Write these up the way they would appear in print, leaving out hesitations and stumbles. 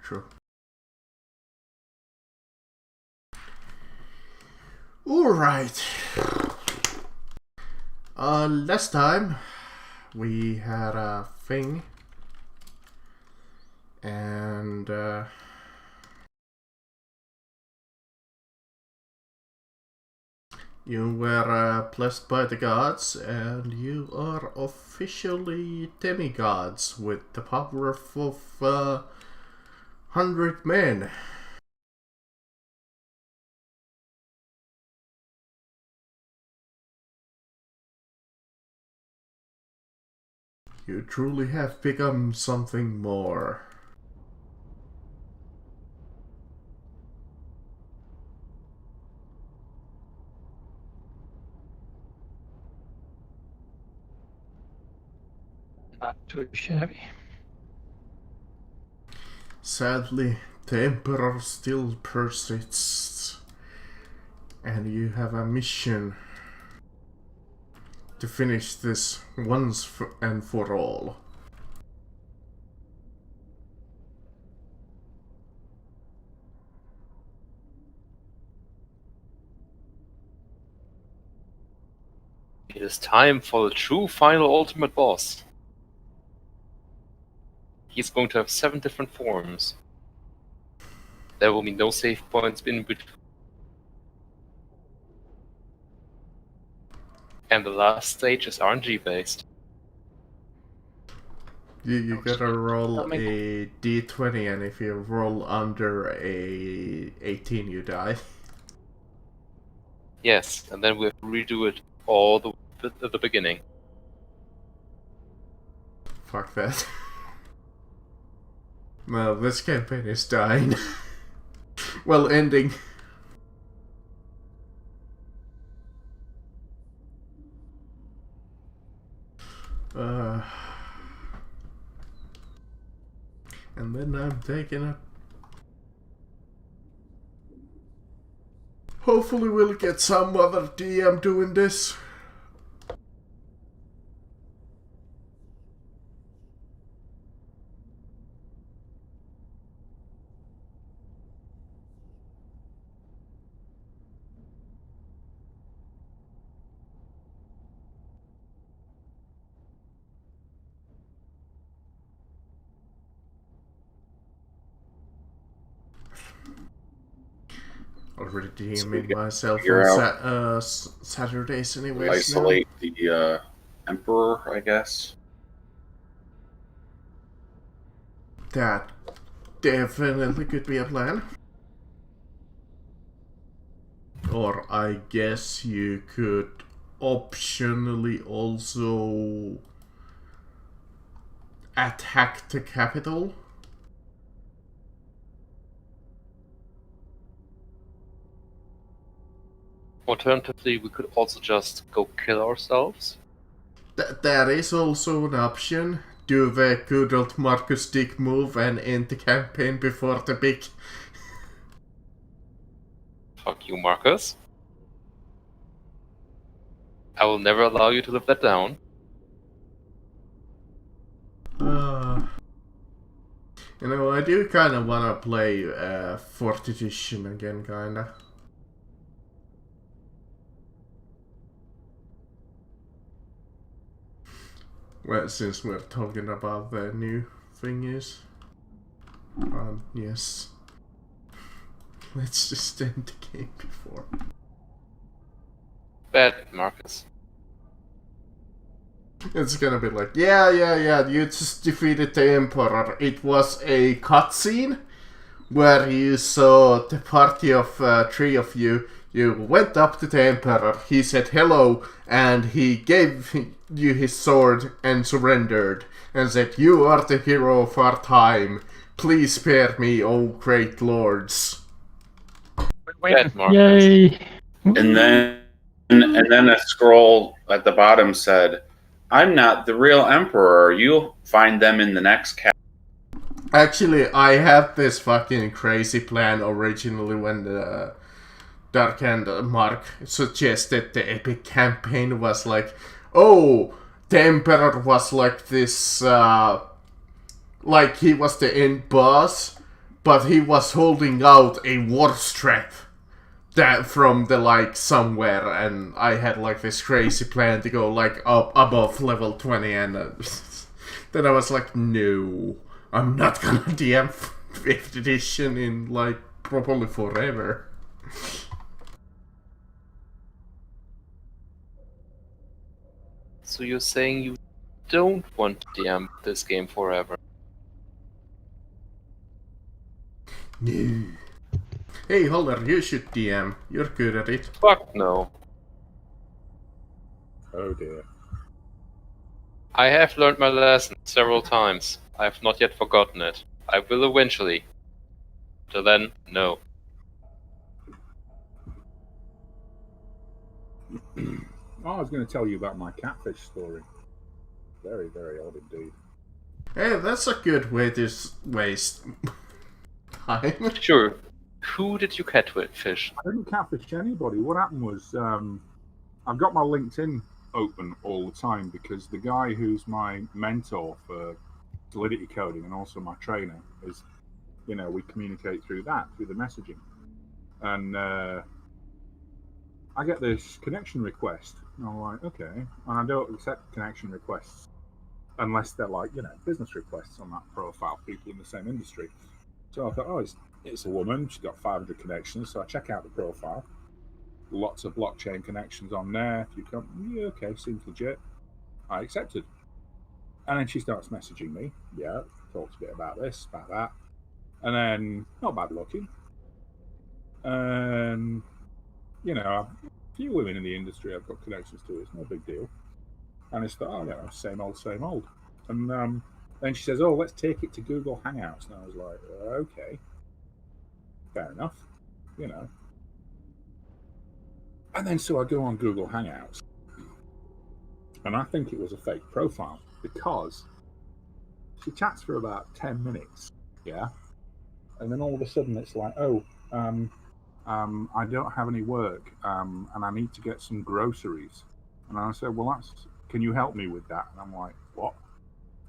true. Alright. Last time we had a thing and you were blessed by the gods and you are officially demigods with the power of 100 men. You truly have become something more. Not too shabby. Sadly, the Emperor still persists, and you have a mission to finish this once and for all. It is time for the true final ultimate boss. He's going to have 7 different forms. There will be no save points in between. And the last stage is RNG based. You gotta roll a d20, and if you roll under a 18 you die. Yes, and then we have to redo it all at the beginning. Fuck that. Well, this campaign is dying. Well, ending. And then I'm taking a... Hopefully we'll get some other DM doing this. Already DMing myself on Saturdays anyways. Isolate the Emperor, I guess. That definitely could be a plan. Or I guess you could optionally also attack the capital. Alternatively, we could also just go kill ourselves. That is also an option. Do the good old Marcus Dick move and end the campaign before the big... Fuck you, Marcus. I will never allow you to live that down. You know, I do kind of want to play 4th edition again, kinda. Well, since we're talking about the new thingies. Yes. Let's just end the game before. Bad, Marcus. It's gonna be like, yeah, you just defeated the Emperor. It was a cutscene where you saw the party of 3 of you. You went up to the Emperor, he said hello, and he gave you his sword and surrendered, and said, "You are the hero of our time. Please spare me, O great lords." Bad, Marcus. Yay! And then a scroll at the bottom said, "I'm not the real Emperor. You'll find them in the next cap." Actually, I had this fucking crazy plan originally when the Dark and Mark suggested the epic campaign was like, oh, the Emperor was like this, like he was the end boss, but he was holding out a war strap that from the like somewhere, and I had like this crazy plan to go like up above level 20, and then I was like, no, I'm not gonna DM 5th edition in like probably forever. So you're saying you don't want to DM this game forever? No. Hey, Holder, you should DM. You're good at it. Fuck no. Oh dear. I have learned my lesson several times. I have not yet forgotten it. I will eventually. Till then, no. Oh, I was going to tell you about my catfish story. Very, very odd indeed. Hey, that's a good way to waste time. Sure. Who did you catfish? I didn't catfish anybody. What happened was, I've got my LinkedIn open all the time because the guy who's my mentor for Solidity coding and also my trainer is, you know, we communicate through that, through the messaging. And I get this connection request. And I'm like, okay. And I don't accept connection requests unless they're like, you know, business requests on that profile, people in the same industry. So I thought, oh, it's a woman. She's got 500 connections. So I check out the profile. Lots of blockchain connections on there. If you come, yeah, okay, seems legit. I accepted. And then she starts messaging me. Yeah, talks a bit about this, about that. And then, not bad looking. And, you know, a few women in the industry I've got connections to. It's no big deal. And I thought, oh, you know, same old, same old. And then she says, oh, let's take it to Google Hangouts. And I was like, okay. Fair enough, you know. And then so I go on Google Hangouts. And I think it was a fake profile because she chats for about 10 minutes, yeah? And then all of a sudden it's like, oh, I don't have any work, and I need to get some groceries. And I said, well, can you help me with that? And I'm like, what?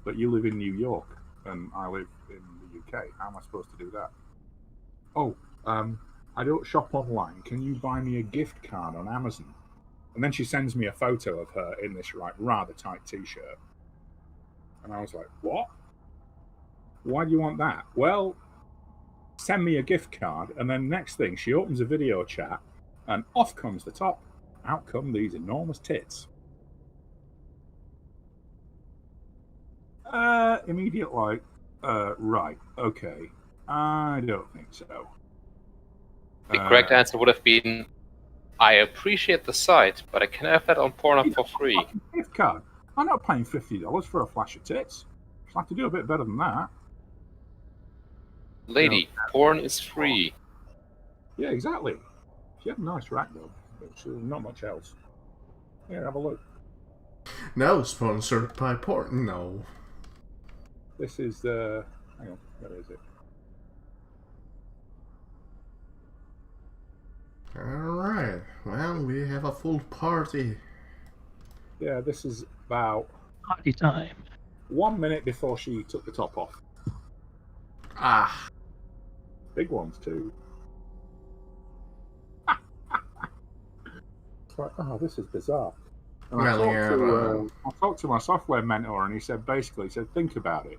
But you live in New York, and I live in the UK. How am I supposed to do that? Oh, I don't shop online. Can you buy me a gift card on Amazon? And then she sends me a photo of her in this rather tight t-shirt. And I was like, what? Why do you want that? Well, send me a gift card. And then next thing, she opens a video chat, and off comes the top. Out come these enormous tits. Immediate like, right, okay. I don't think so. The correct answer would have been, I appreciate the site, but I can have that on Pornhub for free. Gift card. I'm not paying $50 for a flash of tits. I'd like to do a bit better than that. Lady, porn is free. Yeah, exactly. She had a nice rack though, but not much else. Here, have a look. No, sponsored by porn. No. This is hang on, where is it? Alright, well, we have a full party. Yeah, this is about Party time. 1 minute before she took the top off. Ah. Big ones too. It's like, oh, this is bizarre. And I talked to my software mentor, and he said, think about it.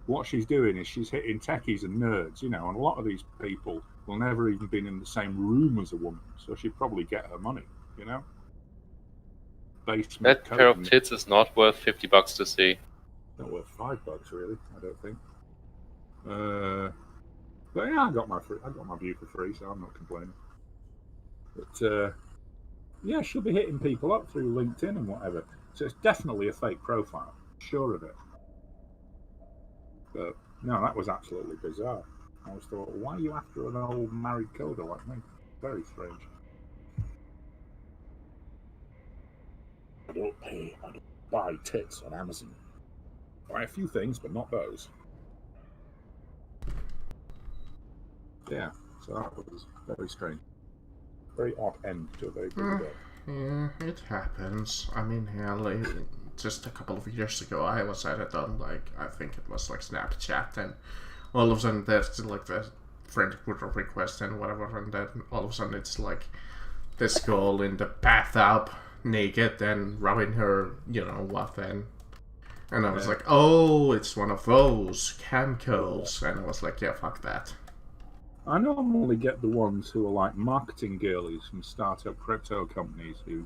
What she's doing is she's hitting techies and nerds, you know, and a lot of these people will never even been in the same room as a woman, so she'd probably get her money, you know? That pair of tits is not worth $50 to see. Not worth $5, really, I don't think. But yeah, I got my view for free, so I'm not complaining. But yeah, she'll be hitting people up through LinkedIn and whatever. So it's definitely a fake profile, sure of it. But no, that was absolutely bizarre. I was thought, why are you after an old married coder like me? Very strange. I don't buy tits on Amazon. I buy a few things, but not those. Yeah, so that was very strange. Very odd end to a very good day. Yeah, it happens. I mean, yeah, just a couple of years ago, I was added on, like, I think it was like Snapchat, and all of a sudden there's like the friend request and whatever, and then all of a sudden it's like this girl in the bathtub, naked, and rubbing her, you know what, then. And I was like, oh, it's one of those cam calls, and I was like, yeah, fuck that. I normally get the ones who are like marketing girlies from startup crypto companies who,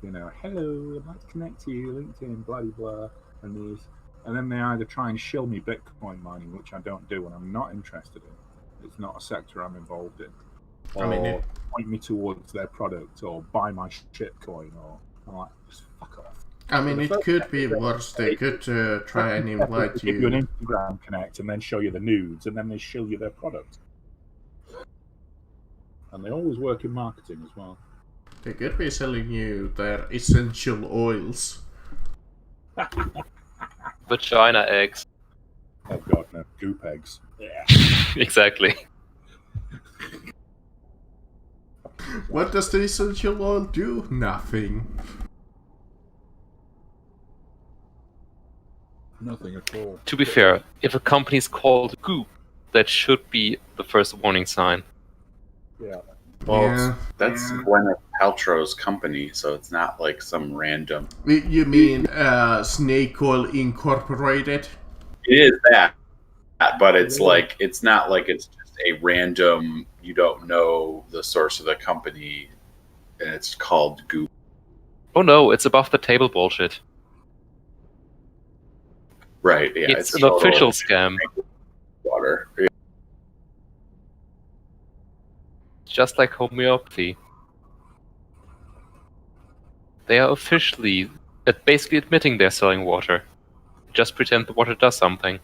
you know, hello, I'd like to connect to you, LinkedIn, blah, blah, blah, and these. And then they either try and shill me Bitcoin mining, which I don't do and I'm not interested in. It's not a sector I'm involved in. Or point me towards their product, or buy my shitcoin, or I'm like, just fuck off. I mean, it could be worse. They could try and invite you. Give you an Instagram connect and then show you the nudes, and then they shill you their product. And they always work in marketing as well. They could be selling you their essential oils. Vagina eggs. Oh god, no. Goop eggs. Yeah. Exactly. What does the essential oil do? Nothing. Nothing at all. To be fair, if a company's called Goop, that should be the first warning sign. Yeah. Well, that's Gwyneth Paltrow's company, so it's not like some random. You mean Snake Oil Incorporated? It is that, but it's like it's not like it's just a random. You don't know the source of the company, and it's called Goop. Oh no, it's above the table bullshit. Right? Yeah, it's an official scam. Water. Just like homeopathy. They are officially basically admitting they're selling water. Just pretend the water does something.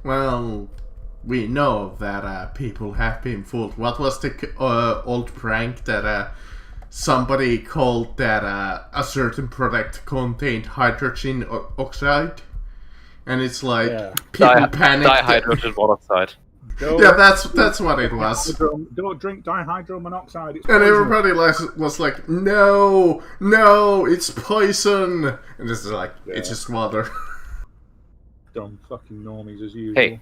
Well, we know that people have been fooled. What was the old prank that somebody called that a certain product contained hydrogen oxide? And it's like people panicked. Dihydrogen monoxide. Yeah, that's what it was. Don't drink dihydromonoxide. And everybody was like, no, it's poison. And this is like, it's just water. Dumb fucking normies as usual. Hey,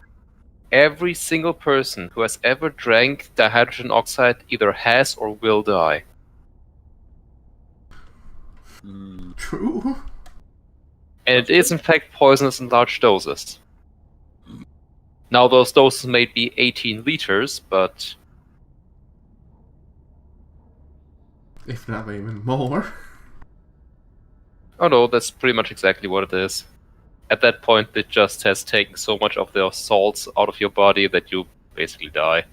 every single person who has ever drank dihydrogen oxide either has or will die. True. And it is in fact poisonous in large doses. Now those doses may be 18 liters, but... if not even more. Oh no, that's pretty much exactly what it is. At that point, it just has taken so much of the salts out of your body that you basically die.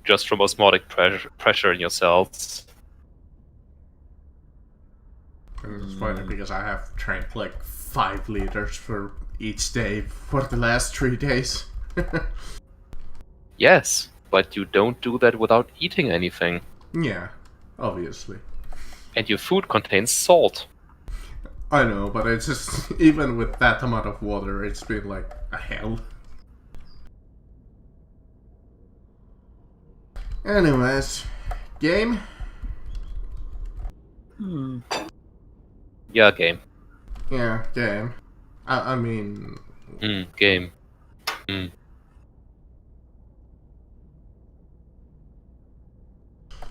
Just from osmotic pressure in your cells. And it's funny because I have drank like 5 liters for each day for the last 3 days. Yes, but you don't do that without eating anything. Yeah, obviously. And your food contains salt. I know, but it's just, even with that amount of water, it's been like a hell. Anyways, game? Yeah, game. Yeah, game. I mean... game.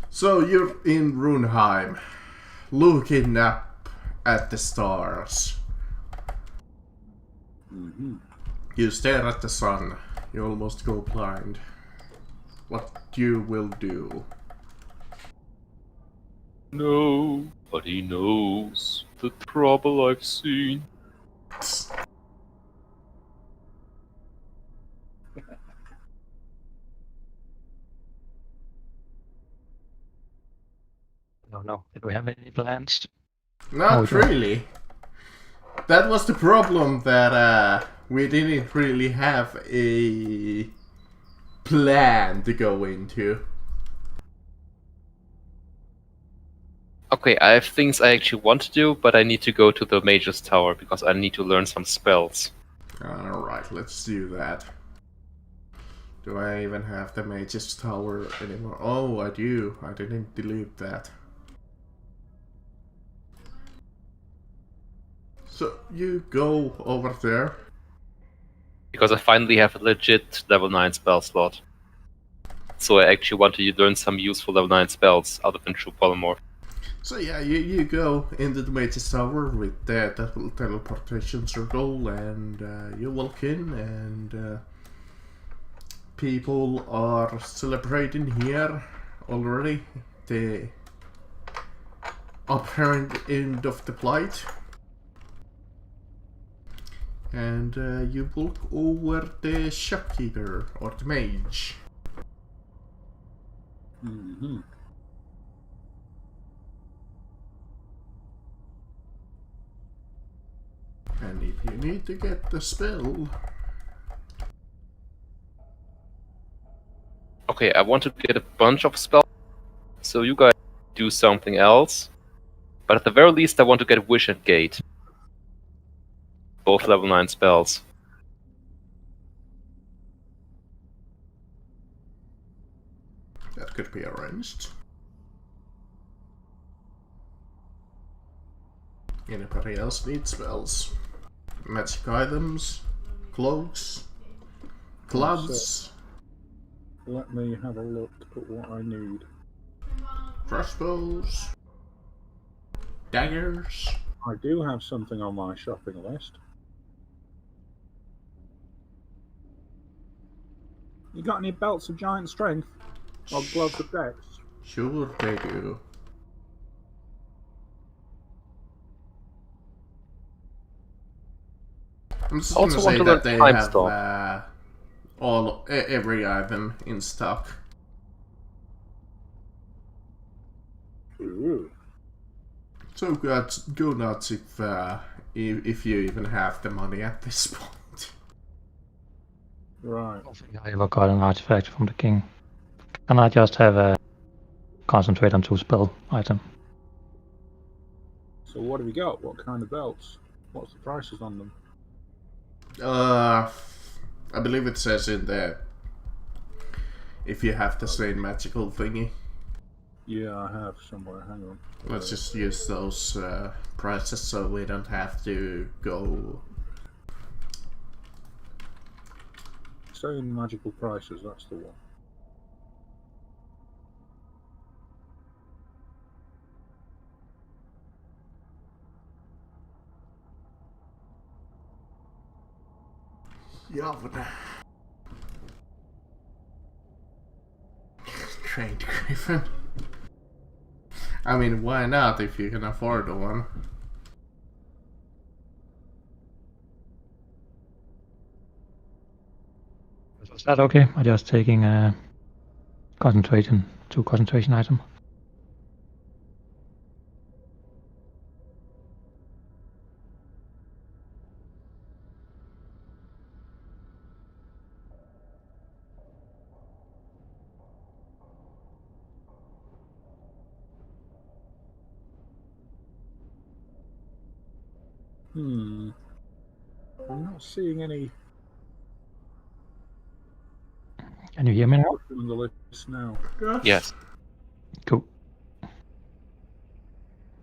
So you're in Runheim, looking up at the stars. You stare at the sun. You almost go blind. What you will do? Nobody knows the trouble I've seen. No. Did we have any plans? Not really. That was the problem, that we didn't really have a plan to go into. Okay, I have things I actually want to do, but I need to go to the Mage's Tower because I need to learn some spells. Alright, let's do that. Do I even have the Mage's Tower anymore? Oh, I do. I didn't delete that. So you go over there. Because I finally have a legit level 9 spell slot. So I actually want to learn some useful level 9 spells other than True Polymorph. So yeah, you go into the Mage's Tower with the teleportation circle, and you walk in, and people are celebrating here already the apparent end of the Blight. And you walk over the shopkeeper or the mage. Mm-hmm. And if you need to get the spell, Okay, I want to get a bunch of spells, so you guys do something else. But at the very least, I want to get Wish and Gate. Both level 9 spells. that could be arranged. Anybody else need spells? Magic items, cloaks, gloves, Let me have a look at what I need. crossbows, daggers. I do have something on my shopping list. You got any belts of giant strength? Or gloves of dex? Sure they do. I'm just Also gonna want say to that learn they Time have Stop. every item in stock. Ooh. So go nuts if you even have the money at this point. Right. I don't think I ever got an artifact from the king. Can I just have a concentrate on 2 spell item? So what have you got? What kind of belts? What's the prices on them? I believe it says in there if you have the same magical thingy. Yeah, I have somewhere. Hang on. Let's just use those prices so we don't have to go. Same magical prices, that's the one. Yavna. Trained Griffin. I mean, why not if you can afford one? Is that okay? I'm just taking a concentration, 2 concentration item. I'm not seeing any Can you hear me now? on the list now. Yes. Cool.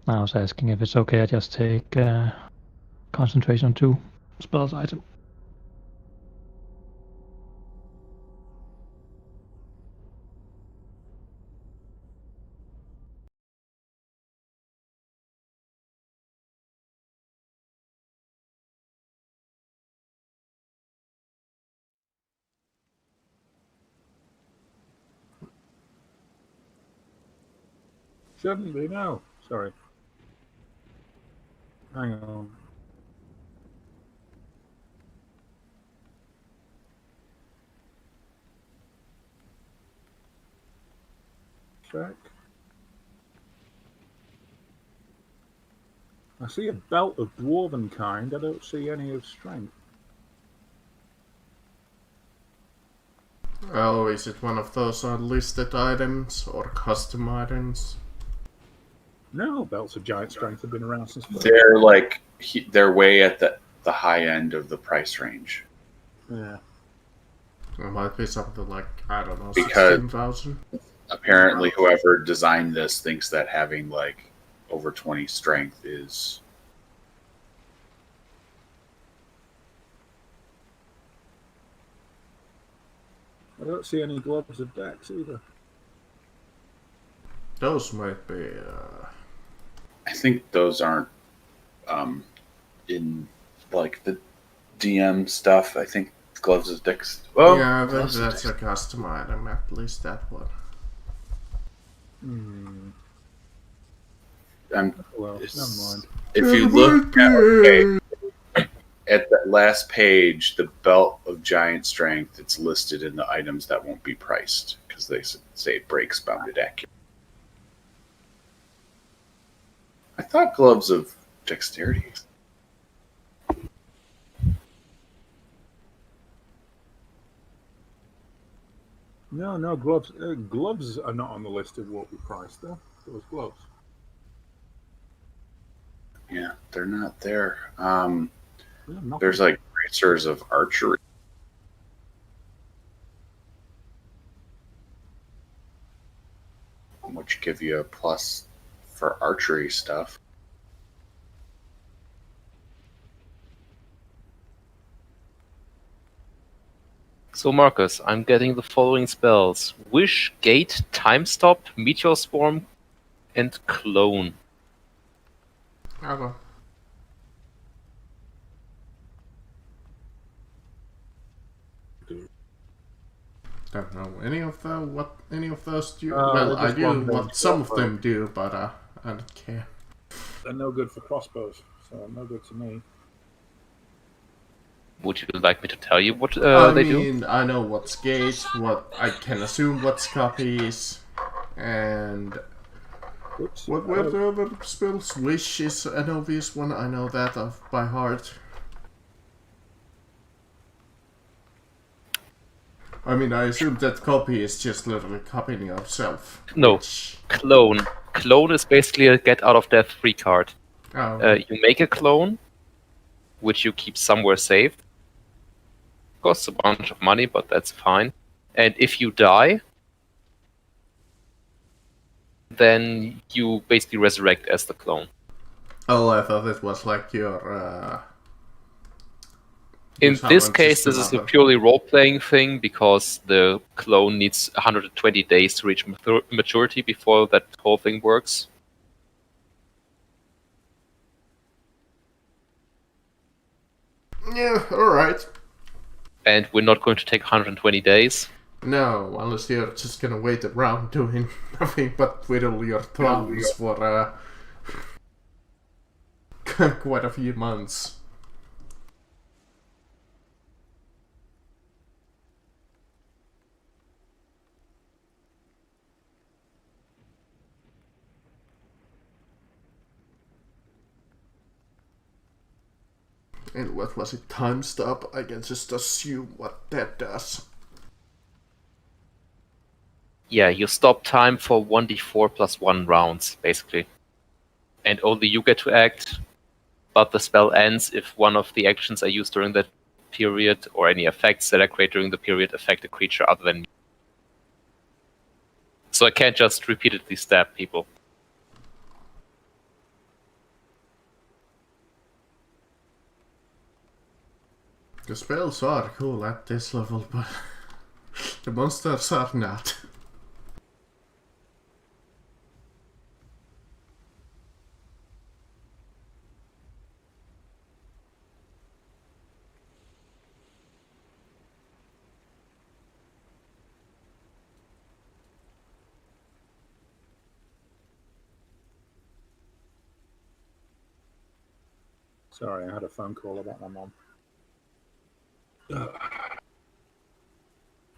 I was asking if it's okay I just take concentration on 2 spells item. Shouldn't be, no. Sorry. Hang on. Check. I see a belt of dwarven kind. I don't see any of strength. Oh, is it one of those unlisted items or custom items? No, belts of giant strength have been around since. They're like they're way at the high end of the price range. Yeah. It might be something like, I don't know, Because- 16,000? Apparently, whoever designed this thinks that having like over 20 strength is I don't see any gloves of Dex either. Those might be. I think those aren't in like the DM stuff. I think gloves of Dex. Well, yeah, I think gloves of that's a Dex. custom item, at least that one. Well, never mind. If you look at that last page, the belt of giant strength, it's listed in the items that won't be priced because they say it breaks bounded accurate. I thought gloves of dexterity. No gloves. Gloves are not on the list of what we priced though. Those gloves. Yeah, they're not there. Yeah, There's like bracers of archery. Which give you a plus for archery stuff. So Marcus, I'm getting the following spells: Wish, Gate, Time Stop, Meteor Swarm, and Clone. Okay. Don't know any of those do. Well, I just do one what big some of crossbow. them do, but I don't care. They're no good for crossbows, so no good to me. Would you like me to tell you what I they do? mean, I know what's gate, what I can assume what's copies, and Oops. what were the other spells? Wish is an obvious one. I know that off by heart. I mean, I assume that copy is just literally copying yourself. No, Which... Clone. Clone is basically a get out of death free card. Oh, You make a clone, which you keep somewhere safe. Costs a bunch of money, but that's fine. And if you die, then you basically resurrect as the clone. oh, I thought it was like your. In your this summon case, this system is a other- purely role-playing thing because the clone needs 120 days to reach maturity before that whole thing works. Yeah, alright. And we're not going to take 120 days. No, unless you're just gonna wait around doing nothing but twiddle your thumbs for quite a few months. And what was it? Time stop? I can just assume what that does. Yeah, you stop time for 1d4 plus 1 rounds, basically. And only you get to act, but the spell ends if one of the actions are used during that period, or any effects that are created during the period affect a creature other than me. So I can't just repeatedly stab people. The spells are cool at this level, but the monsters are not. Sorry, I had a phone call about my mom.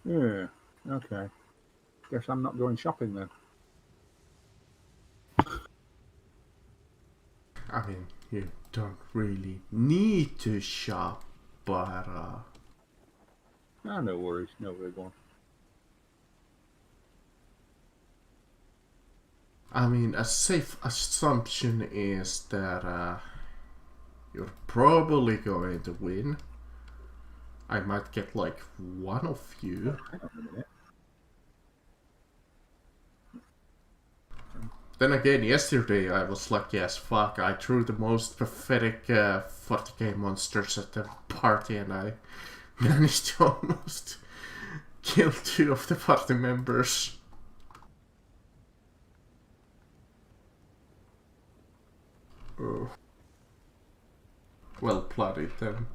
Yeah, okay. Guess I'm not going shopping then. I mean, you don't really need to shop, but No worries, no big one. I mean, a safe assumption is that you're probably going to win. I might get like one of you. Hang on a minute. Then again, yesterday I was lucky as fuck. I threw the most pathetic 40k monsters at the party and I managed to almost kill 2 of the party members. Oh. Well plotted then.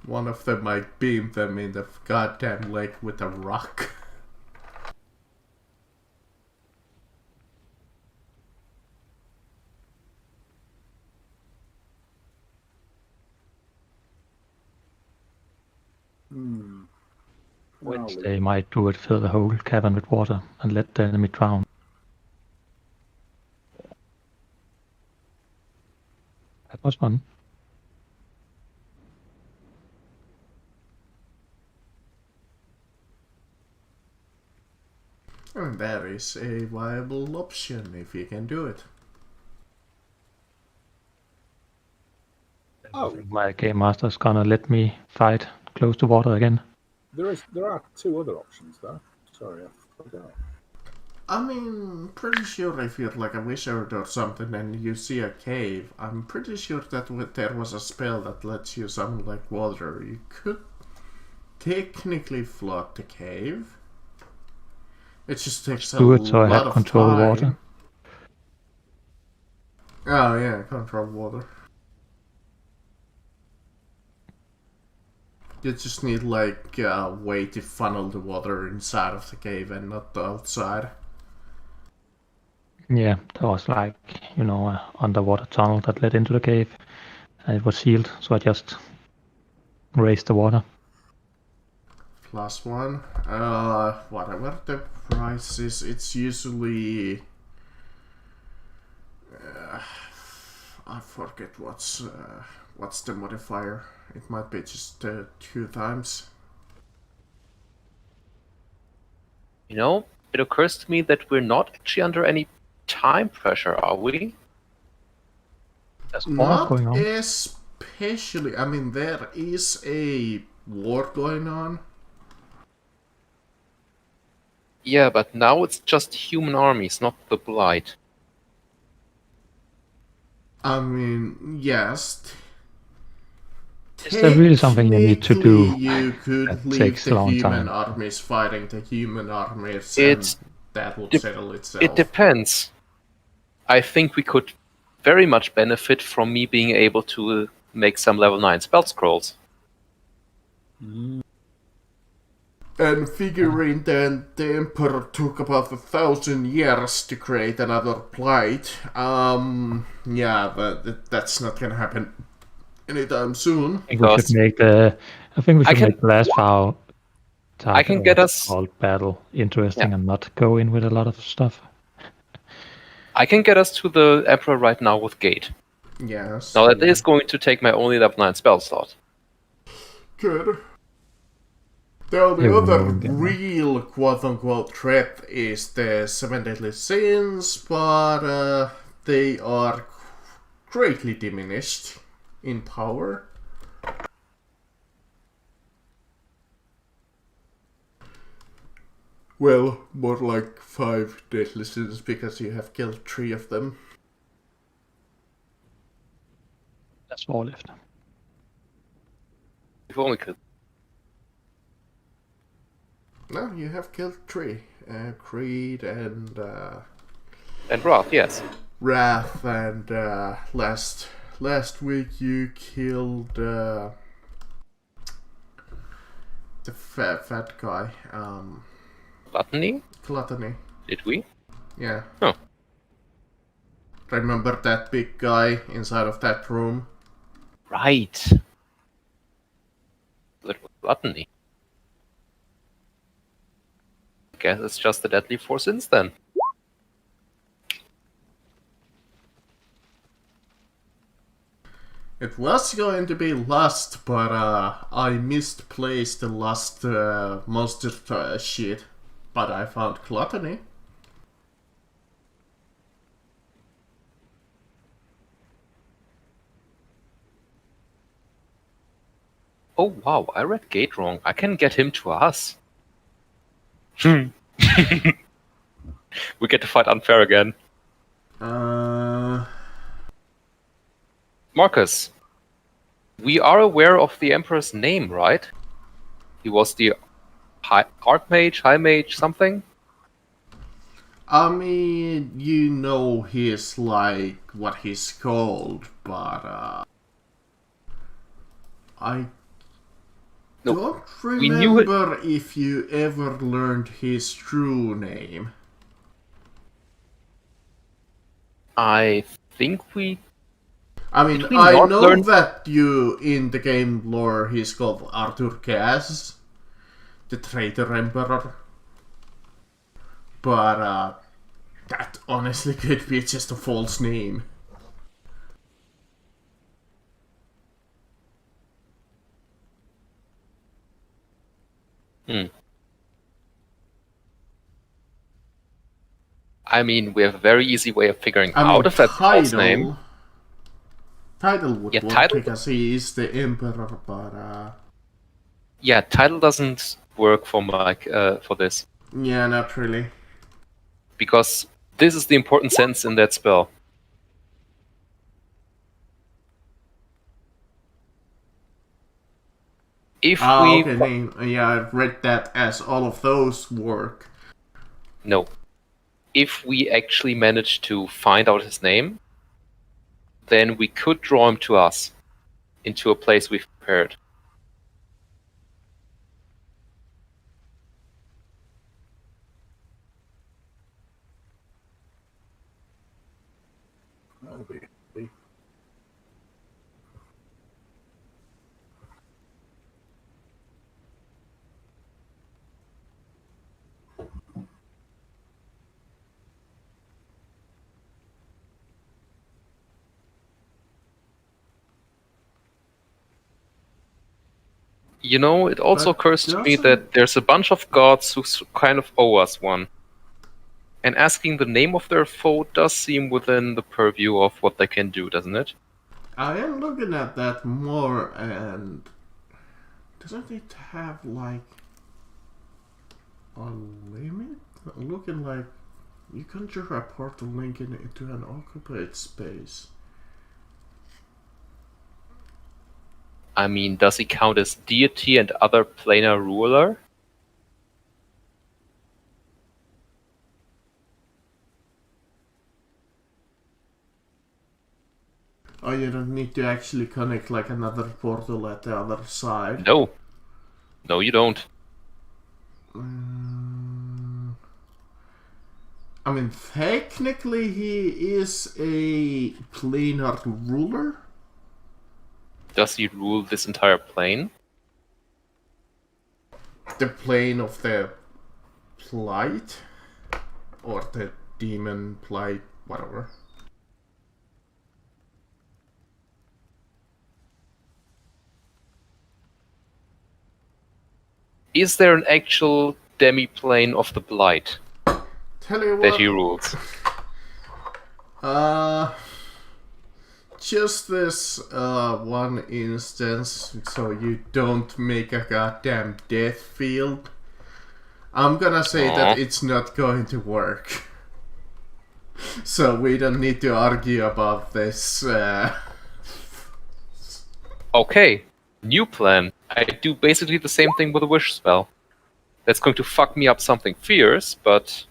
One of them might beam them in the goddamn lake with a rock. Which they might do it, fill the whole cavern with water and let the enemy drown. That was fun. And that is a viable option if you can do it. I think my game master's gonna let me fight close to water again. There are 2 other options though. Sorry, I forgot. I mean, pretty sure if you're like a wizard or something and you see a cave, I'm pretty sure that there was a spell that lets you summon like water. You could technically flood the cave. It just takes Do a it so I lot have of control time. water. Oh yeah, control water. You just need like a way to funnel the water inside of the cave and not the outside. Yeah, there was like, an underwater tunnel that led into the cave, and it was sealed, so I just raised the water. +1. Whatever the price is, it's usually... I forget what's the modifier. It might be just 2 times. It occurs to me that we're not actually under any time pressure, are we? There's war Not going on. especially. I mean, there is a war going on. Yeah, but now it's just human armies, not the Blight. I mean, yes. Is there really something you need to do Technically, you could that leave takes a the long human time? armies fighting the human armies, It's and that would dep- settle itself. It depends. I think we could very much benefit from me being able to make some level 9 spell scrolls. And figuring that the Emperor took about 1,000 years to create another plight, yeah, but that's not gonna happen anytime soon. I think we should make the last vow I can get us- called battle interesting and not go in with a lot of stuff. I can get us to the Emperor right now with Gate. Yes. Now that is going to take my only level 9 spell slot. Good. The only Yeah, other we'll get real quote-unquote threat is the 7 Deadly Sins, but they are greatly diminished in power. Well, more like 5 Deadly Sins because you have killed 3 of them. That's 4 left. We've only killed. No, you have killed 3. Creed and Wrath, yes. Wrath, and last week you killed the fat guy. Gluttony? Gluttony. Did we? Yeah. Oh. Remember that big guy inside of that room? Right. That was Gluttony. I guess it's just the Deadly 4 Sins then. It was going to be Lust, but I misplaced the Lust monster shit. But I found Gluttony. Oh wow, I read Gate wrong. I can get him to us. We get to fight unfair again. Marcus, We are aware of the Emperor's name, right? He was the Archmage, High Mage, something? I mean, you know he's like what he's called, but I No, don't we knew it. remember if you ever learned his true name. I think we... I mean, Did we I not know learn- that you, in the game lore, he's called Arthur Cass, the traitor emperor. But that honestly could be just a false name. I mean, we have a very easy way of figuring I mean, out if that's a false name. Title would Yeah, work title- because he is the emperor, but Yeah, title doesn't work for for this. yeah, not really. Because this is the important sentence in that spell. If we... Okay, name. Yeah, I read that as all of those work. No. If we actually manage to find out his name, then we could draw him to us, into a place we've prepared. That'll be. You know, it also But occurs to me doesn't- that there's a bunch of gods who kind of owe us one. And asking the name of their foe does seem within the purview of what they can do, doesn't it? I am looking at that more, and doesn't it have like a limit? Looking like you conjure a portal linking into an occupied space. I mean, does he count as deity and other planar ruler? Oh, you don't need to actually connect like another portal at the other side. No. No, you don't. I mean, technically he is a planar ruler. Does he rule this entire plane? The plane of the plight, or the demon plight, whatever. Is there an actual demi-plane of the Blight Tell you that what, he rules? just this one instance, so you don't make a goddamn death field. I'm gonna say that it's not going to work. So we don't need to argue about this. Okay, new plan. I do basically the same thing with a wish spell. That's going to fuck me up something fierce, but...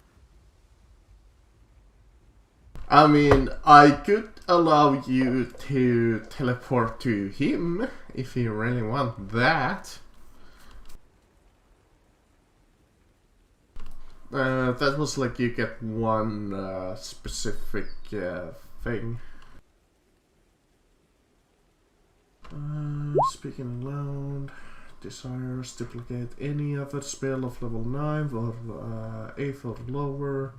I mean, I could allow you to teleport to him if you really want that. That was like you get one specific thing. Speaking aloud, desires duplicate any other spell of level 9 or 8 or lower.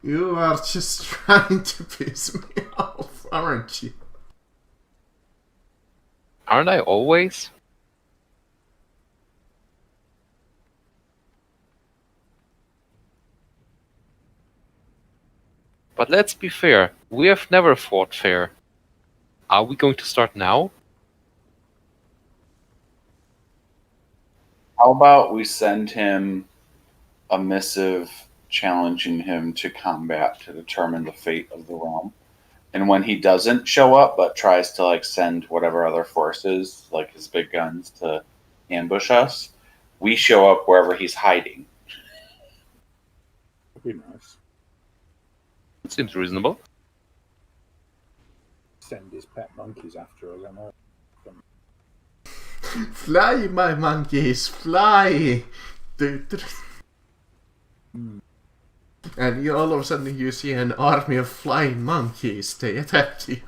You are just trying to piss me off, aren't you? Aren't I always? But let's be fair. We have never fought fair. Are we going to start now? How about we send him a missive challenging him to combat to determine the fate of the realm? And when he doesn't show up, but tries to like send whatever other forces, like his big guns, to ambush us, we show up wherever he's hiding. That'd be nice. It seems reasonable. Send his pet monkeys after us. I know. Fly, my monkeys, fly! And all of a sudden you see an army of flying monkeys. They attack you.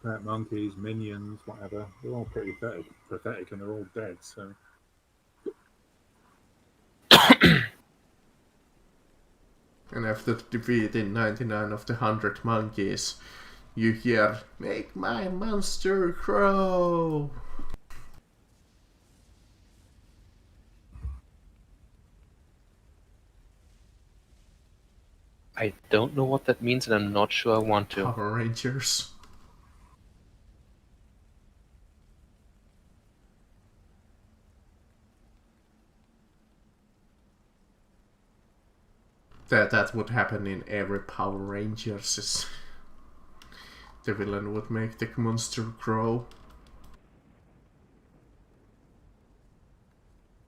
Pet monkeys, minions, whatever. They're all pretty pathetic, and they're all dead. So. And after defeating 99 of the 100 monkeys, you hear, "Make my monster grow!" I don't know what that means, and I'm not sure I want to. Power Rangers. That would happen in every Power Rangers. The villain would make the monster grow.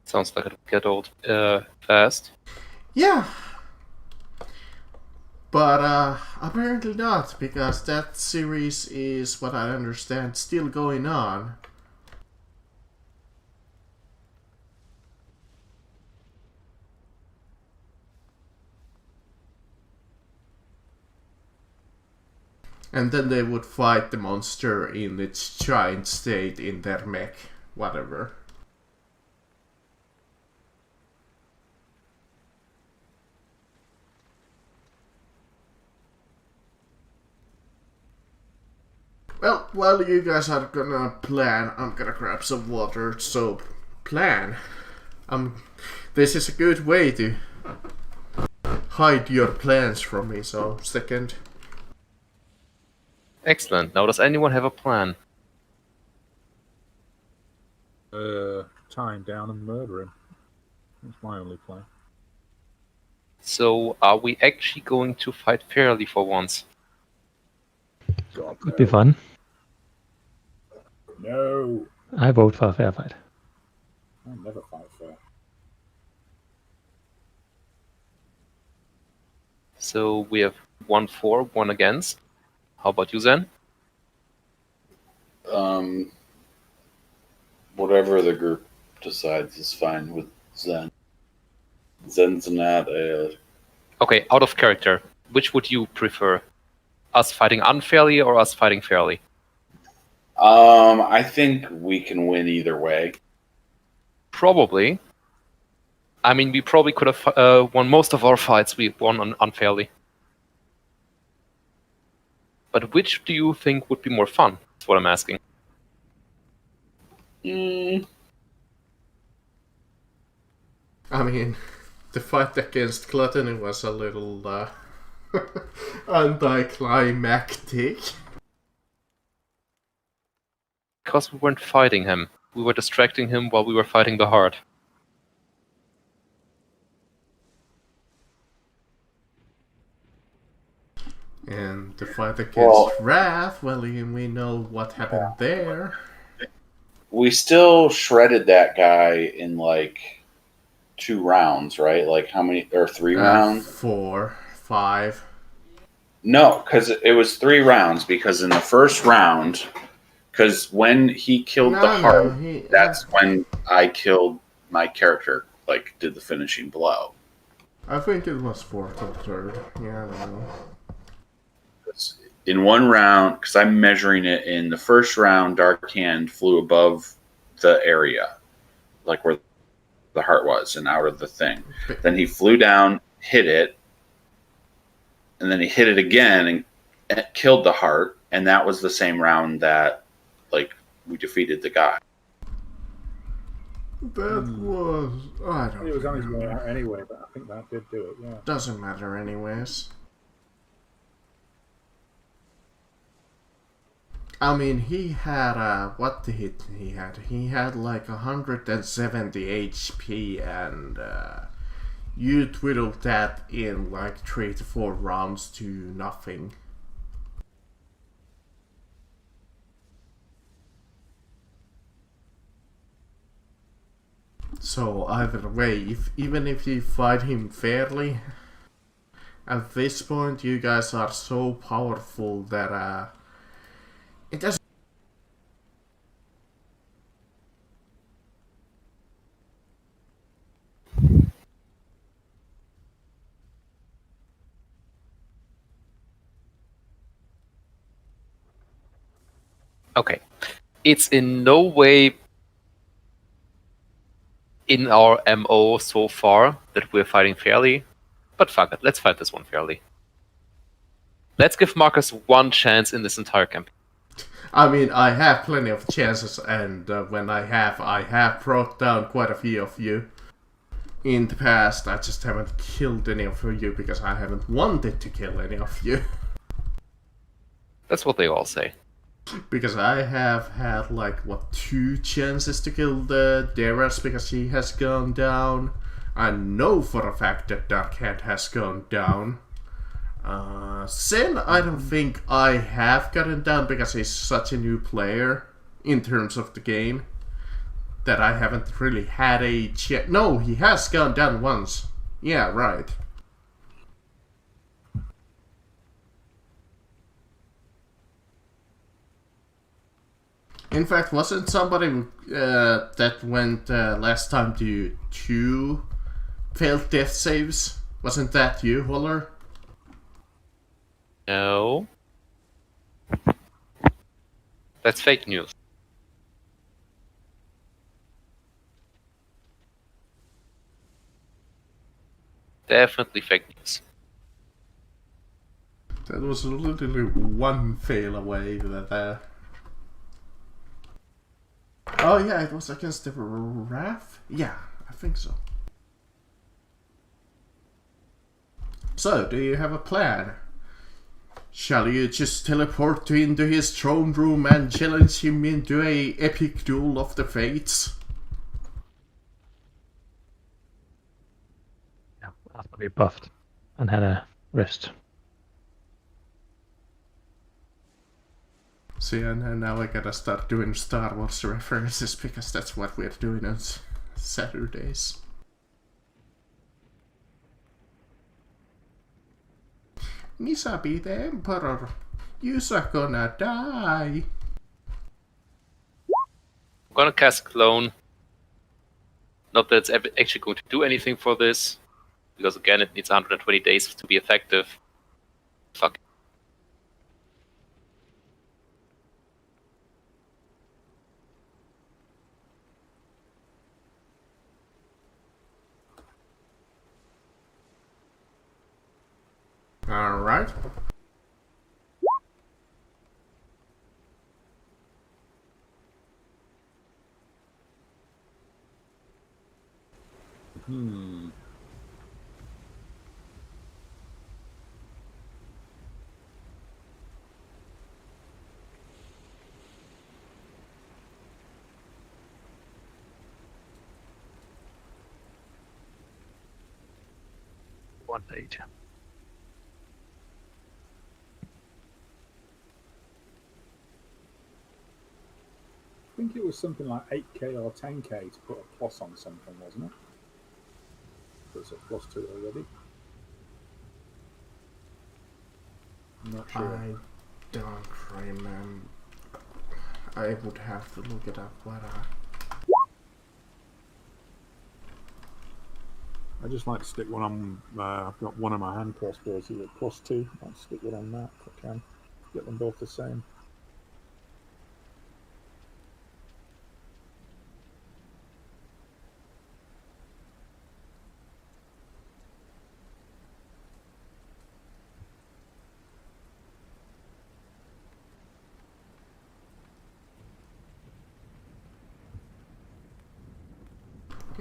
Sounds like it would get old fast. Yeah. But apparently not, because that series is, what I understand, still going on. And then they would fight the monster in its giant state in their mech, whatever. Well, while you guys are gonna plan, I'm gonna grab some water. So, plan. This is a good way to hide your plans from me. So, second. Excellent. Now, does anyone have a plan? Tie him down and murder him. That's my only plan. So, are we actually going to fight fairly for once? God, Could be fun. No, I vote for a fair fight. I'll never fight fair. So, we have 1 for, 1 against. How about you, Zen? Whatever the group decides is fine with Zen. Zen's not a... Okay, out of character. Which would you prefer? Us fighting unfairly or us fighting fairly? I think we can win either way. Probably. I mean, we probably could have won most of our fights. We won unfairly. But which do you think would be more fun? That's what I'm asking. I mean, the fight against Gluttony was a little anticlimactic. Because we weren't fighting him. We were distracting him while we were fighting the heart. And the fight against Wrath, well, we know what happened there. We still shredded that guy in like 2 rounds, right? Like how many, or 3 rounds? 4, 5. No, because it was 3 rounds. Because in the first round, because when he killed the heart, that's when I killed my character, like did the finishing blow. I think it was 4th or 3rd. Yeah, I don't know. In 1 round, because I'm measuring it, in the first round, Dark Hand flew above the area, like where the heart was, and out of the thing. Then he flew down, hit it, and then he hit it again and killed the heart, and that was the same round that, like, we defeated the guy. That was... I don't It was on his way remember. out anyway, but I think that did do it, yeah. Doesn't matter anyways. I mean, he had, what the hit he had? He had like 170 HP and, you twiddled that in like 3 to 4 rounds to nothing. So either way, even if you fight him fairly, at this point you guys are so powerful that it doesn't. Okay. It's in no way in our MO so far that we're fighting fairly, but fuck it, let's fight this one fairly. Let's give Marcus one chance in this entire campaign. I mean, I have plenty of chances, and when I have brought down quite a few of you in the past. I just haven't killed any of you because I haven't wanted to kill any of you. That's what they all say. Because I have had like, what, 2 chances to kill the Darius because he has gone down. I know for a fact that Darkhand has gone down. Sin, I don't think I have gotten down because he's such a new player in terms of the game that I haven't really had a chance. No, he has gone down once. Yeah, right. In fact, wasn't somebody that went last time to 2 failed death saves? Wasn't that you, Holler? No. That's fake news. Definitely fake news. That was literally 1 fail away. Oh yeah, it was against the Wrath? Yeah, I think so. So, do you have a plan? Shall you just teleport into his throne room and challenge him into a epic duel of the fates? Yeah, after we buffed and had a rest. See, and now I gotta start doing Star Wars references because that's what we're doing on Saturdays. Misabi the Emperor, you're gonna die. I'm gonna cast Clone. Not that it's actually going to do anything for this, because again, it needs 120 days to be effective. Fuck. Alright. One page. I think it was something like 8k or 10k to put a plus on something, wasn't it? It's a plus 2 already. I'm not sure. I don't remember. I would have to look it up, but I just like to stick one on. I've got one of my hand crossbows is at plus 2. I'll stick one on that if I can. Get them both the same.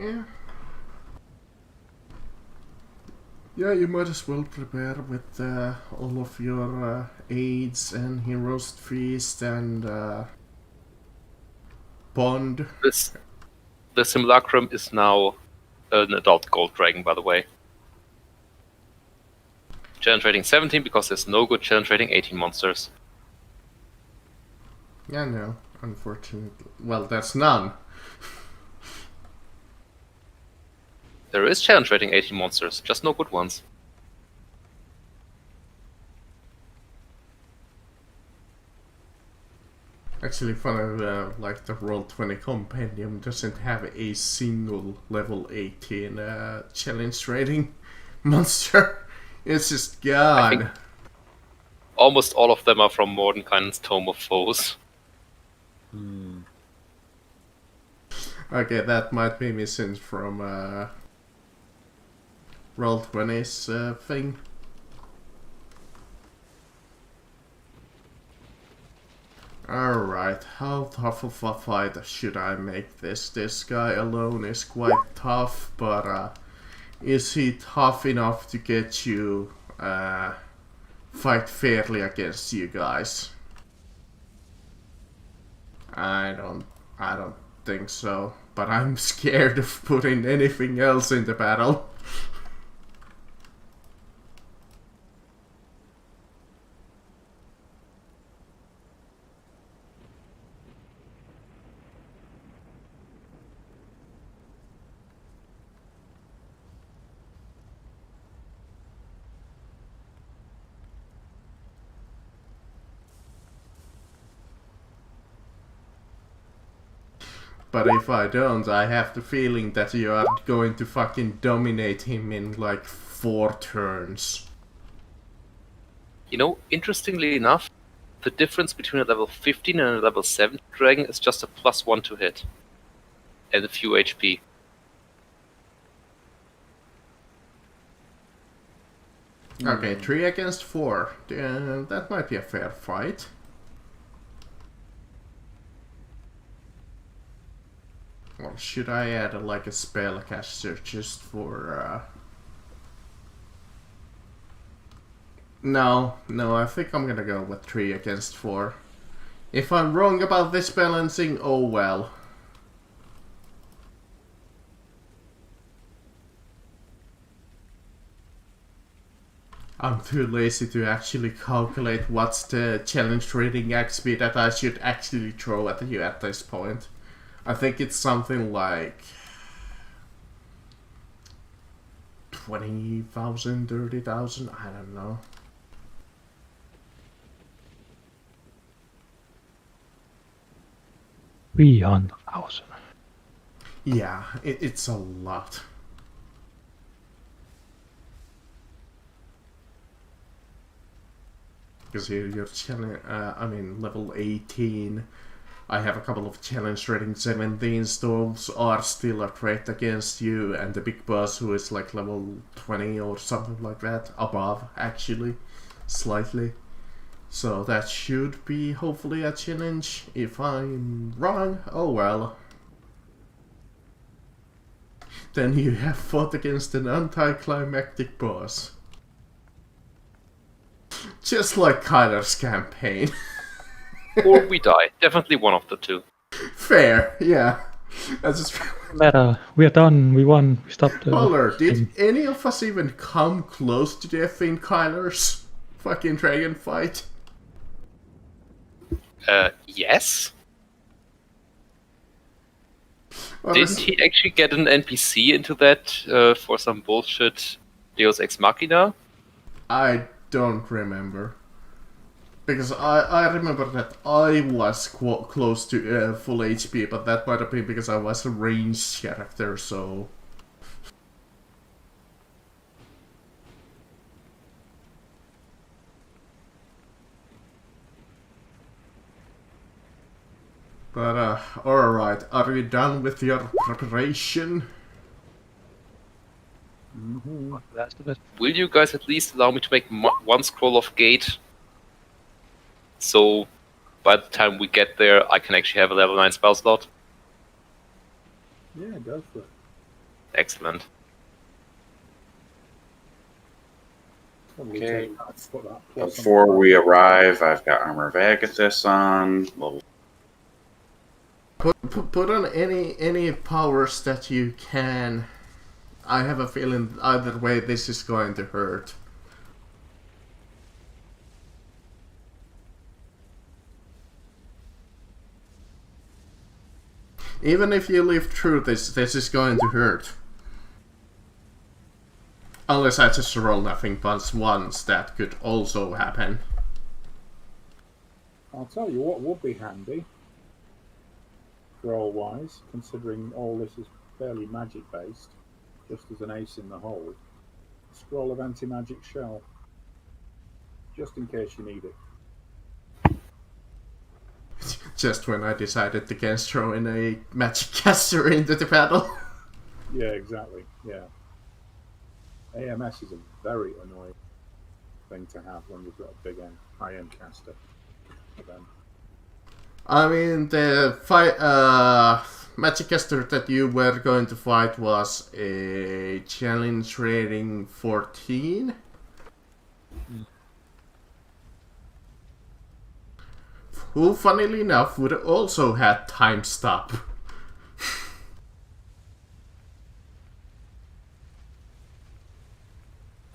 Yeah. Yeah, you might as well prepare with all of your aids and heroes feast and bond. The simulacrum is now an adult gold dragon, by the way. Challenge rating 17 because there's no good challenge rating 18 monsters. Yeah, no, unfortunately. Well, there's none. There is challenge rating 18 monsters, just no good ones. Actually, funny, like the Roll20 Compendium doesn't have a single level 18 challenge rating monster. It's just gone. Almost all of them are from Mordenkainen's Tome of Foes. Okay, that might be missing from Roll20's thing. Alright, how tough of a fight should I make this? This guy alone is quite tough, but is he tough enough to get you fight fairly against you guys? I don't think so, but I'm scared of putting anything else in the battle. But if I don't, I have the feeling that you are going to fucking dominate him in like 4 turns. You know, interestingly enough, the difference between a level 15 and a level 7 dragon is just a +1 to hit. And a few HP. Okay, 3 against 4. That might be a fair fight. Or should I add like a spellcaster just for No, I think I'm gonna go with 3 against 4. If I'm wrong about this balancing, oh well. I'm too lazy to actually calculate what's the challenge rating XP that I should actually throw at you at this point. I think it's something like 20,000, 30,000, I don't know. $300,000. Yeah, it's a lot. Because here you're level 18. I have a couple of challenge rating 17s, those are still a threat against you, and the big boss who is like level 20 or something like that, above actually, slightly. So that should be hopefully a challenge. If I'm wrong, oh well. Then you have fought against an anticlimactic boss. Just like Kyler's campaign. Or we die. Definitely one of the two. Fair, yeah. That's just... Matter. We are done. We won. We stopped. Holler, did any of us even come close to death in Kyler's fucking dragon fight? Yes? Or Didn't he actually get an NPC into that for some bullshit Deus Ex Machina? I don't remember. Because I remember that I was close to full HP, but that might have been because I was a ranged character, so... But, alright, are you done with your preparation? Last of it. Will you guys at least allow me to make one scroll of gate? So, by the time we get there, I can actually have a level 9 spell slot? Yeah, go for it. Excellent. Okay. Put that plus on Before the- we arrive, I've got Armor of Agathis on. Level Put on any powers that you can. I have a feeling either way this is going to hurt. Even if you live through this is going to hurt. Unless I just roll nothing but once, that could also happen. I'll tell you what would be handy, roll-wise, considering all this is fairly magic-based, just as an ace in the hole. Scroll of anti-magic shell, just in case you need it. Just when I decided against throwing a magic caster into the battle. Yeah, exactly. Yeah. AMS is a very annoying thing to have when you've got a big high-end caster. Then. I mean, the magic caster that you were going to fight was a challenge rating 14. Who, funnily enough, would also had time stop.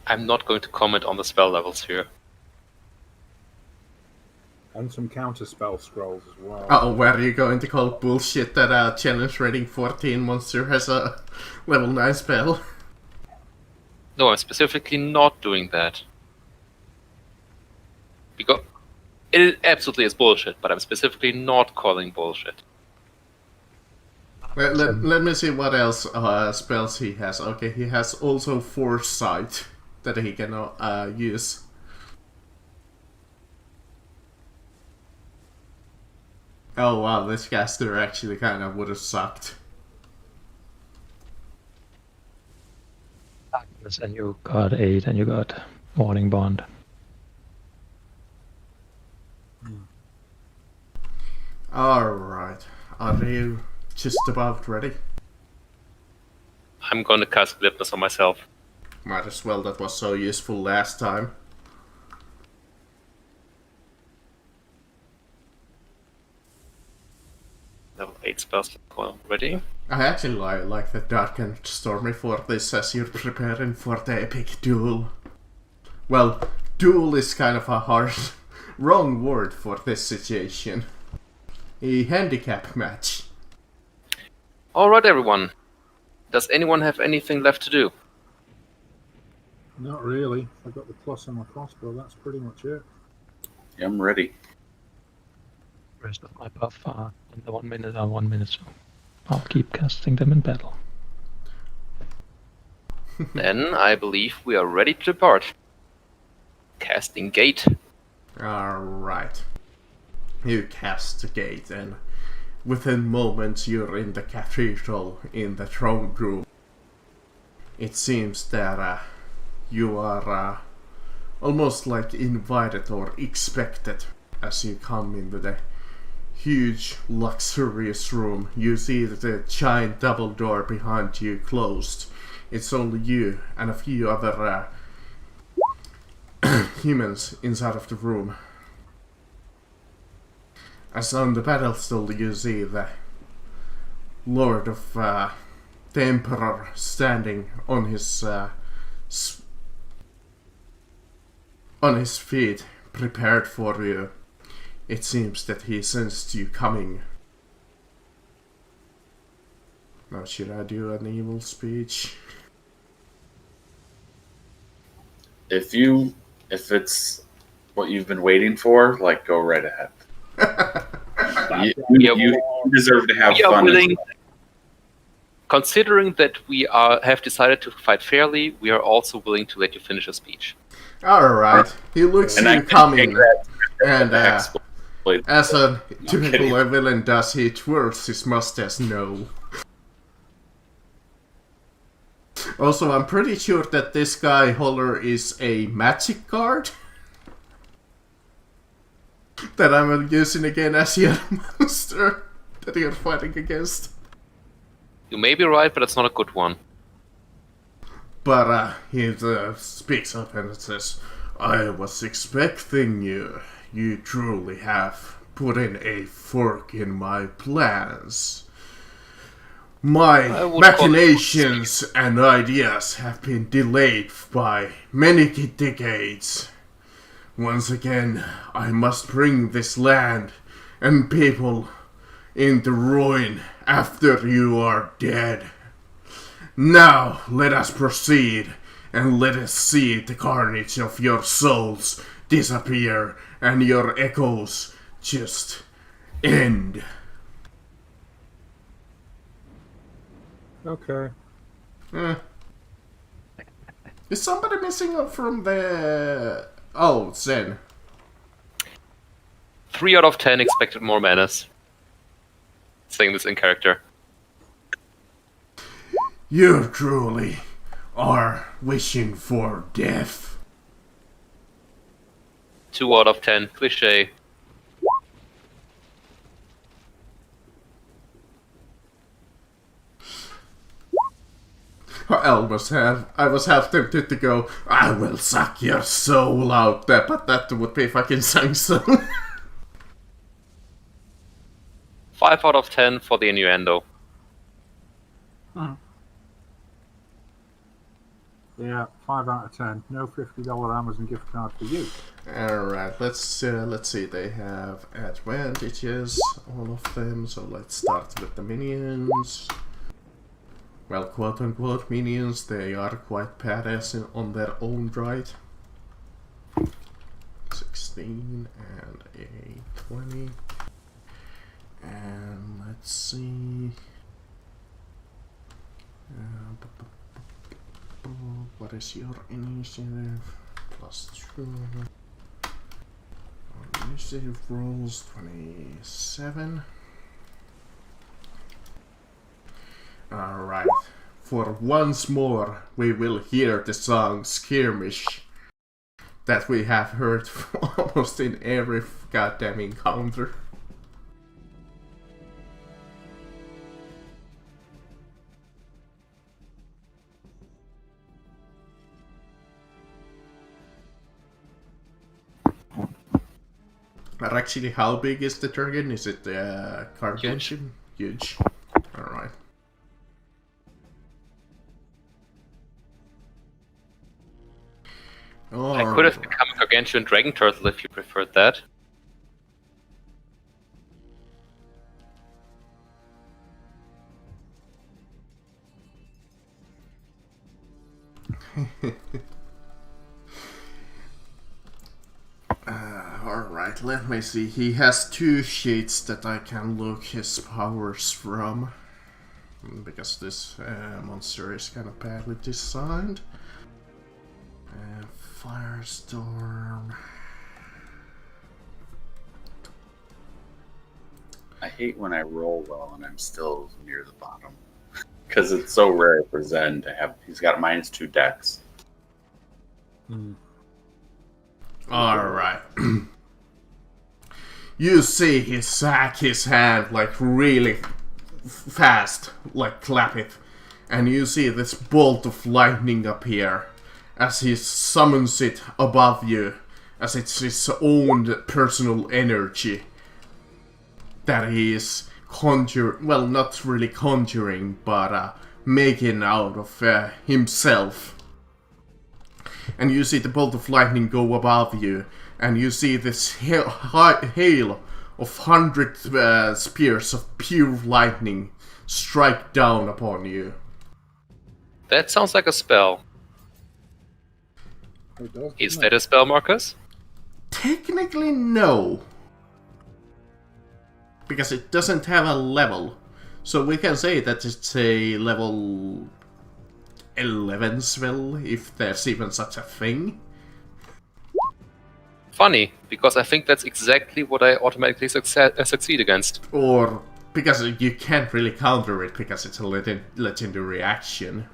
I'm not going to comment on the spell levels here. And some counter-spell scrolls as well. Oh, were you going to call bullshit that a challenge rating 14 monster has a level 9 spell? No, I'm specifically not doing that. Because it absolutely is bullshit, but I'm specifically not calling bullshit. Let me see what else spells he has. Okay, he has also Foresight that he can use. Oh wow, this caster actually kind of would have sucked. And you got 8 and you got Warning Bond. Alright, are you just about ready? I'm going to cast Glibness on myself. Might as well, that was so useful last time. Level 8 spells already. I actually like the Dark and Stormy for this as you're preparing for the epic duel. Well, duel is kind of a hard, wrong word for this situation. A handicap match. Alright, everyone. Does anyone have anything left to do? Not really. I got the plus on my crossbow. That's pretty much it. Yeah, I'm ready. Rest of my buff are in the 1 minute and 1 minute, so I'll keep casting them in battle. Then I believe we are ready to depart. Casting Gate. Alright. You cast the gate and within moments you're in the cathedral in the throne room. It seems that you are almost like invited or expected as you come into the huge luxurious room. You see the giant double door behind you closed. It's only you and a few other humans inside of the room. As on the pedestal you see the Lord of the Emperor standing on his feet, prepared for you. It seems that he sensed you coming. Now should I do an evil speech? If it's what you've been waiting for, like, go right ahead. You deserve to have We are fun. willing. Considering that we have decided to fight fairly, we are also willing to let you finish a speech. Alright, he looks And I you can coming, take that and exploit. as a typical kidding. villain does, he twirls his mustache no. Also, I'm pretty sure that this guy Holler is a magic card that I'm using again as your monster that you're fighting against. You may be right, but it's not a good one. But he speaks up and says, I was expecting you. You truly have put in a fork in my plans. My machinations and ideas have been delayed by many decades. Once again, I must bring this land and people into ruin after you are dead. Now, let us proceed, and let us see the carnage of your souls disappear and your echoes just end. Okay. Is somebody missing from the... Oh, Zen. 3 out of 10 expected more manners. Saying this in character. You truly are wishing for death. 2 out of 10 cliche. I was half tempted to go, I will suck your soul out there, but that would be fucking Samsung. 5 out of 10 for the innuendo. Yeah, 5 out of 10. No $50 Amazon gift card for you. Alright, let's see. They have advantages, all of them. So let's start with the minions. Well, quote-unquote minions, they are quite badass on their own right. 16 and a 20. And let's see... what is your initiative? +2. Initiative rolls 27. Alright. For once more, we will hear the song Skirmish that we have heard almost in every goddamn encounter. But actually, how big is the dragon? Is it gargantuan? Huge. Alright. I could have become a gargantuan dragon turtle if you preferred that. Alright, let me see. He has 2 sheets that I can look his powers from. Because this monster is kind of badly designed. Firestorm. I hate when I roll well and I'm still near the bottom. Because it's so rare for Zen to have... He's got -2 dex. Alright. You see he sack his hand like really fast, like clap it. And you see this bolt of lightning appear as he summons it above you, as it's his own personal energy that he is conjuring, well, not really conjuring, but making out of himself. And you see the bolt of lightning go above you, and you see this hail of 100 spears of pure lightning strike down upon you. That sounds like a spell. Is that a spell, Marcus? Technically, no. Because it doesn't have a level. So we can say that it's a level 11 spell, if there's even such a thing. Funny, because I think that's exactly what I automatically succeed against. Or because you can't really counter it because it's a legendary action.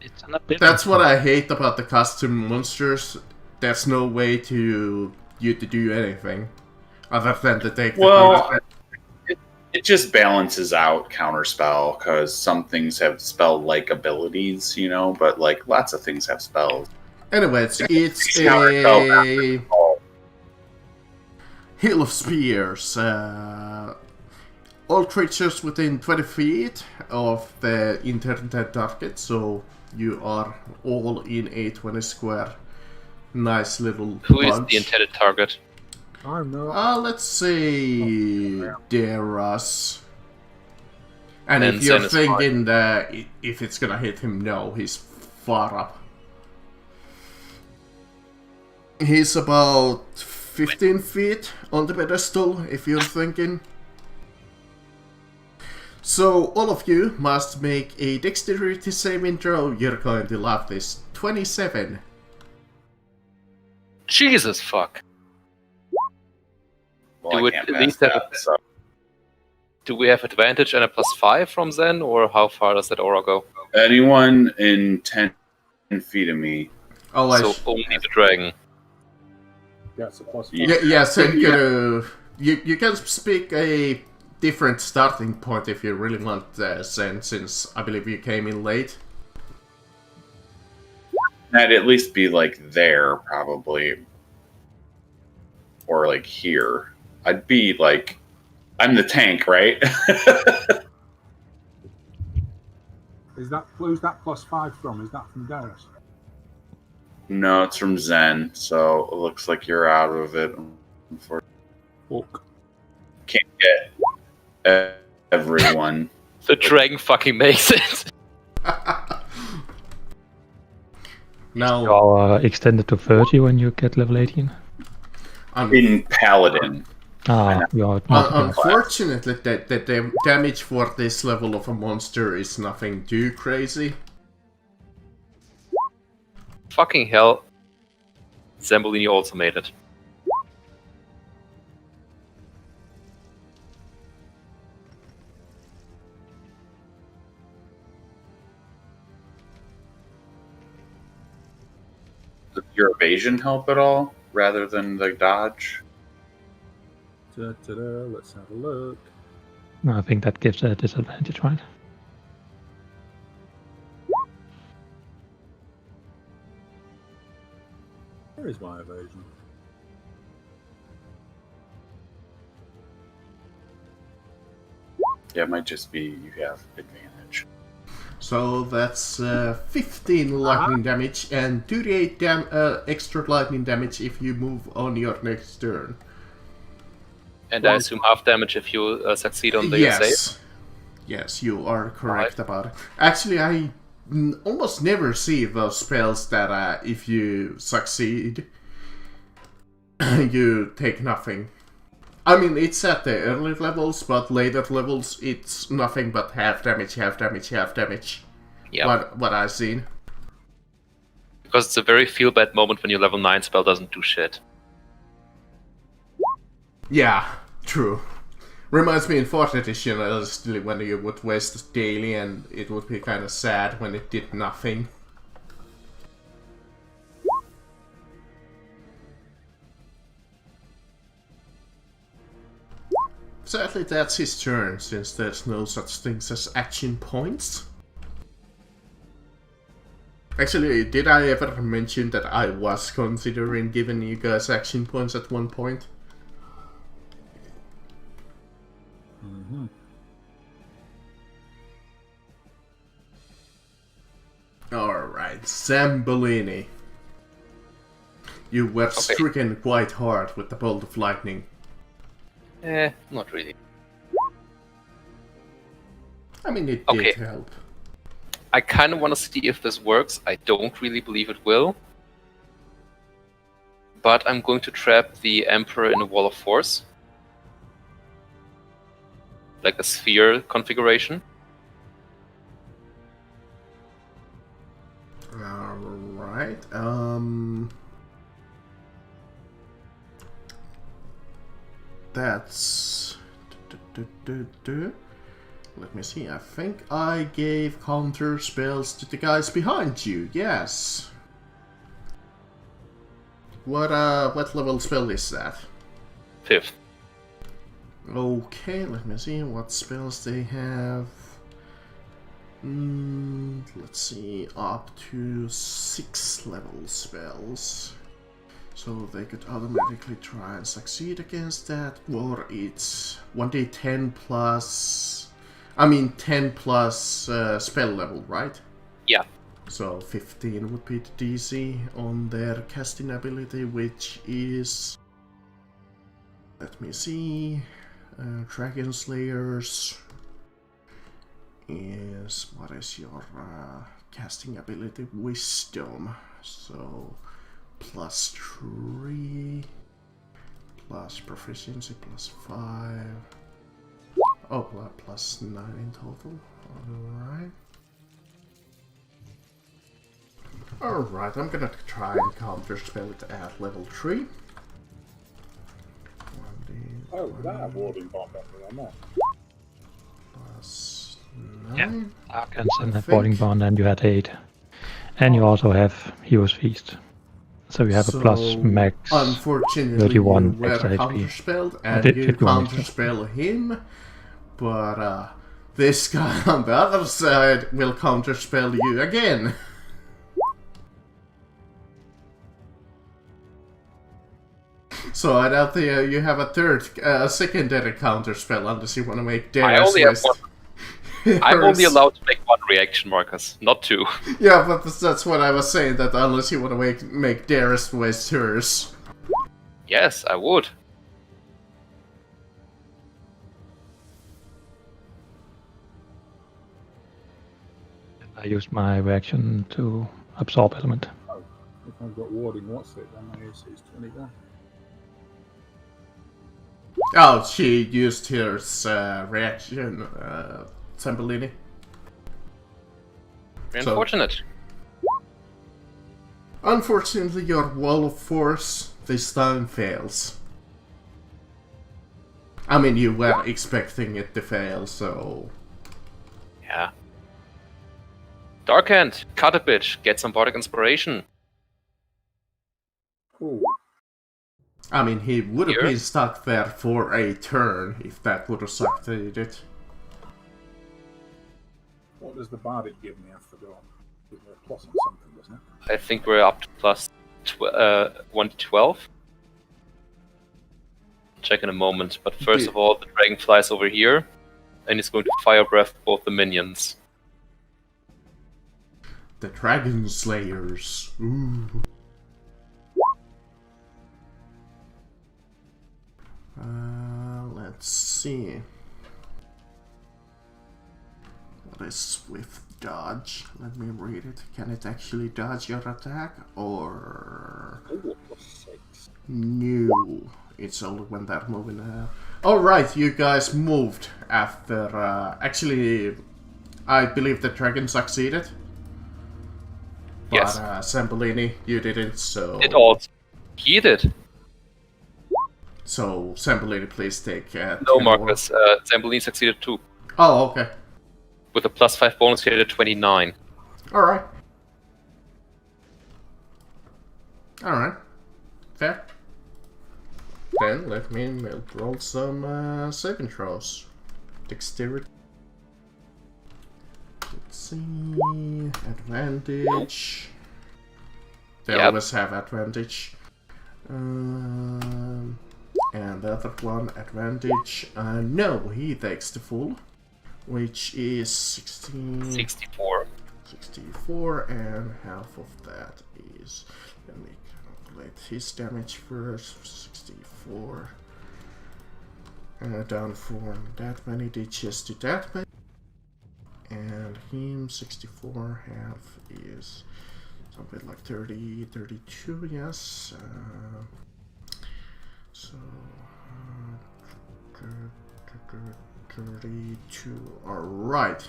It's an ability. That's what I hate about the custom monsters. There's no way to do anything other than to take the It just balances out counterspell because some things have spell-like abilities, you know, but like lots of things have spells. Anyways, it's Counterspell a Hill of Spears. All creatures within 20 feet of the intended target, so you are all in a 20 square. Nice little Who is bunch. the intended target? I'm not. Let's say Deras. And Then if you're Zen is thinking that if it's gonna hit him, no, he's far up. He's about 15 feet on the pedestal, if you're thinking. So all of you must make a dexterity saving throw. You're going to love this. 27. Jesus fuck. Well, Do I it can't at pass least have that, so Do we have advantage and a +5 from Zen, or how far does that aura go? anyone in 10 feet of me. Oh, So only the dragon. That's a +5. yeah, so you can speak a different starting point if you really want, Zen, since I believe you came in late. I'd at least be like there, probably. Or like here. I'd be like, I'm the tank, right? Who's that +5 from? Is that from Darius? No, it's from Zen, so it looks like you're out of it. Fuck. Can't get everyone. The dragon fucking makes it. Now, You're extended to 30 when you get level 18. In Paladin. You're not. unfortunately, the damage for this level of a monster is nothing too crazy. Fucking hell. Zambolini also made it. Does your evasion help at all, rather than the dodge? Let's have a look. No, I think that gives a disadvantage, right? Where is my evasion? Yeah, it might just be you have advantage. So that's 15 lightning damage and 38 extra lightning damage if you move on your next turn. And I assume half damage if you succeed on the save? Yes, you are correct about it. Actually, I almost never see those spells that if you succeed, you take nothing. I mean, it's at the early levels, but later levels, it's nothing but half damage, half damage, half damage. Yeah. What I've seen. Because it's a very feel-bad moment when your level 9 spell doesn't do shit. Yeah, true. Reminds me in 4th edition, honestly, when you would waste daily and it would be kind of sad when it did nothing. Sadly, that's his turn, since there's no such things as action points. Actually, did I ever mention that I was considering giving you guys action points at one point? Mm-hmm. Alright, Zambolini. You were stricken quite hard with the bolt of lightning. Not really. I mean, it Okay. did help. I kind of want to see if this works. I don't really believe it will. But I'm going to trap the Emperor in a wall of force. Like a sphere configuration. Alright, that's... Let me see, I think I gave counter spells to the guys behind you, yes. What level spell is that? 5th. Okay, let me see what spells they have. Let's see, up to 6 level spells. So they could automatically try and succeed against that, or it's 1d10 plus... I mean 10 plus spell level, right? Yeah. So 15 would be the DC on their casting ability, which is... Let me see... Dragon Slayers is... What is your casting ability? Wisdom. So... +3... plus proficiency +5... Oh, +9 in total. Alright. Alright, I'm gonna try and counterspell it at level 3. Oh, that warding bomb on that. +9. Yeah. Arcans and a boarding bond, and you had 8. And you also have Hero's Feast. So you have a plus max Unfortunately, 31 you were extra HP. counterspelled, and Did you 51 extra. counterspell him, but this guy on the other side will counterspell you again. So I doubt you have a secondary counterspell unless you want to make I Darius only have West. one. I'm only allowed to make 1 reaction, Marcus, not 2. Yeah, but that's what I was saying, that unless you want to make Darius West hers. Yes, I would. I used my reaction to absorb element. Oh, if I've got warding, what's it? Then my AC is 21. Oh, she used her reaction, Zambolini. Unfortunate. Unfortunately, your wall of force this time fails. I mean, you were expecting it to fail, so... Yeah. Darkhand, cut a bit, get some bardic inspiration. Ooh. I mean, he would have Here? been stuck there for a turn if that would have succeeded. What does the bardic give me after going? Give me a plus on something, doesn't it? I think we're up to plus 1 to 12. Check in a moment, but first of all, the dragon flies over here, and he's going to fire breath both the minions. The Dragon Slayers. Ooh. Let's see. What is Swift Dodge? Let me read it. Can it actually dodge your attack? Or... Ooh, plus 6. No. It's only when they're moving. Alright, you guys moved after... actually, I believe the dragon succeeded. But, Yes. Zambolini, you didn't, so... It all. He did. So, Zambolini, please take... No, 10 more. Marcus. Zambolini succeeded too. Oh, okay. With a plus 5 bonus, he had a 29. Alright. Alright. Fair. Then let me roll some saving throws. Dexterity. Let's see. Advantage. They Yep. always have advantage. And the other one, advantage. No, he takes the full, which is 16. 64. 64, and half of that is, let me calculate his damage first, 64, down from that many digits to that many, and him 64, half is something like 30, 32, yes, so, 32, alright.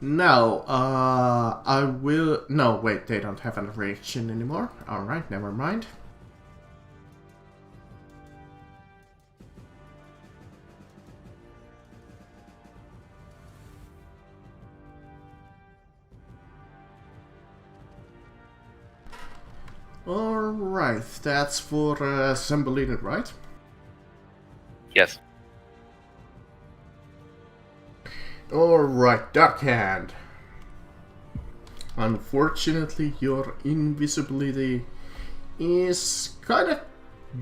Now, I will... No, wait, they don't have a reaction anymore. Alright, never mind. Alright, that's for Sembolina, right? Yes. Alright, Dark Hand. Unfortunately, your invisibility is kind of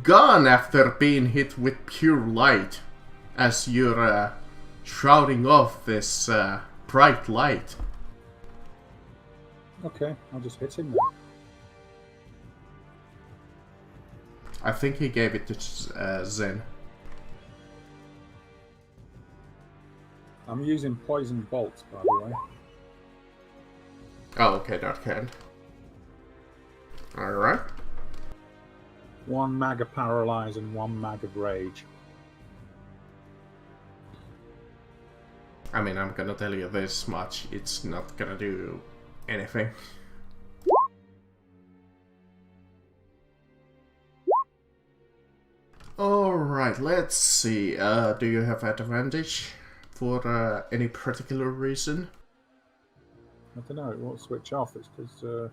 gone after being hit with pure light as you're shrouding off this bright light. Okay, I'll just hit him then. I think he gave it to Zen. I'm using poison bolts, by the way. Oh, okay, Dark Hand. Alright. 1 mag of paralyze and 1 mag of rage. I mean, I'm gonna tell you this much, it's not gonna do anything. Alright, let's see. Do you have advantage for any particular reason? I don't know, it won't switch off. It's because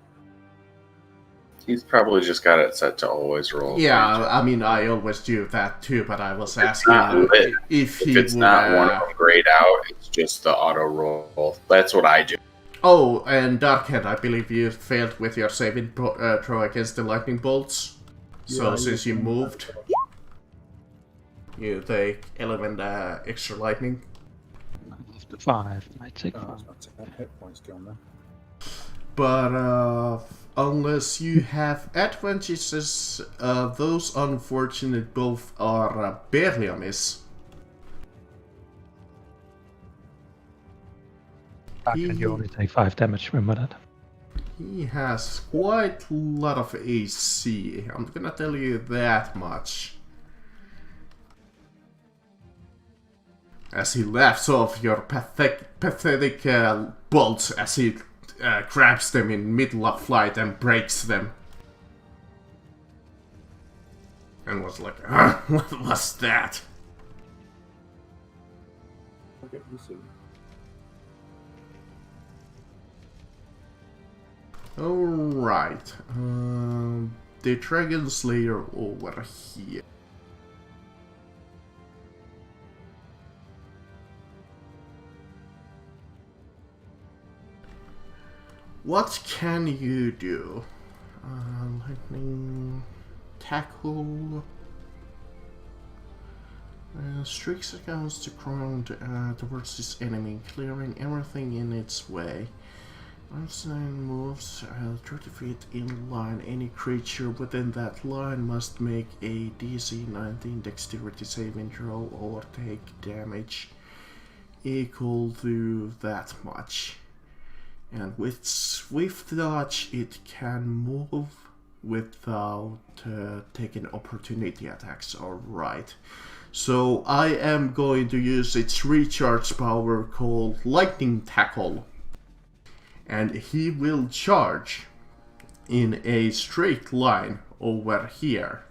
He's probably just got it set to always roll. Yeah, I mean, I always do that too, but I was asking if he it's would... not one of them grayed out, it's just the auto roll. That's what I do. Oh, and Darkhead, I believe you failed with your saving throw against the lightning bolts. So Yeah, since you moved, you take 11 extra lightning. After 5, I take oh, 5. that's about 10 hit points gone then. But unless you have advantages, those unfortunate both are barely a miss. And you only take 5 damage, remember that? He has quite a lot of AC, I'm gonna tell you that much. As he laughs off your pathetic bolts as he grabs them in middle of flight and breaks them. And was like, what was that? Okay, you see. Alright, the Dragon Slayer over here. What can you do? Lightning tackle. Streaks against the ground towards this enemy, clearing everything in its way. Once it moves 30 feet in line, any creature within that line must make a DC 19 dexterity saving throw or take damage equal to that much. And with swift dodge, it can move without taking opportunity attacks. Alright. So I am going to use its recharge power called Lightning Tackle. And he will charge in a straight line over here,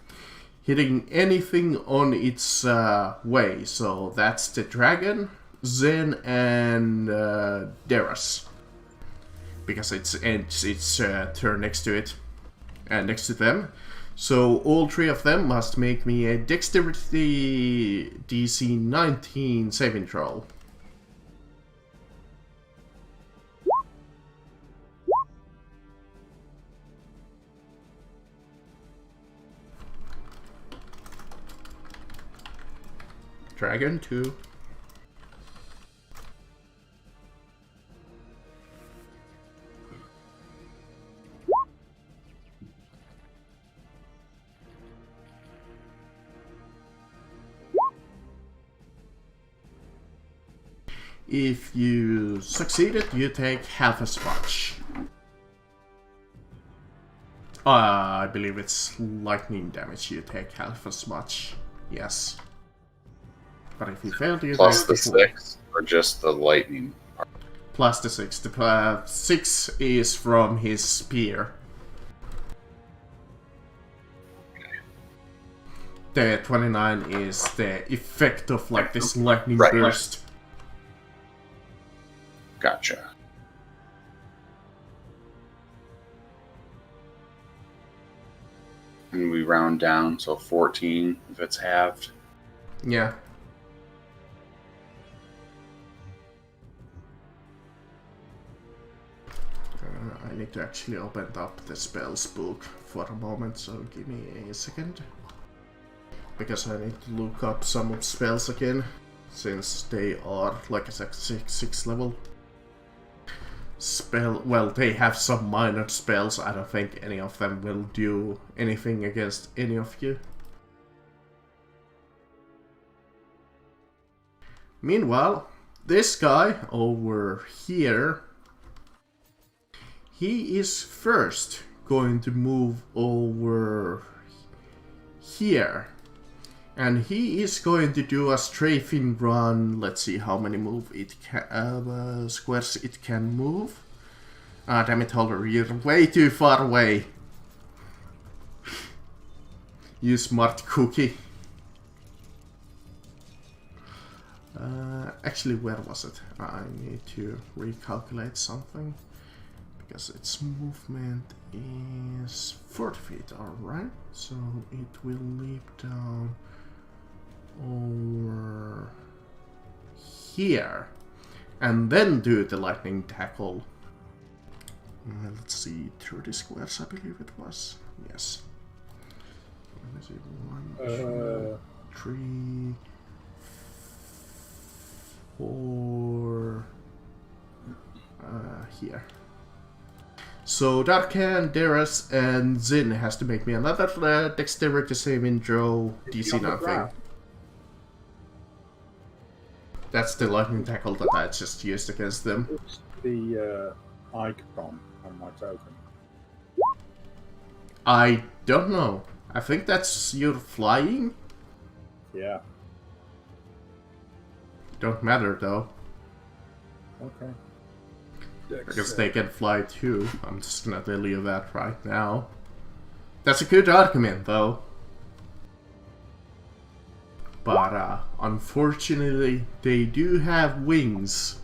hitting anything on its way. So that's the dragon, Zen, and Darius, because it's turn next to it, and next to them. So all three of them must make me a dexterity DC 19 saving throw. Dragon 2. If you succeeded, you take half as much. I believe it's lightning damage, you take half as much. Yes. But if you failed, you Plus take the 6, or just the lightning? Plus the 6. The 6 is from his spear. The 29 is the effect of like this lightning burst. And we round down, so 14 if it's halved. Yeah. I need to actually open up the spells book for a moment, so give me a second. Because I need to look up some of spells again, since they are like a 6 level spell. Well, they have some minor spells. I don't think any of them will do anything against any of you. Meanwhile, this guy over here, he is first going to move over here. And he is going to do a strafing run. Let's see how many squares it can move. Ah, damn it, Holder, you're way too far away. You smart cookie. Actually, where was it? I need to recalculate something. Because its movement is 40 feet, alright. So it will leap down over here and then do the lightning tackle. Let's see, 30 squares I believe it was. Yes. Let me see, 1, 2, 3, 4 here. So Darkan, Darius, and Zin has to make me another dexterity saving throw, DC nothing. That's the lightning tackle that I just used against them. It's the icon on my token. I don't know. I think that's your flying. Yeah. Don't matter though. Okay. Because they can fly too. I'm just gonna tell you that right now. That's a good argument though. But unfortunately, they do have wings.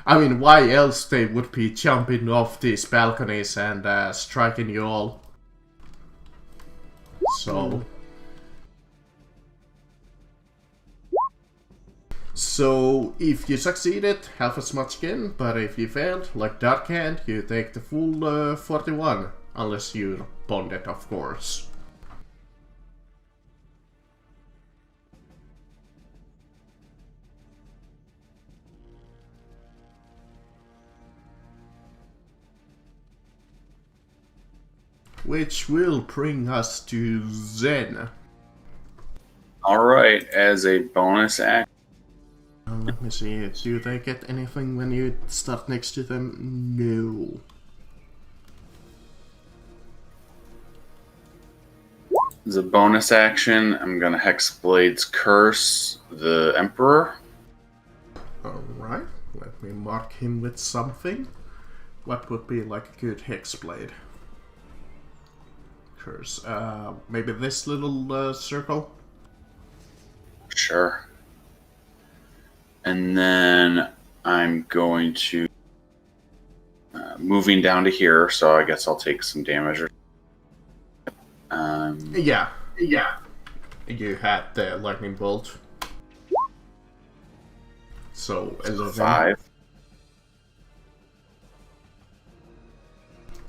I mean, why else they would be jumping off these balconies and striking you all? So... So, if you succeeded, half as much again, but if you failed, like Dark Hand, you take the full 41. Unless you're bonded, of course. Which will bring us to Zen. Alright, as a bonus act. Let me see, do they get anything when you start next to them? No. As a bonus action, I'm gonna Hexblade's Curse the Emperor. Alright, let me mark him with something. What would be like a good Hexblade? Curse. Maybe this little circle? Sure. And then I'm going to... moving down to here, so I guess I'll take some damage. Yeah. You had the lightning bolt. So, 11. 5.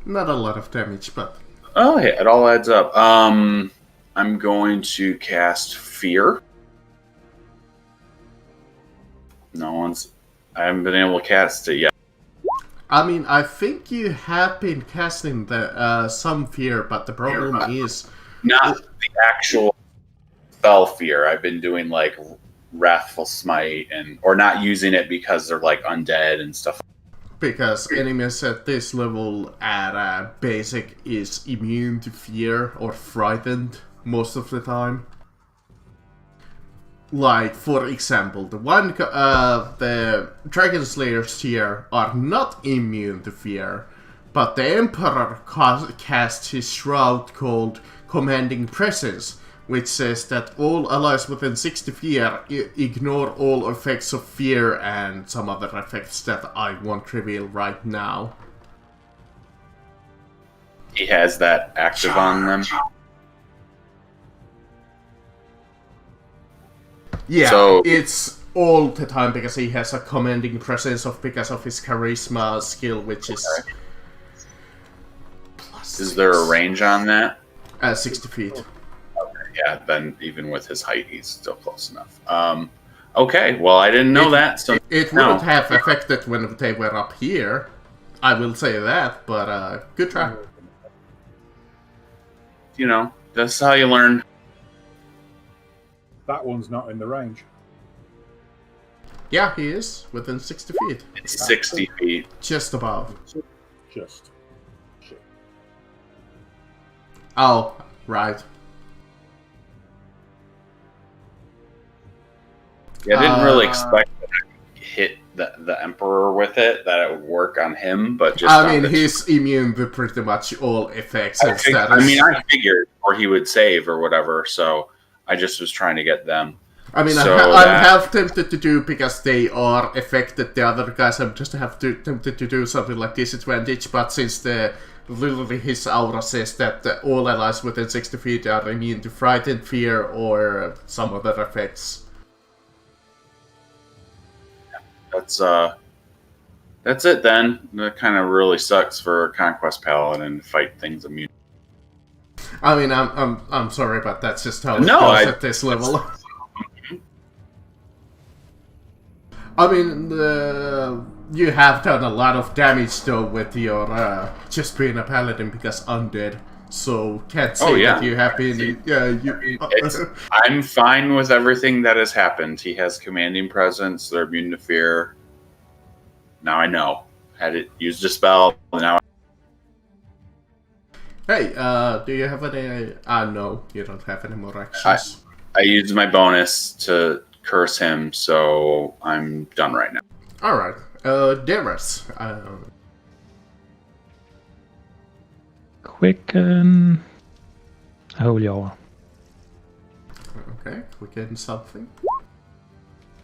Not a lot of damage, but... Oh, yeah, it all adds up. I'm going to cast Fear. I haven't been able to cast it yet. I mean, I think you have been casting the some fear, but the problem is... Not the actual spell Fear. I've been doing, like, Wrathful Smite, or not using it because they're, like, undead and stuff. Because enemies at this level at basic is immune to fear or frightened most of the time. Like, for example, the Dragon Slayers here are not immune to fear, but the Emperor casts his shroud called Commanding Presence, which says that all allies within 60 feet ignore all effects of fear and some other effects that I won't reveal right now. He has that active on them. Yeah, So- it's all the time because he has a commanding presence because of his charisma skill, which is plus Is there a 6. range on that? 60 feet. Yeah, then even with his height, he's still close enough. Okay, well, I didn't know that. So It wouldn't have affected when they were up here. I will say that, but good try. you know, that's how you learn. That one's not in the range. Yeah, he is within 60 feet. It's 60 feet. Just above. Just shit. Oh, right. Yeah, I didn't really expect that I hit the Emperor with it, that it would work on him, but just. I mean, he's immune to pretty much all effects and status. I figured, or he would save or whatever, so I just was trying to get them. I mean, So I'm half tempted to do because they are affected. The other guys, I'm just tempted to do something like disadvantage. But since literally his aura says that all allies within 60 feet are immune to fright and fear or some other effects. That's it then. That kind of really sucks for a Conquest Paladin to fight things immune. I mean, I'm sorry, but that's just how it No, goes at this level. I mean, you have done a lot of damage though with your just being a paladin because undead. So can't say that you have been. I'm fine with everything that has happened. He has commanding presence. They're immune to fear. Now I know. Had it used a spell. Now. Hey, do you have any? No, you don't have any more actions. I used my bonus to curse him, so I'm done right now. All right, Darius. Quicken. Holy hour. Okay, quicken something.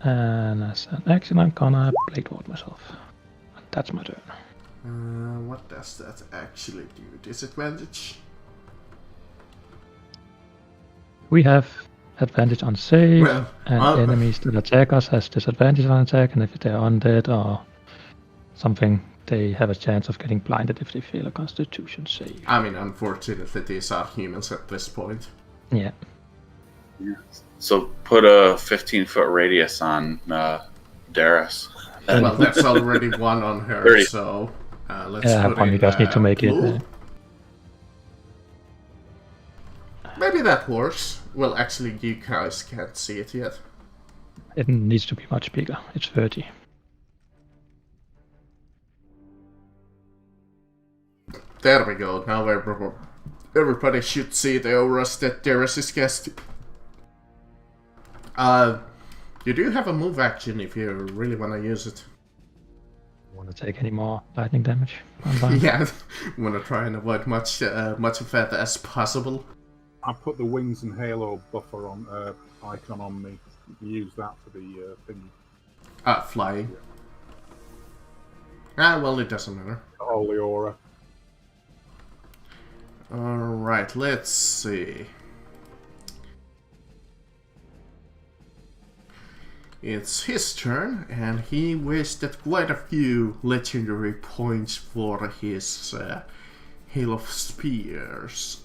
And as an action, I'm gonna blade ward myself. And that's my turn. What does that actually do? Disadvantage? We have advantage on save, Well, and enemies that attack us has disadvantage on attack, and if they're undead or something, they have a chance of getting blinded if they fail a constitution save. I mean, unfortunately, these are humans at this point. Yeah. So put a 15-foot radius on Darius. Well, that's already one on her, 30. so let's Yeah, put one in you just need to make blue. it. Maybe that works. Well, actually, you guys can't see it yet. It needs to be much bigger. It's 30. There we go. Now everybody should see the auras that Darius is casting. You do have a move action if you really want to use it. Want to take any more lightning damage? I'm fine. Yeah, want to try and avoid much of that as possible. I put the wings and halo buffer on icon on me. Use that for the thing. Flying. Well, it doesn't matter. Holy aura. Alright, let's see. It's his turn, and he wasted quite a few legendary points for his Hail of Spears.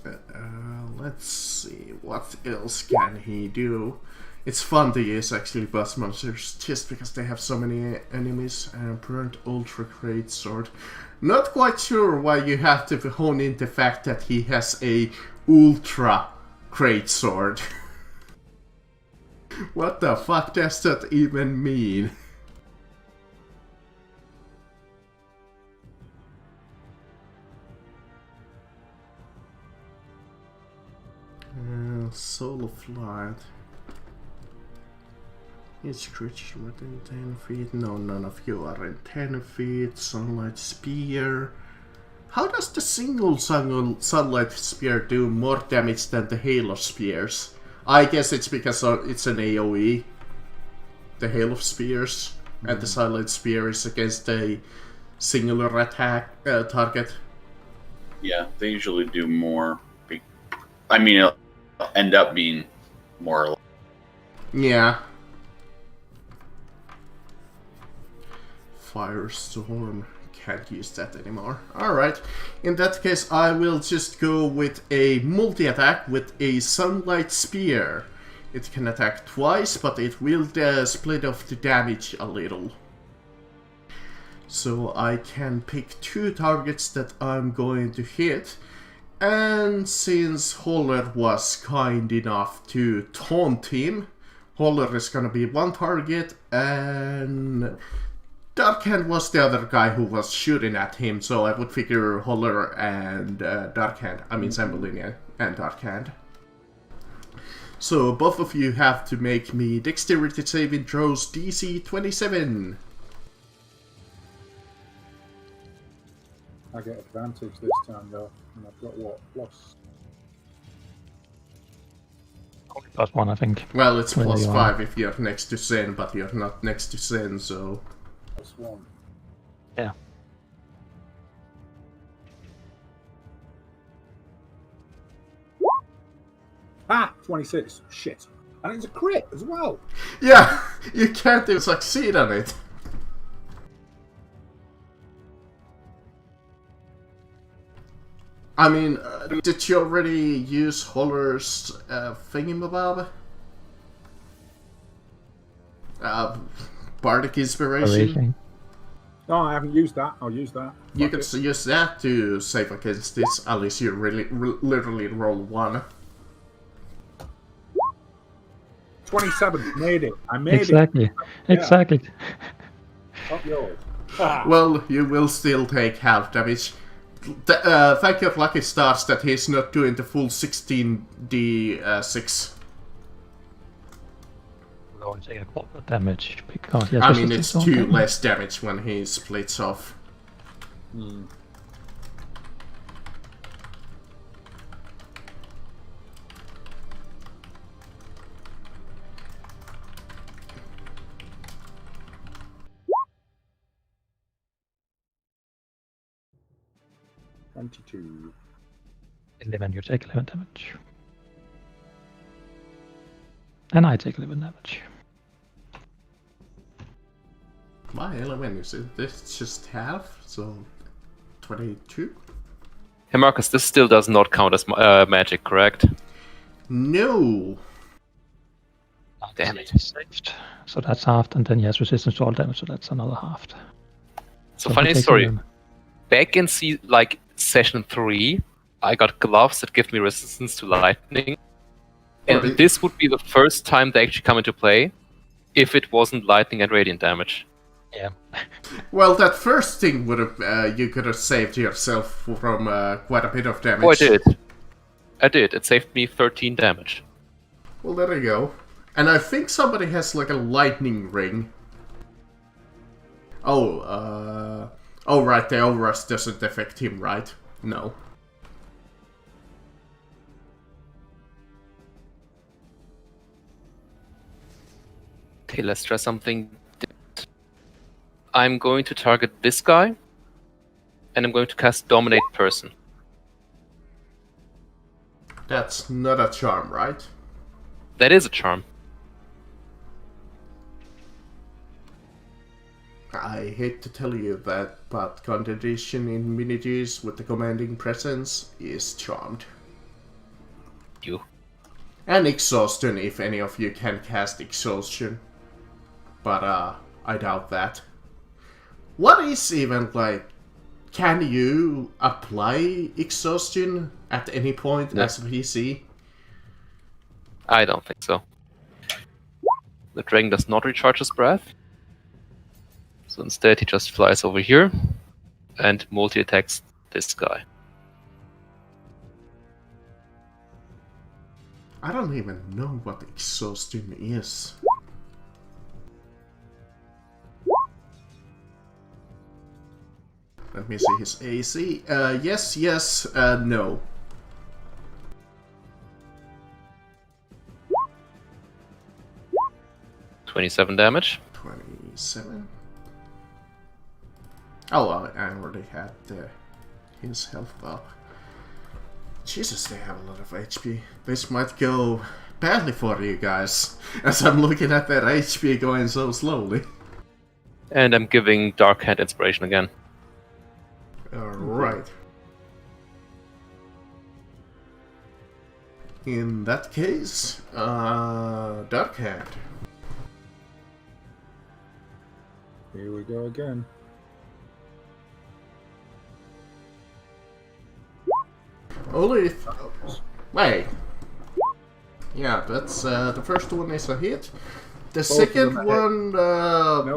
Let's see, what else can he do? It's fun to use actually boss monsters just because they have so many enemies. Burnt Ultra Great Sword. Not quite sure why you have to hone in the fact that he has a Ultra Great Sword. What the fuck does that even mean? Soul of Light. Each creature within 10 feet. No, none of you are in 10 feet. Sunlight Spear. How does the single Sunlight Spear do more damage than the Hail of Spears? I guess it's because it's an AoE. The Hail of Spears. And the Sunlight Spear is against a singular attack target. Yeah, they usually do more. I mean, it'll end up being more or less. Yeah. Firestorm. Can't use that anymore. Alright. In that case, I will just go with a multi-attack with a Sunlight Spear. It can attack twice, but it will split off the damage a little. So I can pick 2 targets that I'm going to hit. And since Holler was kind enough to taunt him, Holler is gonna be 1 target, and Darkhand was the other guy who was shooting at him, so I would figure Holler and Darkhand, I mean Zambolini and Darkhand. So both of you have to make me dexterity saving throws DC 27. I get advantage this time though, and I've got what? Plus. +1, I think. Well, it's Where plus you are. 5 if you're next to Zen, but you're not next to Zen, so... +1. Yeah. Ah! 26. Shit. And it's a crit as well. Yeah, you can't even succeed on it. I mean, did you already use Holler's thingamabob? Bardic Inspiration? Erasing. No, I haven't used that. I'll use that. You Fuck could it. use that to save against this, unless you really, literally roll 1. 27. Made it. I made Exactly. it. Exactly. Not yours. Ah. Well, you will still take half damage. Thank your lucky stars that he's not doing the full 16d6. We'll only take a quarter damage because yes, I mean, it's 2 less damage when he splits off. Hmm. $22. 11, you take 11 damage. And I take 11 damage. My 11 is this just half, so 22? Hey Marcus, this still does not count as magic, correct? No! Damn it. Saved. So that's halved, and then he has resistance to all damage, so that's another halved. So he funny takes story. 11. Back in session 3, I got gloves that give me resistance to lightning. And Right. this would be the first time they actually come into play if it wasn't lightning and radiant damage. Yeah. Well, that first thing would have, you could have saved yourself from quite a bit of damage. Oh, I did. I did. It saved me 13 damage. Well, there you go. And I think somebody has like a lightning ring. Oh, oh right, the Aurus doesn't affect him, right? No. Okay, let's try something. I'm going to target this guy, and I'm going to cast Dominate Person. That's not a charm, right? That is a charm. I hate to tell you that, but concentration in miniatures with the commanding presence is charmed. You. And exhaustion, if any of you can cast exhaustion. But I doubt that. What is even like, can you apply exhaustion at any point No. as a PC? I don't think so. The dragon does not recharge his breath. So instead he just flies over here and multi-attacks this guy. I don't even know what exhaustion is. Let me see his AC. Yes, no. $27 damage. 27. Oh, I already had his health up. Jesus, they have a lot of HP. This might go badly for you guys, as I'm looking at their HP going so slowly. And I'm giving Dark Hand inspiration again. Alright. In that case, Dark Hand. Here we go again. Only if... Wait. Yeah, that's the first one is a hit. The second one,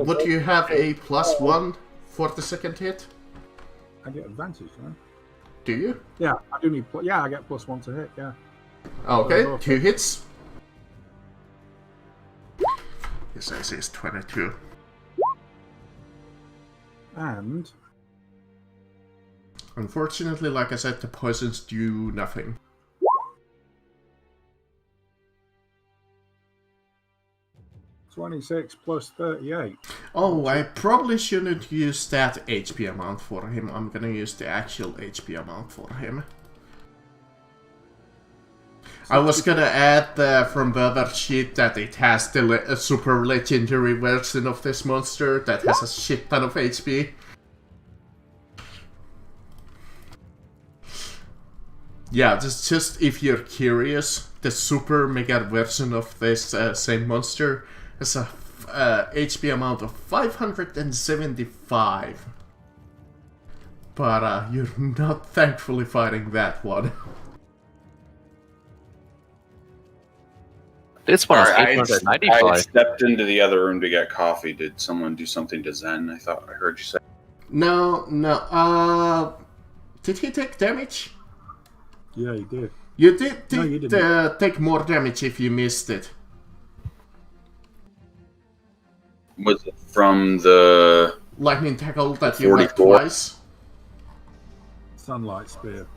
would you have a +1 for the second hit? I get advantage, right? Do you? Yeah, I do need. Yeah, I get +1 to hit. Yeah. Okay, 2 hits. His AC is 22. And Unfortunately, like I said, the poisons do nothing. +26 +38. Oh, I probably shouldn't use that HP amount for him. I'm gonna use the actual HP amount for him. I was gonna add from the other sheet that it has the super legendary version of this monster that has a shit ton of HP. Yeah, just if you're curious, the super mega version of this same monster has a HP amount of 575. But you're not thankfully fighting that one. This one is Sorry, 895. I stepped into the other room to get coffee. Did someone do something to Zen? I thought I heard you say. No. Did he take damage? Yeah, he did. You did No, you didn't. take more damage if you missed it. Was it from the Lightning tackle that you got 44? twice. Sunlight spear.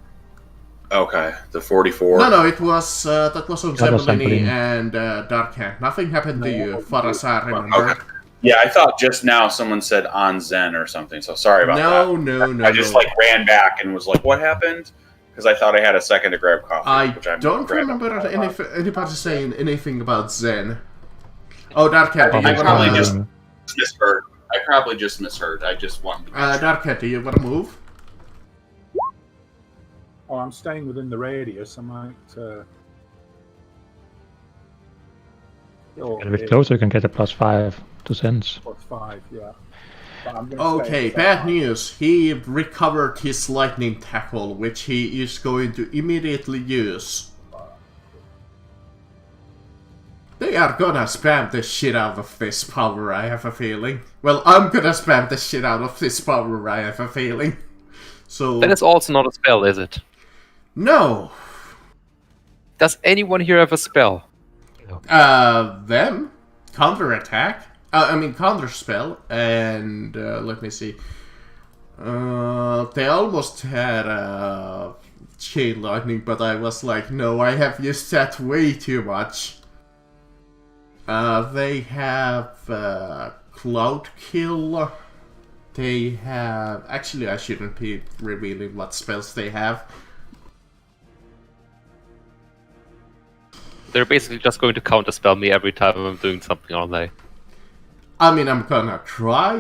Okay, the 44? No, it was that was on That was Zembellini Zembellini. and Dark Hand. Nothing happened to you, far as I remember. Okay. Yeah, I thought just now someone said on Zen or something, so sorry about that. No. I just ran back and was like, what happened? Because I thought I had a second to grab coffee. I which I'm don't grabbing. remember anybody saying anything about Zen. Oh, Dark Hand, do you I probably wanna just misheard. I probably just misheard. I just wanted to Dark Hand, do you wanna move? Oh, I'm staying within the radius. I might. Get a bit closer, you can get a +5 to sense. +5, yeah. But I'm gonna Okay, stay bad inside. news. He recovered his lightning tackle, which he is going to immediately use. They are gonna spam the shit out of this power, I have a feeling. Well, I'm gonna spam the shit out of this power, I have a feeling. So... That is also not a spell, is it? No! Does anyone here have a spell? Them? Counter-attack? Counter-spell, and let me see. They almost had chain lightning, but I was like, no, I have used that way too much. They have Cloud Kill. They have... Actually, I shouldn't be revealing what spells they have. They're basically just going to counterspell me every time I'm doing something, aren't they? I mean, I'm gonna try.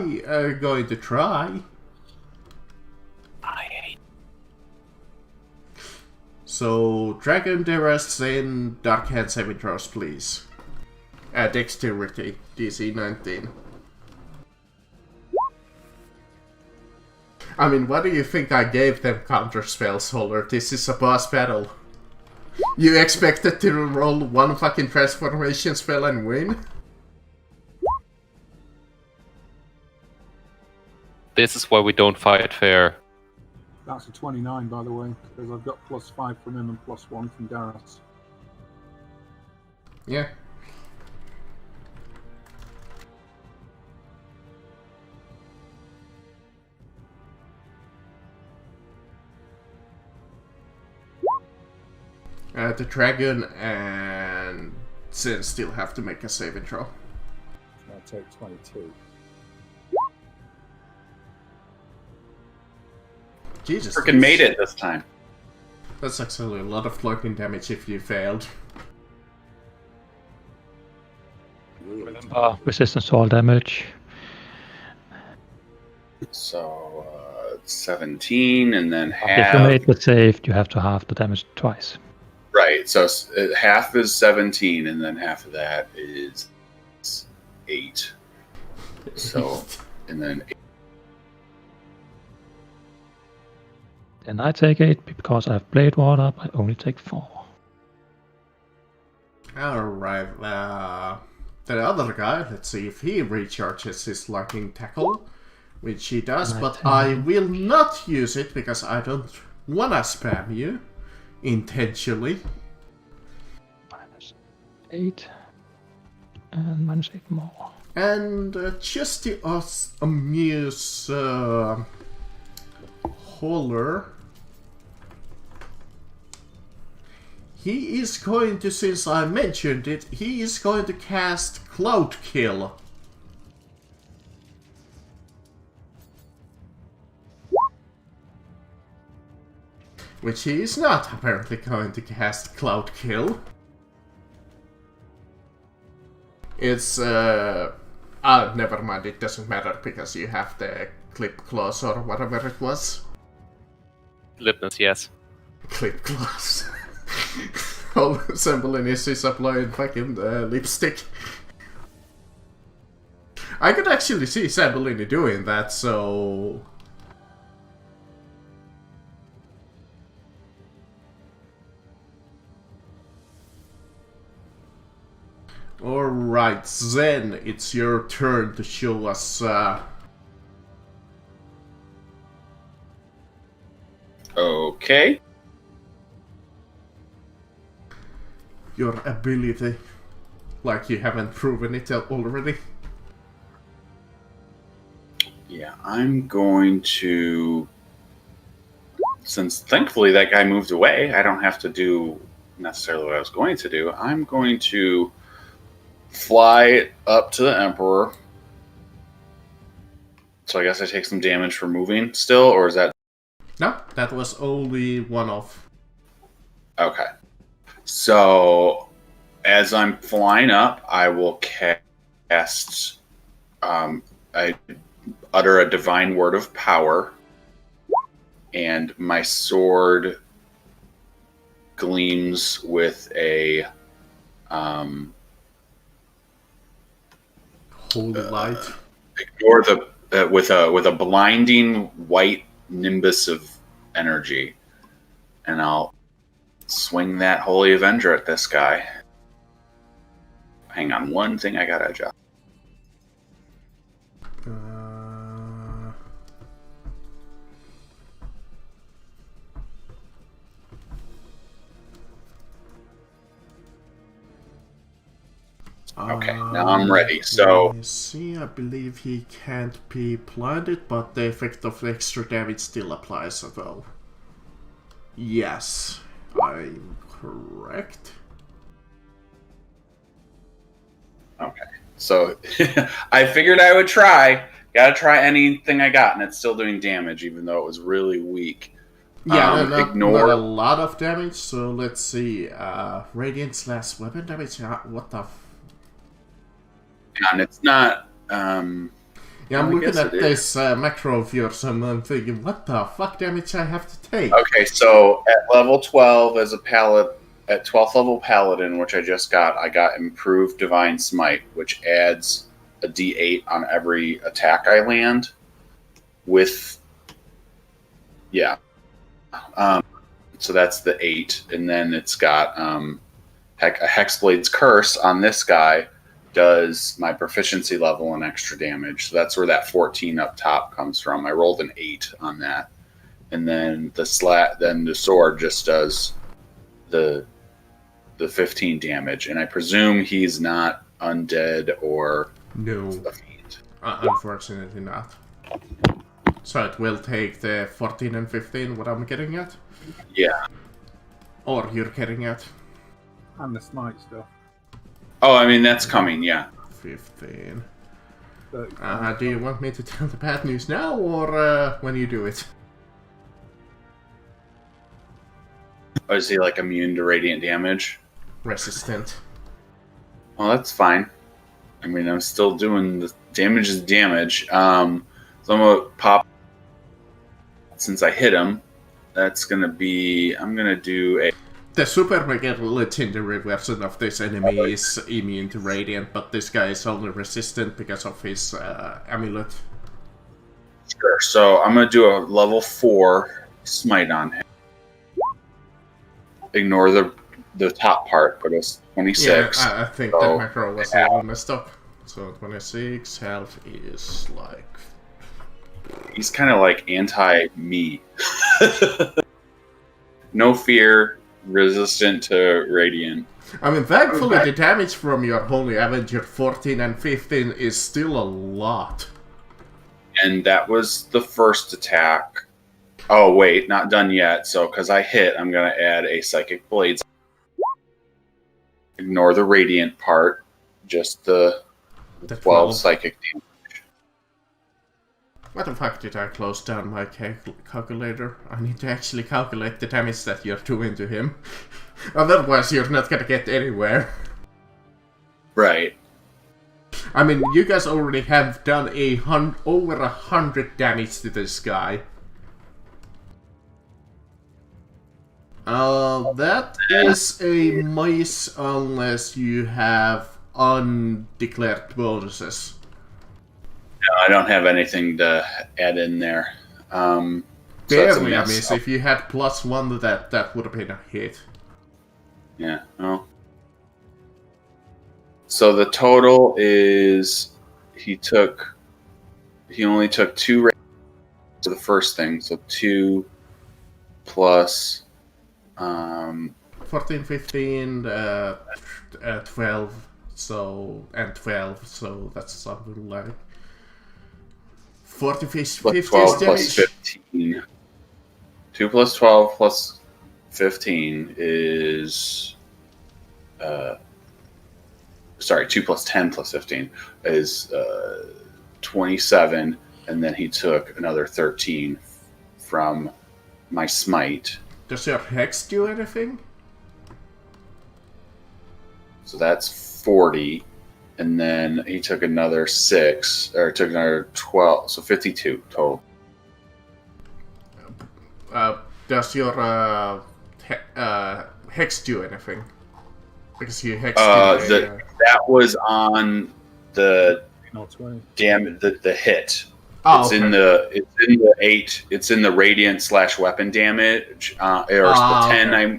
Going to try. I hate. So, Dragon Deras in Dark Hand saving throws, please. Dexterity, DC 19. I mean, what do you think I gave them counter spells, Holder? This is a boss battle. You expected to roll one fucking transformation spell and win? This is why we don't fight fair. That's a 29, by the way, because I've got +5 from him and +1 from Darius. Yeah. The dragon and Sin still have to make a saving throw. I'll take 22. Jesus. freaking made it this time. That's actually a lot of lightning damage if you failed. Remember, resistance to all damage. So 17, and then If you half. made the save, you have to halve the damage twice. Right. So half is 17, and then half of that is 8. So, and then Then I take 8 because I have Blade Water. I only take 4. Alright, the other guy, let's see if he recharges his lightning tackle, which he does, but I will not use it because I don't wanna spam you intentionally. -8 and -8 more. And just to amuse Holler, he is going to, since I mentioned it, he is going to cast Cloud Kill. Which he is not apparently going to cast Cloud Kill. It's, never mind, it doesn't matter because you have the Clip Claws or whatever it was. Lipness, yes. Clip Claws. All Semblinis is applying fucking lipstick. I could actually see Semblini doing that, so... Alright, Zen, it's your turn to show us... okay. your ability. Like you haven't proven it already. Yeah, I'm going to... Since thankfully that guy moved away, I don't have to do necessarily what I was going to do. I'm going to fly up to the Emperor. So I guess I take some damage for moving still, or is that... No, that was only one off. Okay. So, as I'm flying up, I will cast... I utter a divine word of power, and my sword gleams with a... Holy light. Ignore the... with a blinding white nimbus of energy. And I'll swing that Holy Avenger at this guy. Hang on, one thing I gotta adjust. Okay, now I'm ready. So, let me see, I believe he can't be blinded, but the effect of the extra damage still applies though. Yes, I'm correct. okay. So, I figured I would try. Gotta try anything I got, and it's still doing damage, even though it was really weak. Yeah, not ignore a lot of damage, so let's see. Radiant slash weapon damage, what the and it's not... yeah, I'm looking at this macro of yours and I'm thinking, what the fuck damage I have to take? Okay, so at level 12 as a at 12th level paladin, which I got improved divine smite, which adds a d8 on every attack I land with... Yeah. So that's the 8, and then it's got a Hexblade's Curse on this guy, does my proficiency level and extra damage. So that's where that 14 up top comes from. I rolled an 8 on that. And then the sword just does the 15 damage. And I presume he's not undead or No. a fiend. Unfortunately not. So it will take the 14 and 15, what I'm getting at? Yeah. Or you're getting at? And the smite stuff. Oh, I mean, that's coming, yeah. 15. 30. Do you want me to tell the bad news now, or when you do it? Or is he like immune to radiant damage? Resistant. Well, that's fine. I mean, I'm still doing the damage is damage. So I'm gonna pop since I hit him. That's gonna be. I'm gonna do a. The super mega legendary version of this enemy is immune to radiant, but this guy is only resistant because of his amulet. Sure. So I'm gonna do a level 4 smite on him. Ignore the top part, but it's 26. Yeah, I think that macro was a little messed up. So 26 health is like. He's kind of like anti-me. No fear, resistant to radiant. I mean, thankfully the damage from your Holy Avenger 14 and 15 is still a lot. And that was the first attack. Oh, wait, not done yet. So, because I hit, I'm going to add a Psychic Blades. Ignore the radiant part. Just the 12 psychic damage. What the fuck did I close down my calculator? I need to actually calculate the damage that you're doing to him. Otherwise, you're not gonna get anywhere. Right. I mean, you guys already have done over 100 damage to this guy. That is a miss unless you have undeclared bonuses. No, I don't have anything to add in there. Barely a miss. If you had +1 to that would have been a hit. Yeah, well. So the total is he only took 2 to the first thing, so 2 plus 14, 15, 12, and 12, so that's something like 40, 50 12 damage. plus 15. 2 plus 12 plus 15 is 2 plus 10 plus 15 is 27, and then he took another 13 from my smite. Does your hex do anything? So that's 40, and then he took another 6, or took another 12, so 52 total. Does your hex do anything? Because you hex that was on the the hit. Oh, it's okay. in the 8. It's in the radiant / weapon damage, or the 10. Okay.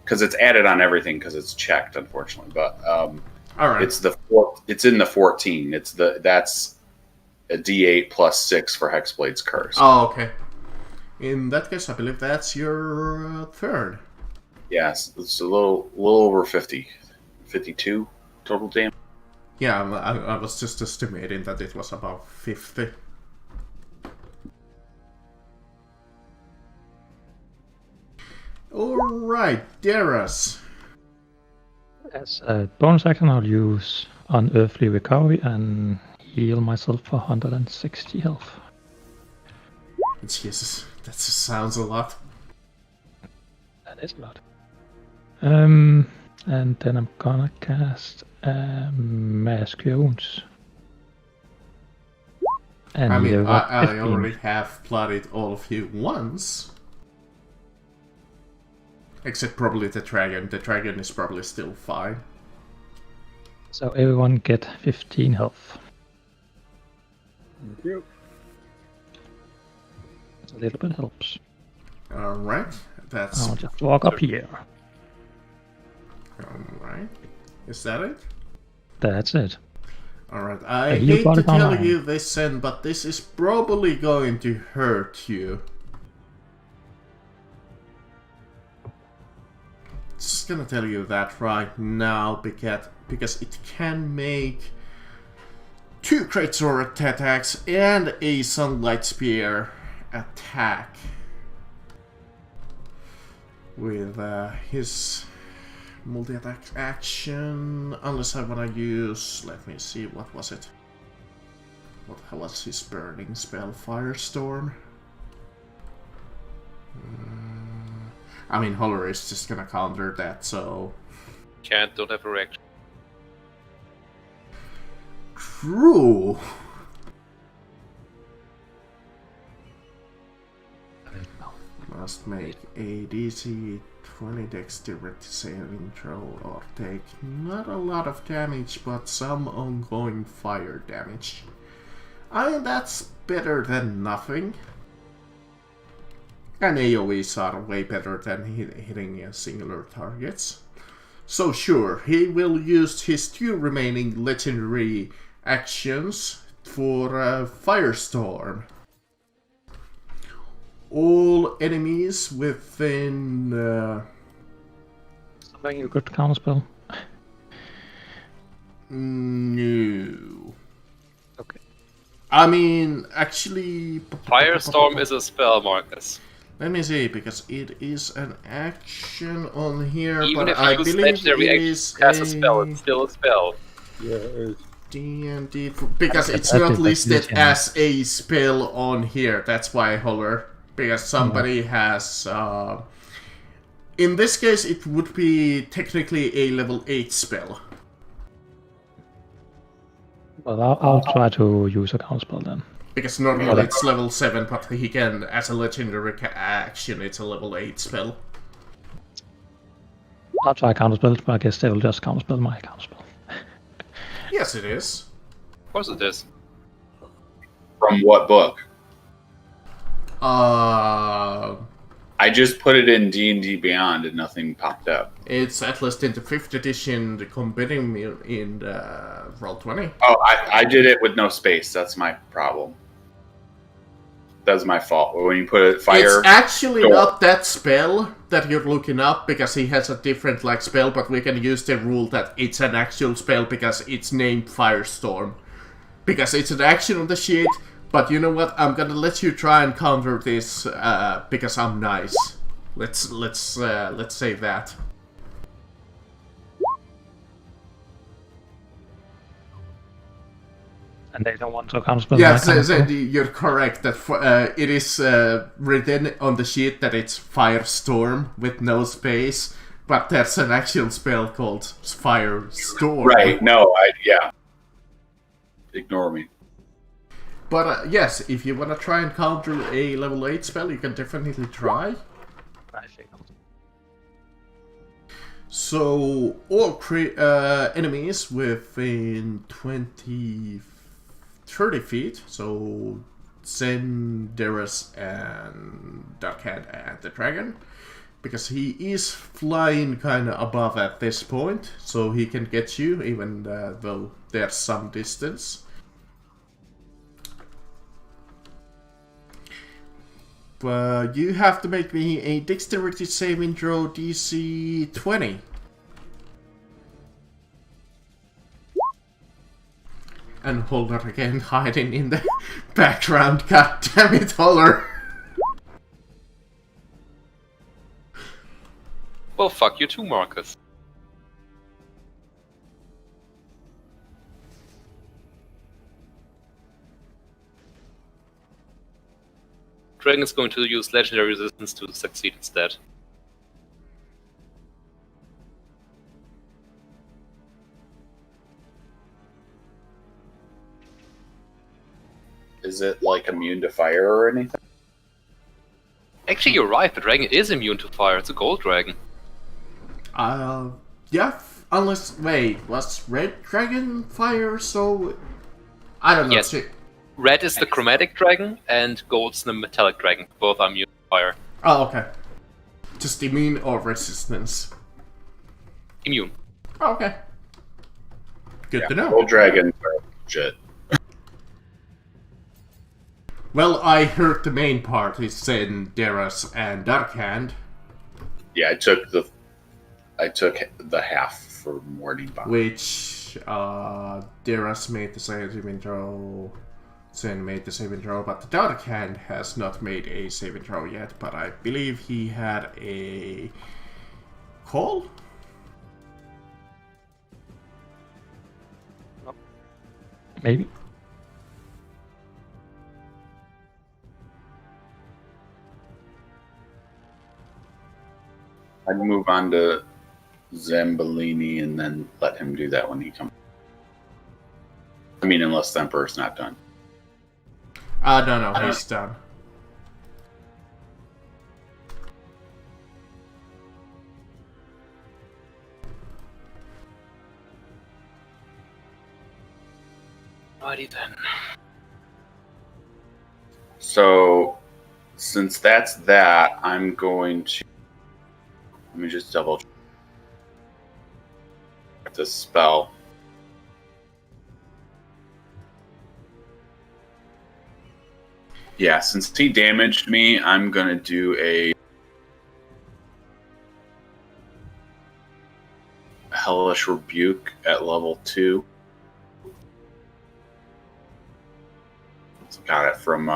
Because it's added on everything because it's checked, unfortunately. But all right. It's in the 14. That's a D8 plus 6 for Hexblade's Curse. Oh, okay. In that case, I believe that's your third. Yes, it's a little over 50, 52 total damage. Yeah, I was just estimating that it was about 50. Alright, Darius. As a bonus action, I'll use Unearthly Recovery and heal myself for 160 health. Jesus, that just sounds a lot. That is a lot. And then I'm gonna cast Mass Cure Wounds. And I mean, you got I 15. already have bloodied all of you once. Except probably the dragon. The dragon is probably still fine. So everyone get 15 health. Thank you. A little bit helps. Alright, that's... I'll just walk up here. Alright. Is that it? That's it. Alright, I you hate got to it tell online. you this, Sen, but this is probably going to hurt you. Just gonna tell you that right now, because it can make 2 Great Sword attacks and a Sunlight Spear attack with his multi-attack action, unless I want to use, let me see, what was it? What was his burning spell? Firestorm? I mean, Holler is just gonna counter that, so... Don't have a reaction. True! Must make a DC 20 dexterity saving throw or take not a lot of damage, but some ongoing fire damage. I mean, that's better than nothing. And AoEs are way better than hitting singular targets. So sure, he will use his 2 remaining legendary actions for Firestorm. All enemies within... Something you could counterspell? No. Okay. I mean, actually... Firestorm is a spell, Marcus. Let me see, because it is an action on here, Even but if you I use believe legendary it action is to cast a spell, it's still a spell. Yeah, it is. D&D... Because it's That not is listed definition. as a spell on here, that's why Holler. Because somebody has... in this case, it would be technically a level 8 spell. Well, I'll try to use a counterspell then. Because normally it's level 7, but he can, as a legendary action, it's a level 8 spell. I'll try counterspell, but I guess they will just counterspell my counterspell. Yes, it is. Of course it is. From what book? Uh, I just put it in D&D Beyond and nothing popped up. it's at least in the 5th edition, the combining in the Roll20. Oh, I did it with no space. That's my problem. That's my fault. When you put it fire... It's actually door. not that spell that you're looking up, because he has a different like spell, but we can use the rule that it's an actual spell because it's named Firestorm. Because it's an action on the sheet, but you know what? I'm gonna let you try and counter this because I'm nice. Let's say that. And they don't want to counterspell Yeah, my counterspell? you're correct. That it is written on the sheet that it's Firestorm with no space, but there's an actual spell called Firestorm. Right, no, yeah. Ignore me. But yes, if you want to try and counter a level 8 spell, you can definitely try. I think. So, all enemies within 30 feet, so Zen, Darius, and Darkhand, and the dragon, because he is flying kind of above at this point, so he can get you, even though there's some distance. But you have to make me a dexterity saving throw DC 20. And Holder again hiding in the background. God damn it, Holder! Well, fuck you too, Marcus. Dragon is going to use legendary resistance to succeed instead. Is it like immune to fire or anything? Actually, you're right. The dragon is immune to fire. It's a gold dragon. Yeah, unless, wait, was Red Dragon fire, so... I don't know, Yes. Red is the chromatic dragon, and gold's the metallic dragon. Both are immune to fire. Oh, okay. Just immune or resistance? Immune. Oh, okay. Good to know. Gold dragons are shit. Well, I heard the main part is Zen, Darius, and Darkhand. Yeah, I took the half for Morning Bomb. Which, Darius made the saving throw, Zen made the saving throw, but the Darkhand has not made a saving throw yet, but I believe he had a call? Maybe. I'd move on to Zambolini and then let him do that when he comes. I mean, unless the Emperor's not done. No, he's done. Alrighty then. So, since that's that, I'm going to. Let me just double check this spell. Yeah, since he damaged me, I'm going to do a Hellish Rebuke at level 2. Got it from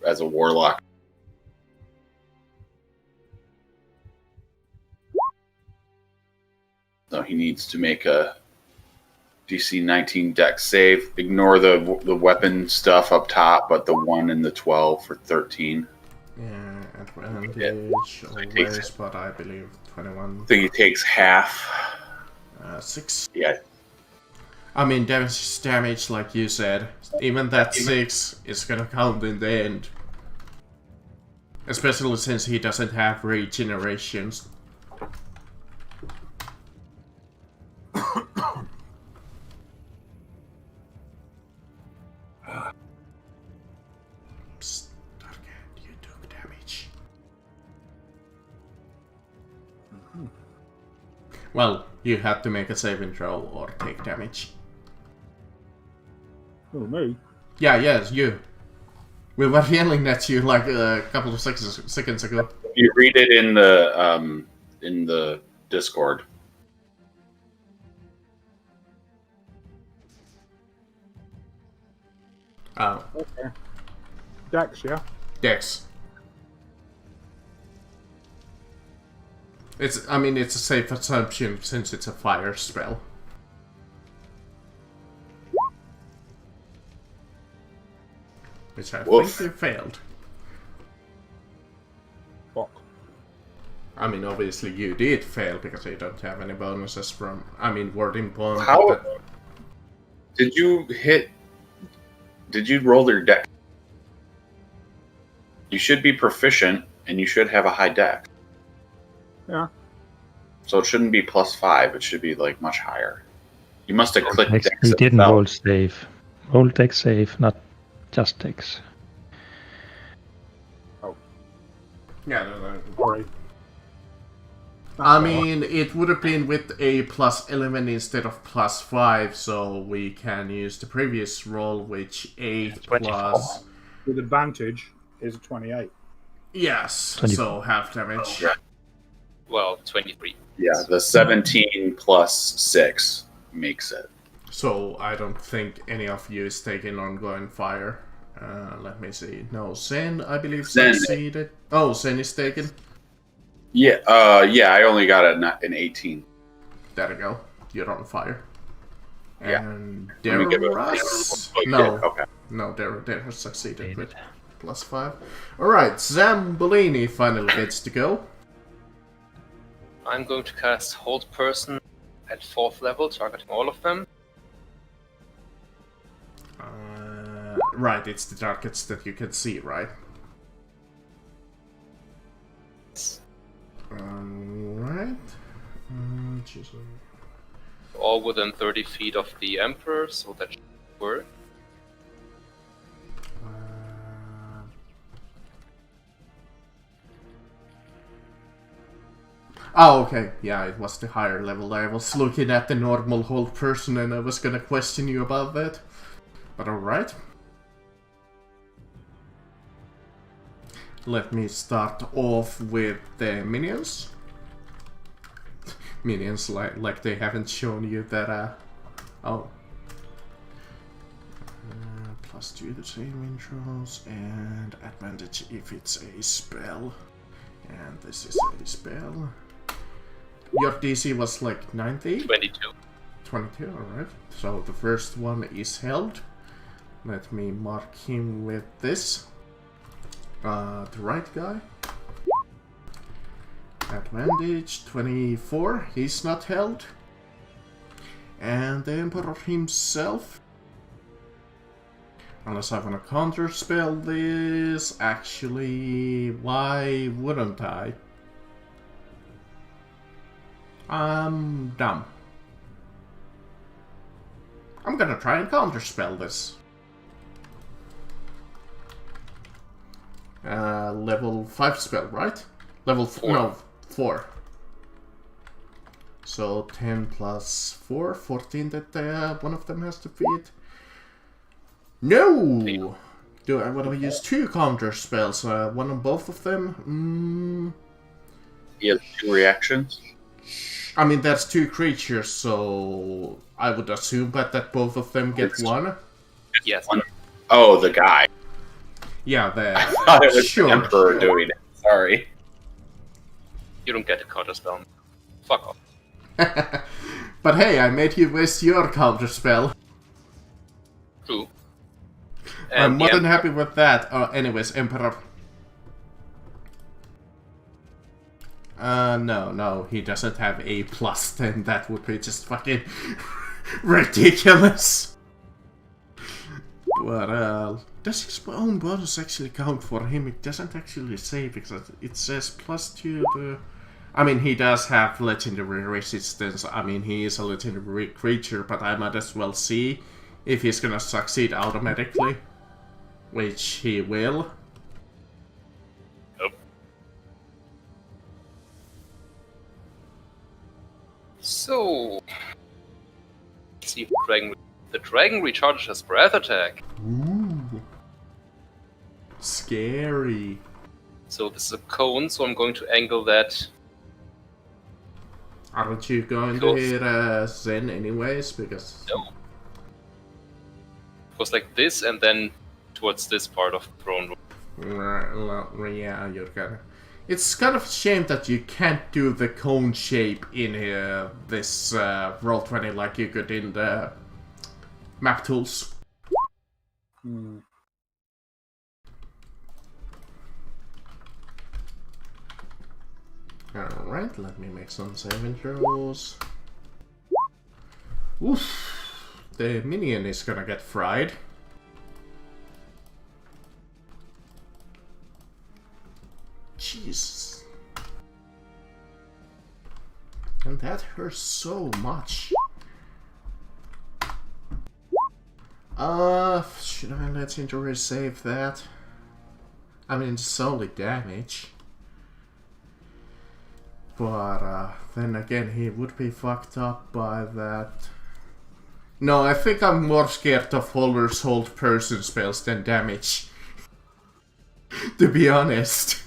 as a warlock. So he needs to make a DC 19 Dex save. Ignore the weapon stuff up top, but the 1 and the 12 for 13. Yeah, advantage always, but I believe 21. I think he takes half. 6. Yeah. I mean, damage, like you said. Even that 6 is gonna count in the end. Especially since he doesn't have regenerations. Psst, Target, you took damage. Well, you had to make a saving throw or take damage. Oh, me? Yeah, yes, you. We were yelling at you like a couple of seconds ago. You read it in the Discord. Oh, Okay. Dex, yeah? Dex. It's a safe assumption since it's a fire spell. Which I Woof. think you failed. Fuck. I mean, obviously you did fail because you don't have any bonuses from, wording bond. How did you hit? Did you roll your deck? You should be proficient, and you should have a high deck. Yeah. So it shouldn't be +5. It should be like much higher. You must have clicked Dex, Dex he didn't itself. roll save. Roll Dex save, not just Dex. Yeah, no. Sorry. I mean, it would have been with a +11 instead of +5, so we can use the previous roll, which 8 plus... With advantage is a 28. Yes, 24. so half damage. Yeah. Well, 23. Yeah, the 17 plus 6 makes it. So I don't think any of you is taking ongoing fire. Let me see. No, Zen, I believe, Zen. succeeded. Oh, Zen is taken. Yeah, I only got an 18. There we go. You're on fire. Yeah. And Let me give it- Deras? Oh, you No. did? Okay. No, Deras succeeded with +5. Alright, Zambolini finally gets to go. I'm going to cast Hold Person at 4th level, targeting all of them. Right, it's the targets that you can see, right? Right. All within 30 feet of the Emperor, so that should work. Oh, okay. Yeah, it was the higher level. I was looking at the normal hold person and I was gonna question you about that. But alright. Let me start off with the minions. Minions, like they haven't shown you that, oh. +2 the saving throws, and advantage if it's a spell. And this is a spell. Your DC was like 90? 22. 22, alright. So the first one is held. Let me mark him with this. The right guy. Advantage 24. He's not held. And the Emperor himself. Unless I want to counterspell this. Actually, why wouldn't I? I'm dumb. I'm gonna try and counterspell this. Level 5 spell, right? Level 4. No, 4. So 10 plus 4, 14 that one of them has to feed. No! Do I want to use 2 counter spells? One on both of them? He has 2 reactions. I mean, there's 2 creatures, so I would assume that both of them get 1. Yes. Oh, the guy. Yeah, I thought it was sure, the Emperor sure. doing it. Sorry. You don't get a counterspell. Fuck off. But hey, I made you waste your counter spell. True. I'm And more the than happy with that. Anyways, Emperor. No, he doesn't have a plus 10. That would be just fucking ridiculous. But, does his own bonus actually count for him? It doesn't actually say, because it says +2 to... I mean, he does have legendary resistance. I mean, he is a legendary creature, but I might as well see if he's gonna succeed automatically. Which he will. Nope. So, let's see if the dragon recharges his breath attack. Ooh. Scary. So this is a cone, so I'm going to angle that. Aren't you going to hit Zen anyways? Because... No. It was like this, and then towards this part of the throne room. Yeah, you're gonna... It's kind of a shame that you can't do the cone shape in this Roll20 like you could in the map tools. Alright, let me make some saving throws. Oof! The minion is gonna get fried. Jeez. And that hurts so much. Should I legendary save that? I mean, it's only damage. But, then again, he would be fucked up by that. No, I think I'm more scared of Holder's Hold Person spells than damage. To be honest.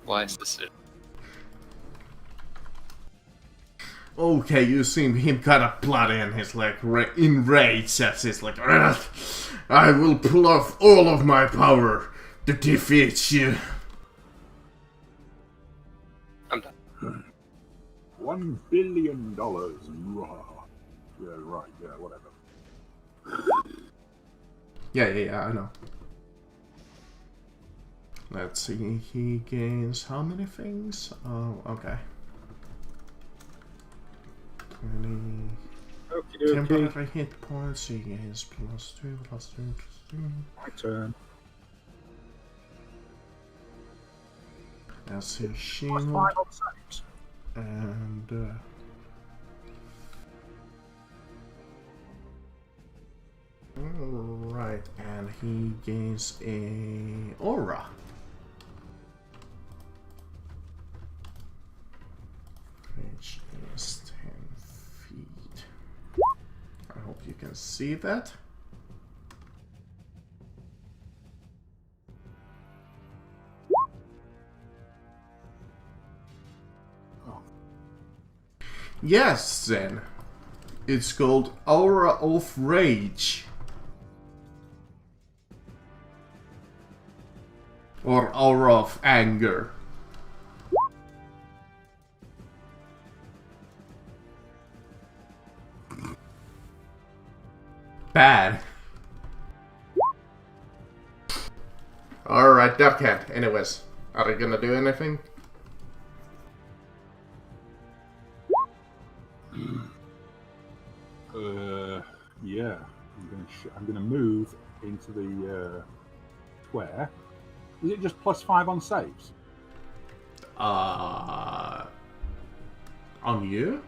Why is this it? Okay, you seen him kind of bloody and he's like enraged as he's like, "Ugh, I will pull off all of my power to defeat you." I'm done. $1 billion. Raw. Yeah, right. Yeah, whatever. Yeah, I know. Let's see, he gains how many things? Oh, okay. 20... Temporary hit points, he gains +2, +2, +2. My turn. That's his Plus shield. 5 on saves. And... Alright, and he gains a aura. Which is 10 feet. I hope you can see that. Oh. Yes, then. It's called Aura of Rage. Or Aura of Anger. Bad. Alright, Dark Hand. Anyways, are you gonna do anything? Yeah. I'm gonna move into the square. Is it just +5 on saves? On you?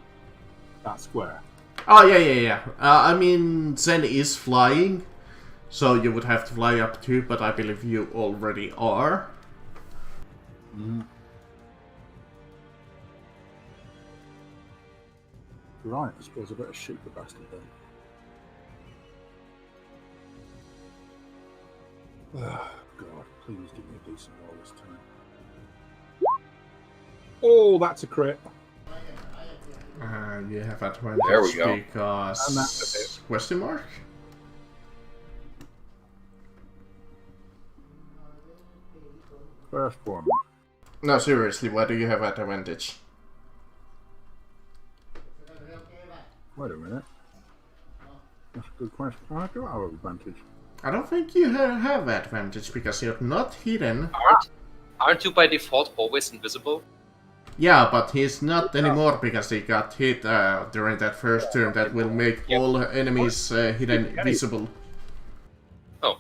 That square. Oh, yeah. I mean, Zen is flying, so you would have to fly up too, but I believe you already are. Right, I suppose I better shoot the bastard then. Oh, God, please give me a decent roll this time. Oh, that's a crit. You have advantage There we go. because... And that's a hit. Question mark? First one. No, seriously, why do you have advantage? Wait a minute. That's a good question. I do have advantage. I don't think you have advantage because you're not hidden. Aren't you by default always invisible? Yeah, but he's not anymore because he got hit during that first turn. That will make all enemies hidden visible. Oh.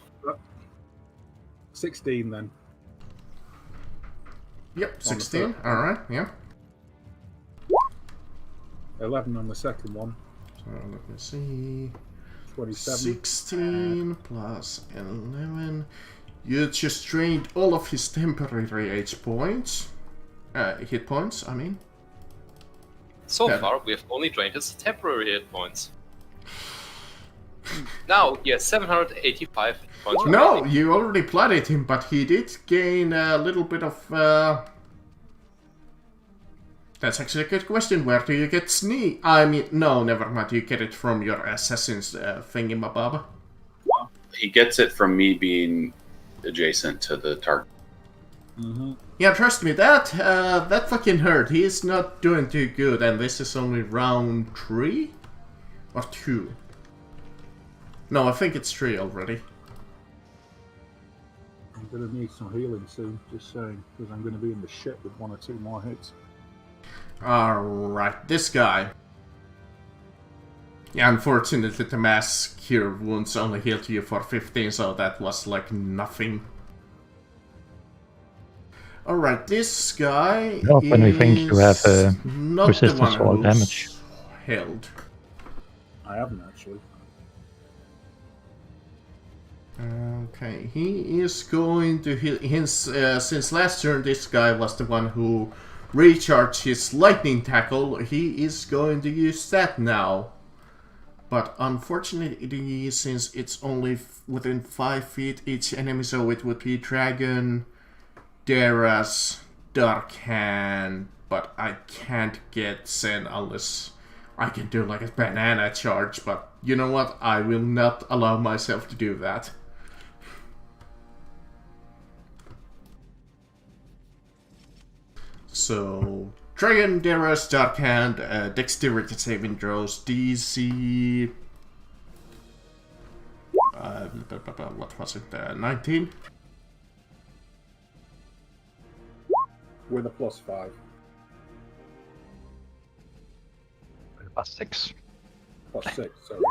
16 then. Yep, 16. Alright, yeah. 11 on the second one. So let me see. 27. 16 plus 11. You just drained all of his temporary hit points. I mean. So Yeah. far, we have only drained his temporary hit points. Now he has 785 hit points. No, remaining. you already blooded him, but he did gain a little bit of... That's actually a good question. Where do you get sneak? I mean, no, never mind. You get it from your assassin's thingy-mabob. He gets it from me being adjacent to the target. Mm-hmm. Yeah, trust me, that fucking hurt. He's not doing too good, and this is only round 3? Or 2? No, I think it's 3 already. I'm going to need some healing soon, just saying, because I'm going to be in the shit with 1 or 2 more hits. Alright, this guy. Yeah, unfortunately the mass cure wounds only healed you for 15, so that was like nothing. Alright, this guy Not when we think you have not resistance the to all one who's damage. held. I haven't actually. Okay, he is going to heal. Since last turn, this guy was the one who recharged his lightning tackle. He is going to use that now. But unfortunately, since it's only within 5 feet each enemy, so it would be Dragon, Dara's, Dark Hand. But I can't get Zen unless I can do like a banana charge. But you know what? I will not allow myself to do that. So, Dragon, Dara's, Dark Hand, Dexterity saving throws, DC... what was it? 19? With a +5. +6. +6, sorry.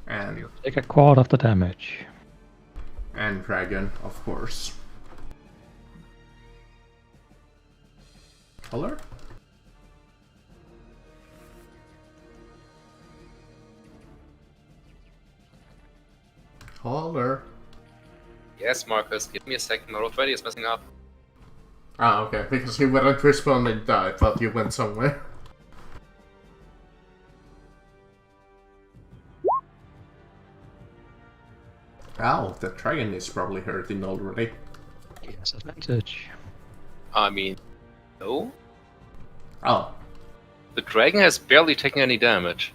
And, Take a quarter of the damage. and Dragon, of course. Color? Color. Yes, Marcus, give me a second. My roll20 is messing up. Ah, okay, because you weren't responding, I thought you went somewhere. Ow, the dragon is probably hurting already. Yes, advantage. I mean, no. Oh. The dragon has barely taken any damage.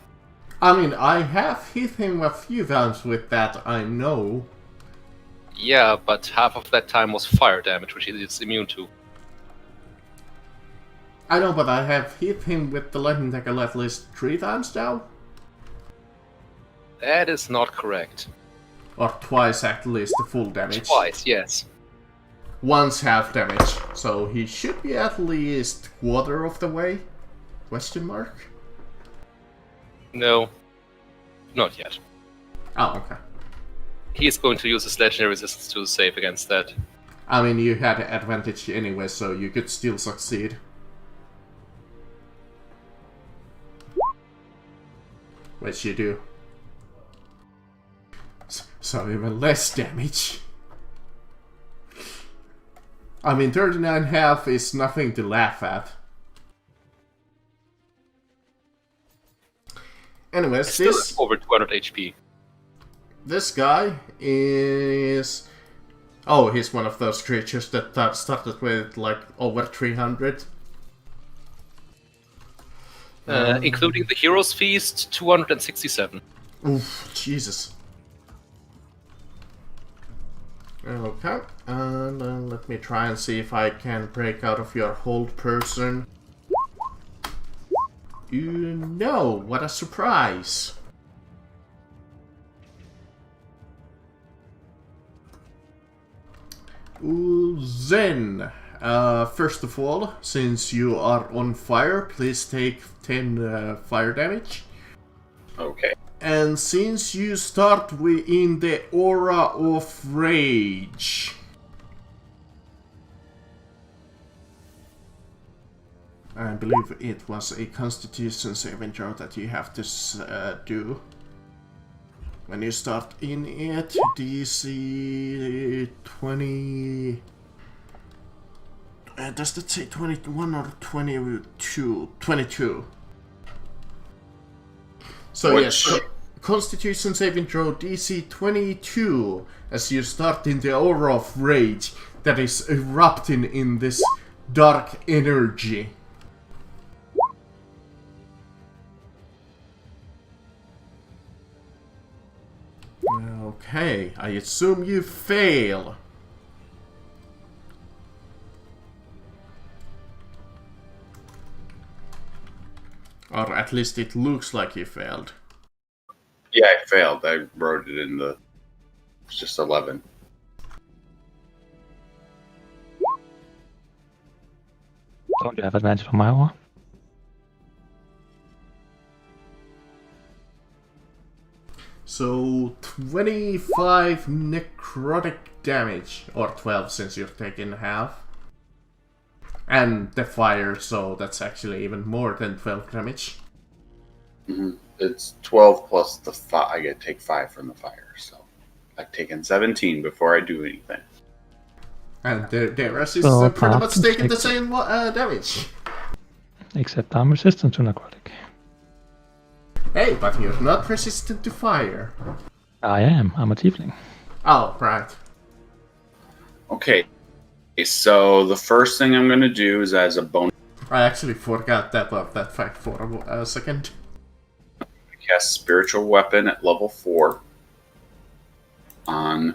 I mean, I have hit him a few times with that, I know. Yeah, but half of that time was fire damage, which he is immune to. I know, but I have hit him with the lightning tackle at least 3 times now. That is not correct. Or twice at least the full damage. Twice, yes. Once half damage. So he should be at least quarter of the way? Question mark? No. Not yet. Oh, okay. He's going to use his legendary resistance to save against that. I mean, you had advantage anyway, so you could still succeed. Which you do. So even less damage. I mean, 39.5 is nothing to laugh at. Anyways, Still over 200 HP. This guy is... Oh, he's one of those creatures that started with like over 300. Including the Hero's Feast, 267. Oof, Jesus. Okay, and let me try and see if I can break out of your hold person. No, what a surprise. Then, first of all, since you are on fire, please take 10 fire damage. Okay. And since you start in the aura of rage, I believe it was a Constitution saving throw that you have to do. When you start in it, DC 20... does that say 21 or 22? 22. So Which... yes, Constitution saving throw DC 22 as you start in the aura of rage that is erupting in this dark energy. Okay, I assume you fail. Or at least it looks like you failed. Yeah, I failed. I wrote it in the... It's just 11. Don't you have advantage on my aura? So 25 necrotic damage, or 12 since you've taken half. And the fire, so that's actually even more than 12 damage. Mm-hmm. It's 12 plus the 5. I get to take 5 from the fire, so I've taken 17 before I do anything. And the rest is So pretty much apart taking the from same damage. Except I'm resistant to necrotic. Hey, but you're not resistant to fire. I am. I'm a tiefling. Oh, right. Okay, so the first thing I'm going to do is as a bonus... I actually forgot that fact for a second. Cast Spiritual Weapon at level 4 on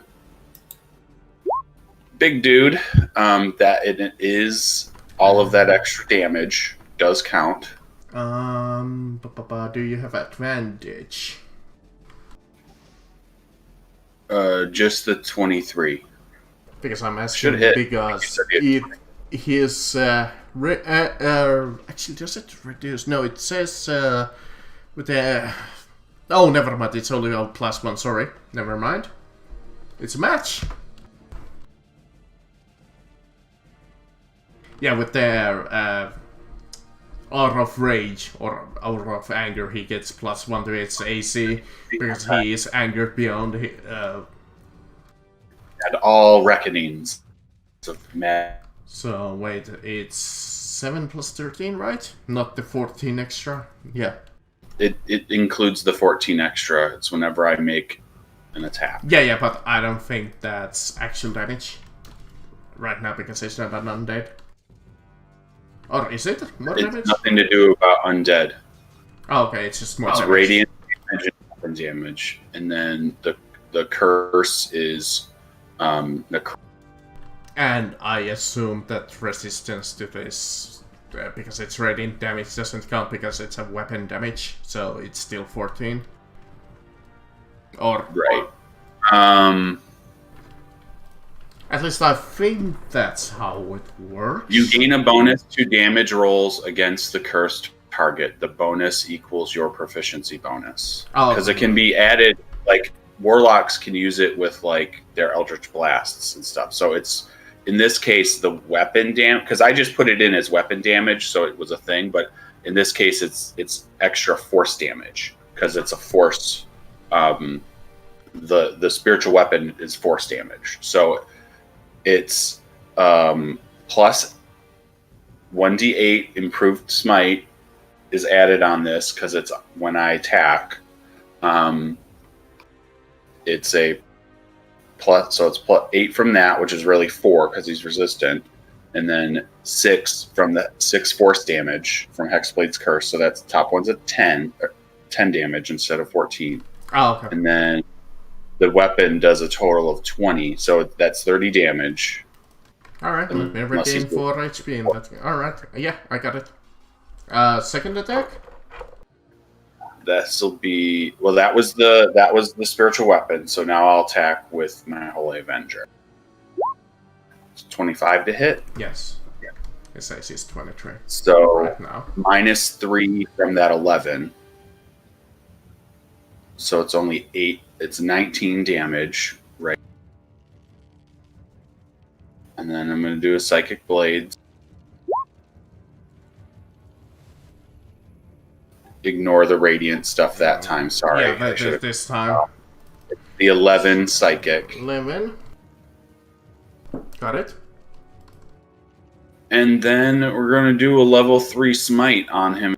Big Dude. That it is all of that extra damage does count. Do you have advantage? Just the 23. Because I'm asking Should hit. because his actually does it reduce? No, it says with the oh, never mind. It's only a +1. Sorry, never mind. It's a match. Yeah, with the Aura of Rage or Aura of Anger, he gets +1 to its AC because he is angered beyond. At all reckonings of mad. So wait, it's 7 plus 13, right? Not the 14 extra. Yeah. It includes the 14 extra. It's whenever I make an attack. Yeah, but I don't think that's actual damage right now because it's not an undead. Or is it more damage? It's nothing to do about undead. Oh, okay, it's just more It's damage. radiant damage and weapon damage, and then the curse is And I assume that resistance to this, because it's radiant damage, doesn't count because it's a weapon damage, so it's still 14. Or Right. at least I think that's how it works. You gain a bonus to damage rolls against the cursed target. The bonus equals your proficiency bonus. Oh, Because it can be added, like, warlocks can use it with, like, their eldritch blasts and stuff. So it's, in this case, the weapon damage, because I just put it in as weapon damage, so it was a thing, but in this case, it's extra force damage, because it's a force, the spiritual weapon is force damage. So it's plus 1d8 improved smite is added on this because it's when I attack. It's a plus, so it's plus 8 from that, which is really 4 because he's resistant, and then 6 from the 6 force damage from Hexblade's Curse. So that's top one's a 10 damage instead of 14. Oh, okay. And then the weapon does a total of 20, so that's 30 damage. Alright, let me regain 4 HP in that. Alright, yeah, I got it. Second attack? This'll be, well, that was the spiritual weapon, so now I'll attack with my Holy Avenger. It's 25 to hit. Yes. It says he's 23. So right now. minus 3 from that 11. So it's only 8. It's 19 damage, right? And then I'm going to do a Psychic Blade. Ignore the radiant stuff that time. Sorry. Yeah, this time. The 11 Psychic. 11. Got it. And then we're going to do a level 3 Smite on him.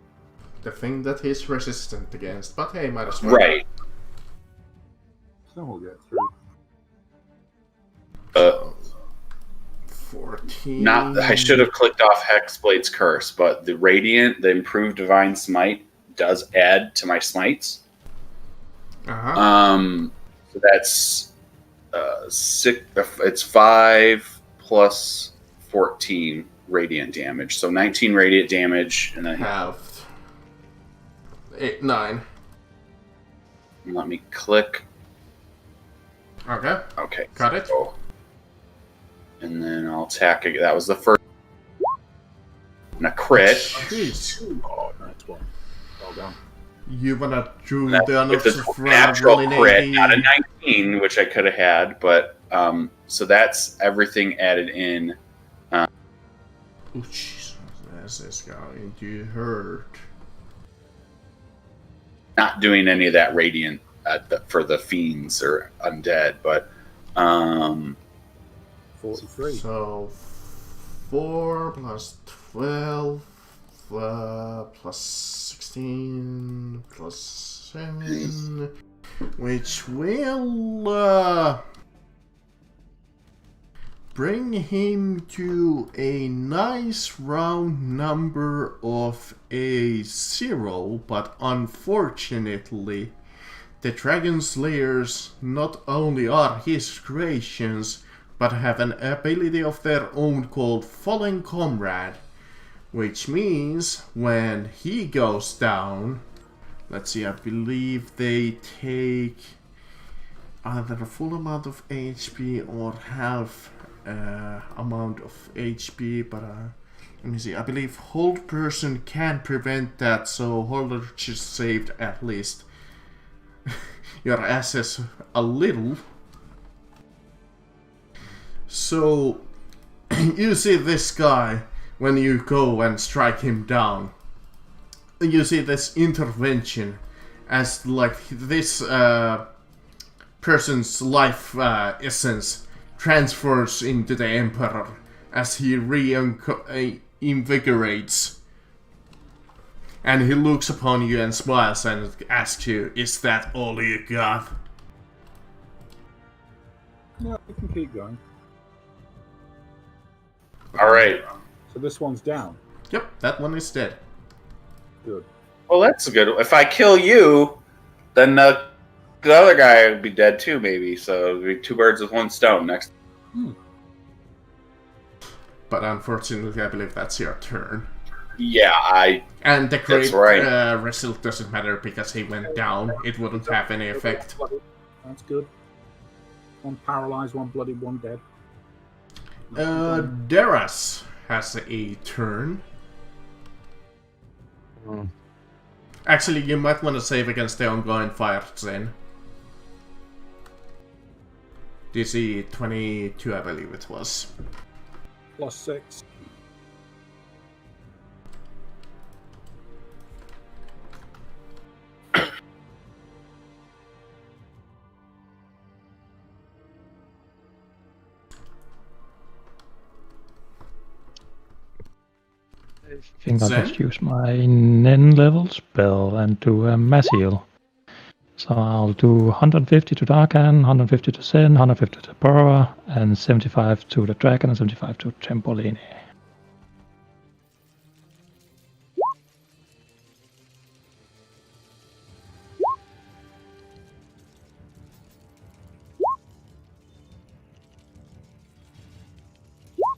The thing that he's resistant against, but hey, might as well. Right. So we'll get through. 14. I should have clicked off Hexblade's Curse, but the Radiant, the improved Divine Smite, does add to my smites. Uh-huh. So that's 6. It's 5 plus 14 radiant damage. So 19 radiant damage, and then Halved. 8, 9. let me click. Okay. Okay, Got it. so- and then I'll attack again. That was the first. And a crit. Jeez. Oh, nice one. Well done. You wanna do That's the with a natural crit, not a 19, which I could have had, but so that's everything added in. Oh, jeez. This is going to hurt. Not doing any of that radiant for the fiends or undead, but 43. So 4 plus 12 plus 16 plus 7, which will bring him to a nice round number of a 0, but unfortunately the Dragon Slayers not only are his creations, but have an ability of their own called Fallen Comrade, which means when he goes down, let's see, I believe they take either a full amount of HP or half amount of HP, but let me see, I believe Hold Person can prevent that, so Holder just saved at least your assets a little. So you see this guy when you go and strike him down. You see this intervention as like this person's life essence transfers into the Emperor as he reinvigorates. And he looks upon you and smiles and asks you, "Is that all you got?" No, we can keep going. all right. So this one's down. Yep, that one is dead. Good. Well, that's a good. If I kill you, then the other guy would be dead too, maybe. So it'd be 2 birds with 1 stone. Next. But unfortunately, I believe that's your turn. Yeah, And the That's great right. result doesn't matter because he went down. It wouldn't have any effect. That's good. One paralyzed, one bloodied, one dead. Deras has a turn. Actually, you might want to save against the ongoing fire, Zen. DC 22, I believe it was. +6. I think I'll Zen? just use my Nen level spell and do a mass heal. So I'll do 150 to Darkan, 150 to Zen, 150 to Burrower, and 75 to the Dragon and 75 to Trampolini.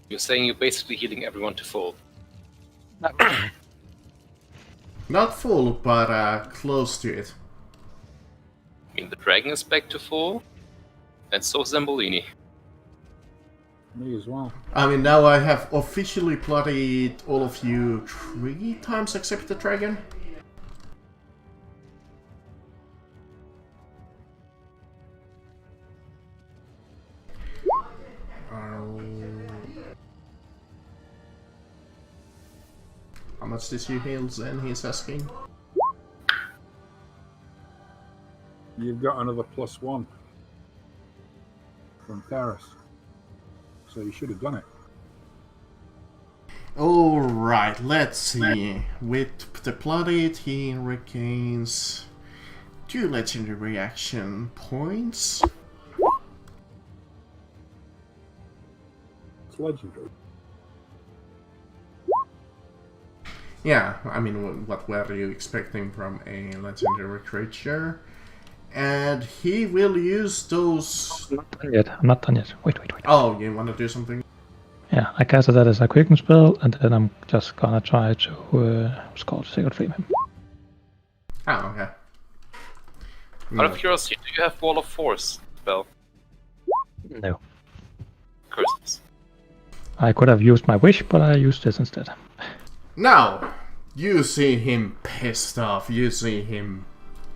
You're saying you're basically healing everyone to full. Not full, but close to it. I mean, the dragon is back to full, and so is Zambolini. Me as well. I mean, now I have officially bloodied all of you 3 times except the dragon. How much did you heal Zen, he's asking? You've got another +1 from Ferris. So you should have done it. Alright, let's see. With the bloodied, he regains 2 legendary reaction points. It's legendary. Yeah, I mean, what were you expecting from a legendary creature? And he will use those... I'm not done yet. I'm not done yet. Wait. Oh, you want to do something? Yeah, I casted that as a quicken spell, and then I'm just gonna try to what's called Sacred Flame him. Oh, okay. Out of curiosity, do you have Wall of Force spell? No. Curses. I could have used my wish, but I used this instead. Now, you see him pissed off, you see him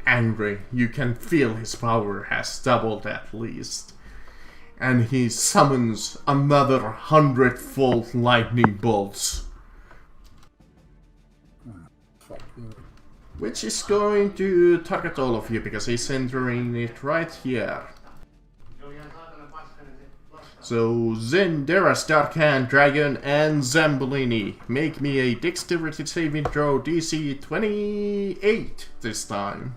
angry, you can feel his power has doubled at least. And he summons another 100-fold lightning bolts. Which is going to target all of you, because he's centering it right here. So, Zen, Deras, Darkan, Dragon, and Zambolini. Make me a dexterity saving throw DC 28 this time.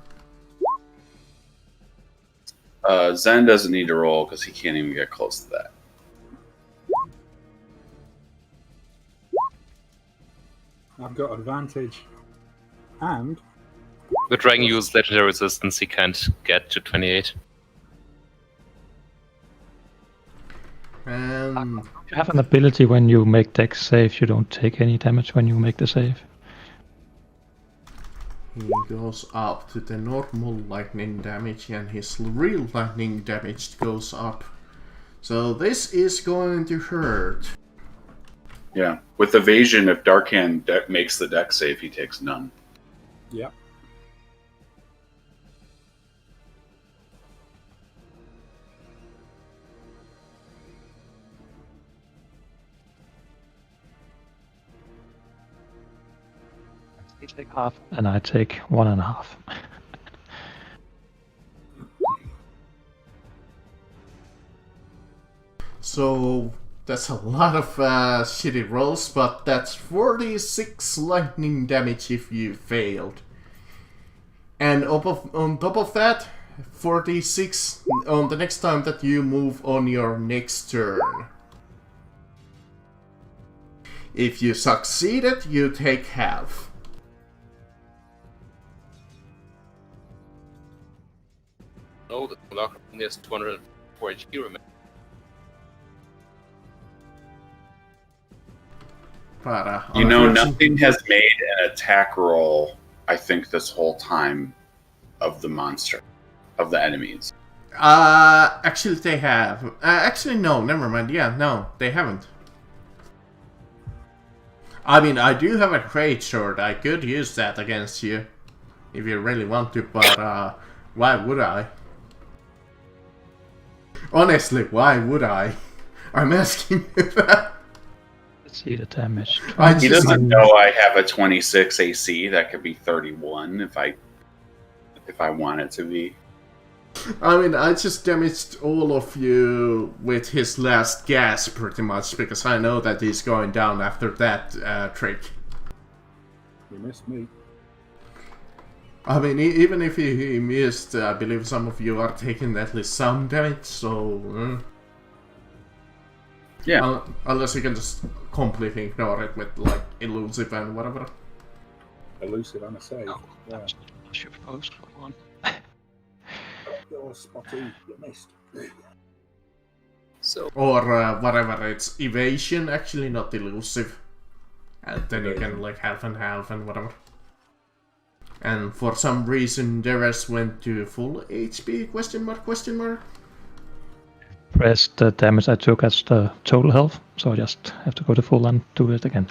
Zen doesn't need to roll because he can't even get close to that. I've got advantage. And The dragon uses legendary resistance, he can't get to 28. And You have an ability when you make dex saves, you don't take any damage when you make the save. he goes up to the normal lightning damage, and his real lightning damage goes up. So this is going to hurt. Yeah. With evasion, if Darkan makes the deck save, he takes none. yeah. You take half, and I take 1.5. So that's a lot of shitty rolls, but that's 46 lightning damage if you failed. And on top of that, 46 on the next time that you move on your next turn. If you succeeded, you take half. No, the locker is 204 HP remaining. But, You know, unfortunately- nothing has made an attack roll, I think, this whole time of the monster, of the enemies. Actually they have. Actually no, never mind. Yeah, no, they haven't. I mean, I do have a great sword. I could use that against you. If you really want to, but why would I? Honestly, why would I? I'm asking you that. Let's see the damage. He doesn't know I have a 26 AC. That could be 31 if I want it to be. I mean, I just damaged all of you with his last gas, pretty much, because I know that he's going down after that trick. You missed me. I mean, even if he missed, I believe some of you are taking at least some damage, so... Yeah. Unless you can just completely ignore it with, like, elusive and whatever. Elusive and a save. Oh, Yeah. I should post one. You're spotty. You missed. So Or whatever, it's evasion, actually not elusive. And then you can, like, half and whatever. And for some reason, Deres went to full HP, question mark, question mark. Press the damage I took as the total health, so I just have to go to full and do it again.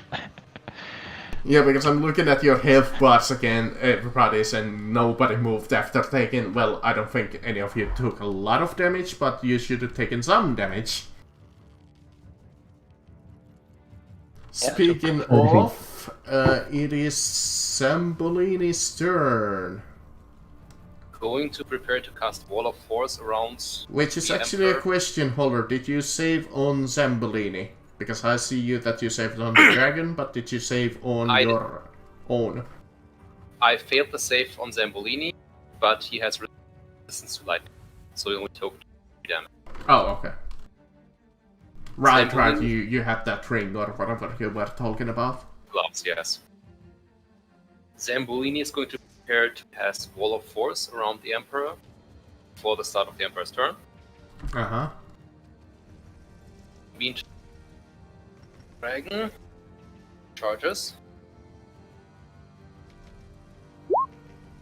Yeah, because I'm looking at your health bars again, everybody's, and nobody moved after taking... Well, I don't think any of you took a lot of damage, but you should have taken some damage. Speaking of, it is Zambolini's turn. going to prepare to cast Wall of Force around. Which is the actually Emperor. a question, Holder. Did you save on Zambolini? Because I see you that you saved on the dragon, but did you save on your own? I failed the save on Zambolini, but he has resistance to lightning, so he only took 3 damage. Oh, okay. Right, Zambolini- you had that ring or whatever you were talking about. Gloves, yes. Zambolini is going to prepare to cast Wall of Force around the Emperor before the start of the Emperor's turn. Uh-huh. Mean Dragon charges.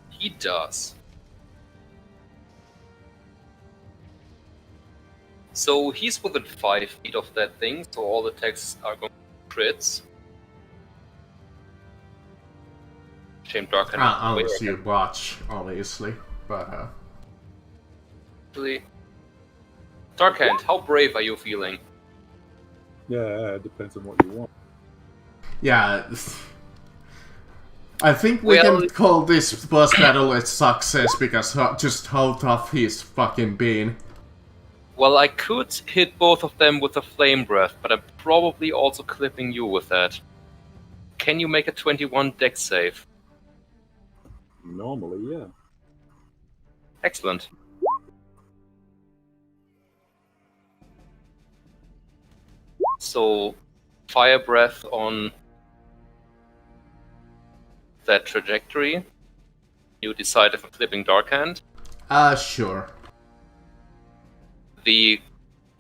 He does. So he's within 5 feet of that thing, so all attacks are going to crits. Shame Dark Unless you watch, obviously. But, Actually, Darkhand, how brave are you feeling? Yeah, it depends on what you want. yeah. I think we Well- can call this boss battle a success because just how tough he's fucking been. Well, I could hit both of them with a Flame Breath, but I'm probably also clipping you with that. Can you make a 21 dex save? Normally, yeah. Excellent. So, Fire Breath on that trajectory. You decide if I'm clipping Darkhand. Sure. The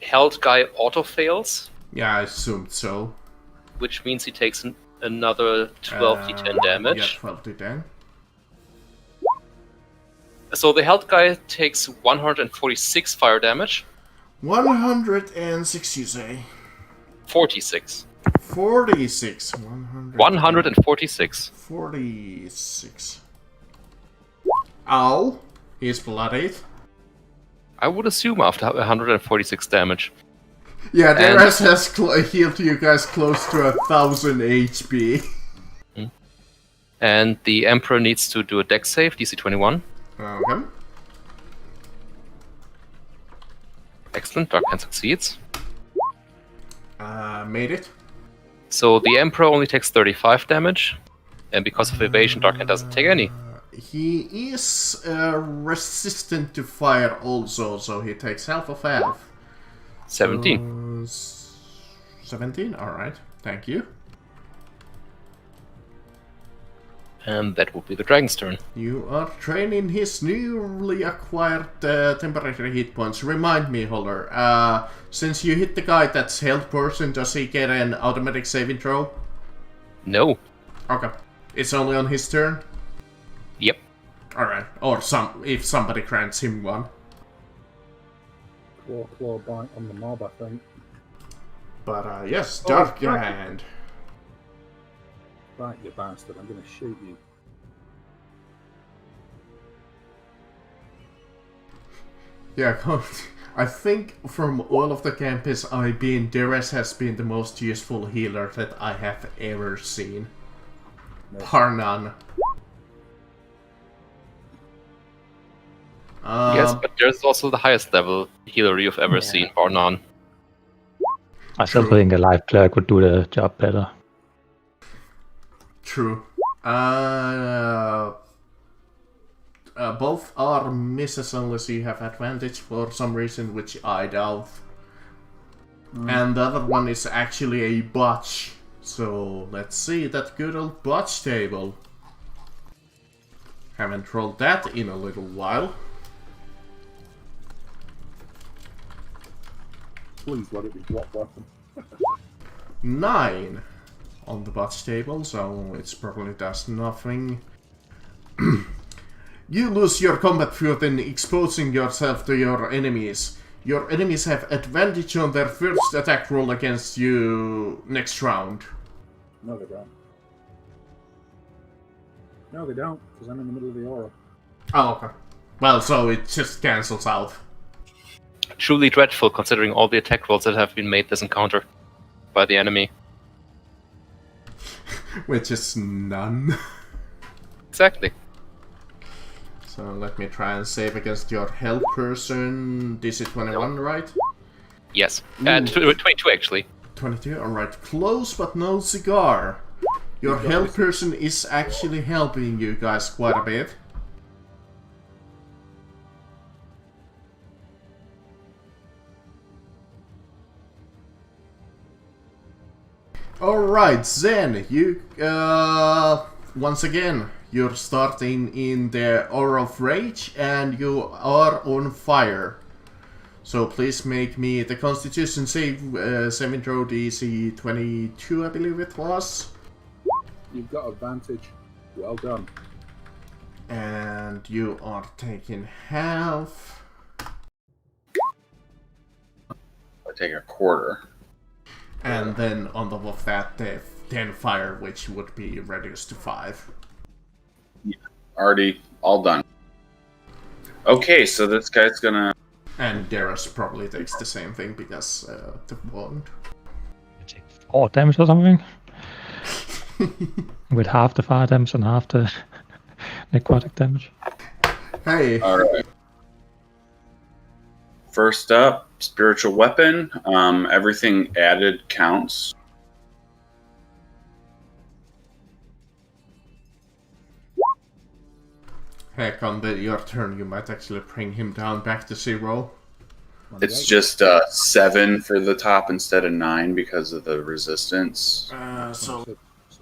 held guy auto fails, Yeah, I assumed so. which means he takes another 12d10 damage. Yeah, 12d10. So the held guy takes 146 fire damage. 106, you say? 46. 46. 146. 46. Ow. He's bloodied. I would assume after 146 damage. Yeah, And- Deres has healed you guys close to 1000 HP. And the Emperor needs to do a dex save, DC 21. Okay. Excellent, Darkhand succeeds. Made it. So the Emperor only takes 35 damage, and because of evasion, Darkhand doesn't take any. He is resistant to fire also, so he takes half of half. 17. 17? Alright, thank you. And that would be the dragon's turn. You are training his newly acquired temporary hit points. Remind me, Holler, since you hit the guy that's held person, does he get an automatic saving throw? No. Okay. It's only on his turn? Yep. Alright. Or if somebody grants him one. Claw bite on the mob, I think. But yes, Oh, Dark right. Hand. Right, you bastard, I'm going to shoot you. Yeah, I think from all of the campaigns I've been, Deres has been the most useful healer that I have ever seen. Par none. Yes, but there's also the highest level healer you've ever seen, or none. I still True. think a live cleric would do the job better. True. Both are misses unless you have advantage for some reason, which I doubt. And the other one is actually a botch. So let's see that good old botch table. Haven't rolled that in a little while. Please let it be drop weapon. 9 on the botch table, so it probably does nothing. You lose your combat field in exposing yourself to your enemies. Your enemies have advantage on their first attack roll against you next round. No, they don't. No, they don't, because I'm in the middle of the aura. Oh, okay. Well, so it just cancels out. Truly dreadful, considering all the attack rolls that have been made this encounter by the enemy. Which is none. Exactly. So let me try and save against your health person. DC 21, right? Yes. Ooh. 22 actually. 22, alright. Close but no cigar. Your health person is actually helping you guys quite a bit. Alright, Zen, you, once again, you're starting in the Aura of Rage, and you are on fire. So please make me the Constitution save, saving throw DC 22, I believe it was. You've got advantage. Well done. And you are taking half. I take a quarter. And then on top of that, the 10 fire, which would be reduced to 5. Yeah, already all done. Okay, so this guy's gonna... And Darius probably takes the same thing because the wound. You take 4 damage or something. With half the fire damage and half the necrotic damage. Hey! Alright. First up, spiritual weapon. Everything added counts. Heck, on your turn, you might actually bring him down back to 0. It's just 7 for the top instead of 9 because of the resistance. So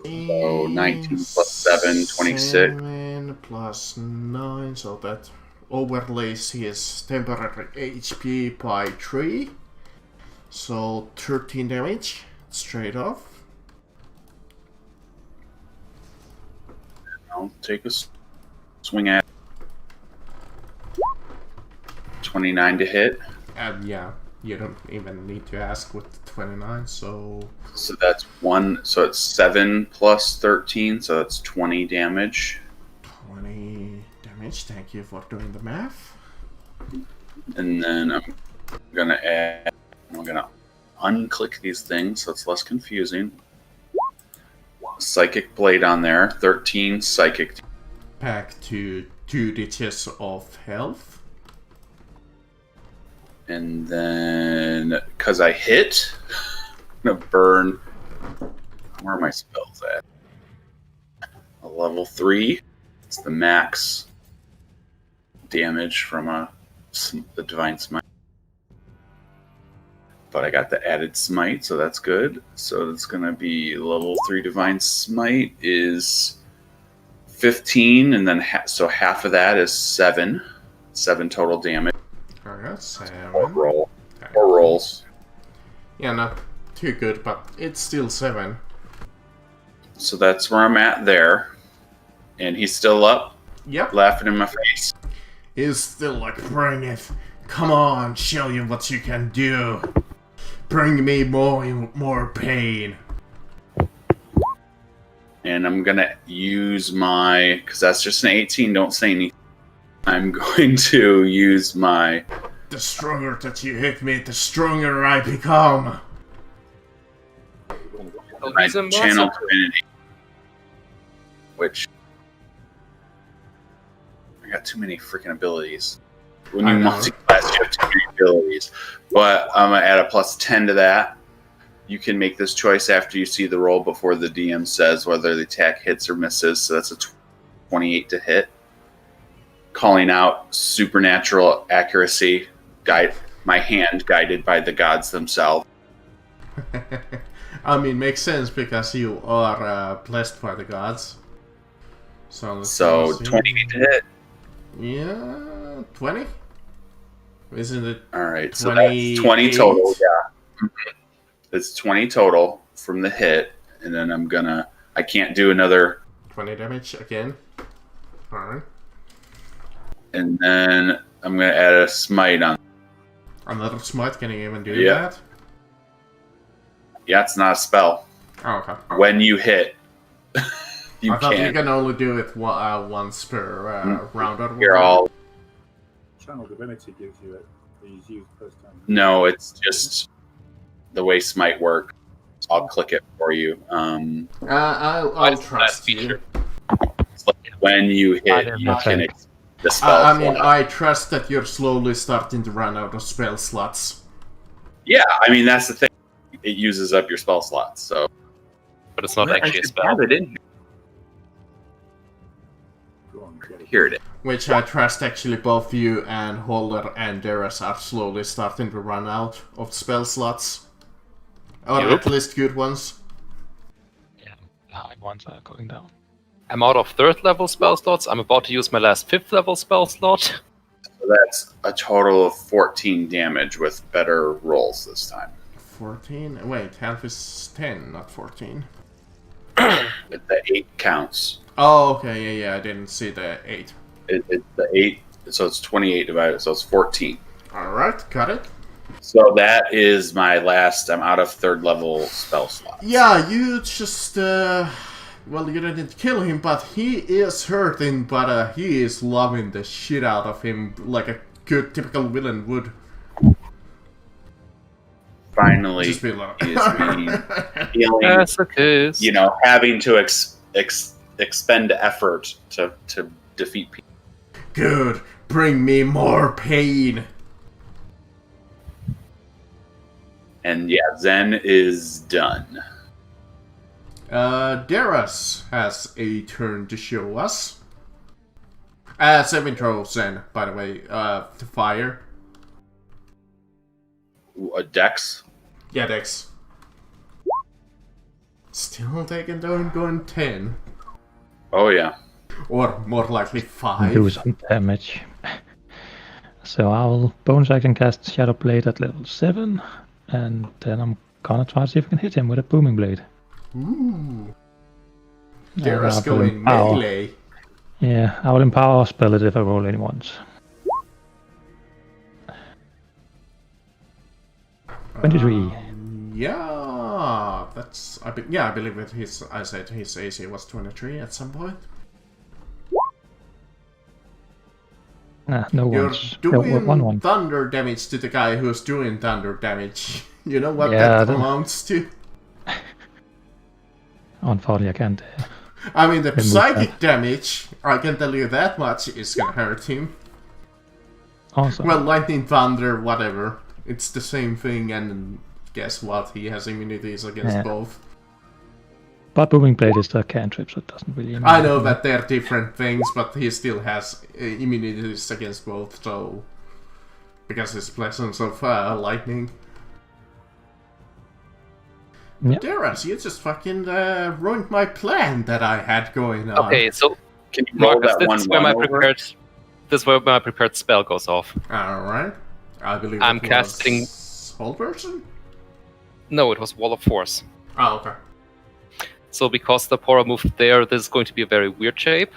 19 plus 7, 26. 7 plus 9, so that overlays his temporary HP by 3. So 13 damage, straight off. I'll take a swing at 29 to hit. And yeah, you don't even need to ask with the 29, so... So that's 1, so it's 7 plus 13, so that's 20 damage. 20 damage, thank you for doing the math. And then I'm gonna unclick these things so it's less confusing. Psychic Blade on there, 13 psychic. Back to 2 digits of health. And then, because I hit, I'm gonna burn. Where are my spells at? A level 3. It's the max damage from the Divine Smite. But I got the added Smite, so that's good. So it's gonna be level 3 Divine Smite is 15, and then so half of that is 7. 7 total damage. Alright, 7. Or rolls. Yeah, not too good, but it's still 7. So that's where I'm at there. And he's still up, Yep. laughing in my face. He's still like, bring it. Come on, show you what you can do. Bring me more pain. And I'm gonna use my, because that's just an 18. Don't say anything. I'm going to use my. The stronger that you hit me, the stronger I become. My channel divinity, which I got too many freaking abilities. When you multi-class, you have too many abilities. But I'm gonna add a +10 to that. You can make this choice after you see the roll before the DM says whether the attack hits or misses. So that's a 28 to hit. Calling out supernatural accuracy, guide my hand guided by the gods themselves. I mean, makes sense because you are blessed by the gods. So 28 to hit. Yeah, 20? Isn't it? All right, so that's 20 total. Yeah, it's 20 total from the hit, and then I can't do another 20 damage again. All right. And then I'm gonna add a smite on. Another smite? Can you even do Yeah. that? Yeah, it's not a spell. Oh, okay. When you hit, you I thought you can't. can only do it once per round or You're all. Channel Divinity gives you it. He's used first time. No, it's just the way smite works. I'll click it for you. I'll trust you. It's like when you hit, you That's can right. the spell. I mean, slot. I trust that you're slowly starting to run out of spell slots. Yeah, I mean that's the thing. It uses up your spell slots, so. But it's not actually a spell. Have it in Go on, get it. here. It is. Which I trust actually both you and Holder and Darius are slowly starting to run out of spell slots. Or Yup. at least good ones. Yeah, the high ones are going down. I'm out of 3rd level spell slots. I'm about to use my last 5th level spell slot. So that's a total of 14 damage with better rolls this time. 14? Wait, half is 10, not 14. The 8 counts. Oh, okay, yeah, I didn't see the 8. It's the 8, so it's 28 divided, so it's 14. Alright, got it. So that is my last. I'm out of 3rd level spell slots. Yeah, you just, well, you didn't kill him, but he is hurting, but he is loving the shit out of him like a good typical villain would. Finally, Just be like... he is being feeling, That's the case. having to expend effort to defeat people. Good, bring me more pain. And yeah, Zen is done. Darius has a turn to show us. Saving throw, Zen, by the way, to fire. A dex. Yeah, Dex. Still taking down going 10. Oh yeah. Or more likely 5. Do some damage. So I'll bonus action cast Shadow Blade at level 7, and then I'm gonna try to see if I can hit him with a booming blade. Ooh. And Darius I will going empower- melee. Yeah, I will empower spell it if I roll any once. 23. Yeah, that's... I believe it. I said his AC was 23 at some point. No You're ones. No, doing one. thunder damage to the guy who's doing thunder damage. You know what Yeah, that amounts to? Unfortunately, I can't. I mean, the Remove psychic that. damage, I can tell you that much, is gonna hurt him. Also, Well, lightning, thunder, whatever. It's the same thing, and guess what? He has immunities against Yeah. both. but booming blade is a cantrip, so it doesn't really. I know that they're different things, but he still has immunities against both, so... Because his presence of lightning. Yeah. Darius, you just fucking ruined my plan that I had going on. Okay, so Can you roll Marcus, that this is where my over? prepared spell goes off. Alright. I believe I'm it casting- was whole person? No, it was Wall of Force. Oh, okay. So because the Pora moved there, this is going to be a very weird shape.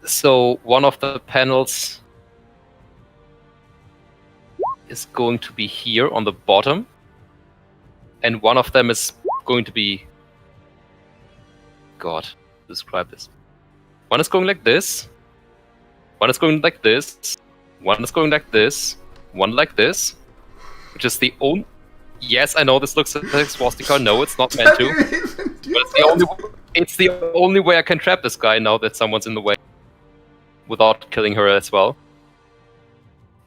So one of the panels is going to be here on the bottom, and one of them is going to be... God, describe this. One is going like this, one is going like this, one is going like this, one like this, which is the only... Yes, I know this looks like a swastika. No, it's not meant to. But it's the only way I can trap this guy now that someone's in the way, without killing her as well.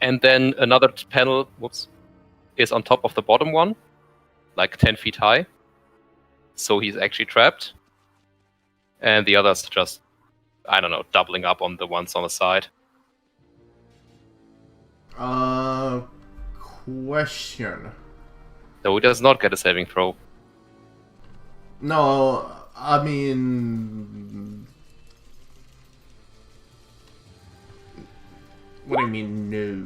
And then another panel, is on top of the bottom one, like 10 feet high. So he's actually trapped. And the others just, I don't know, doubling up on the ones on the side. Question. No, he does not get a saving throw. No, I mean... What do you mean, no?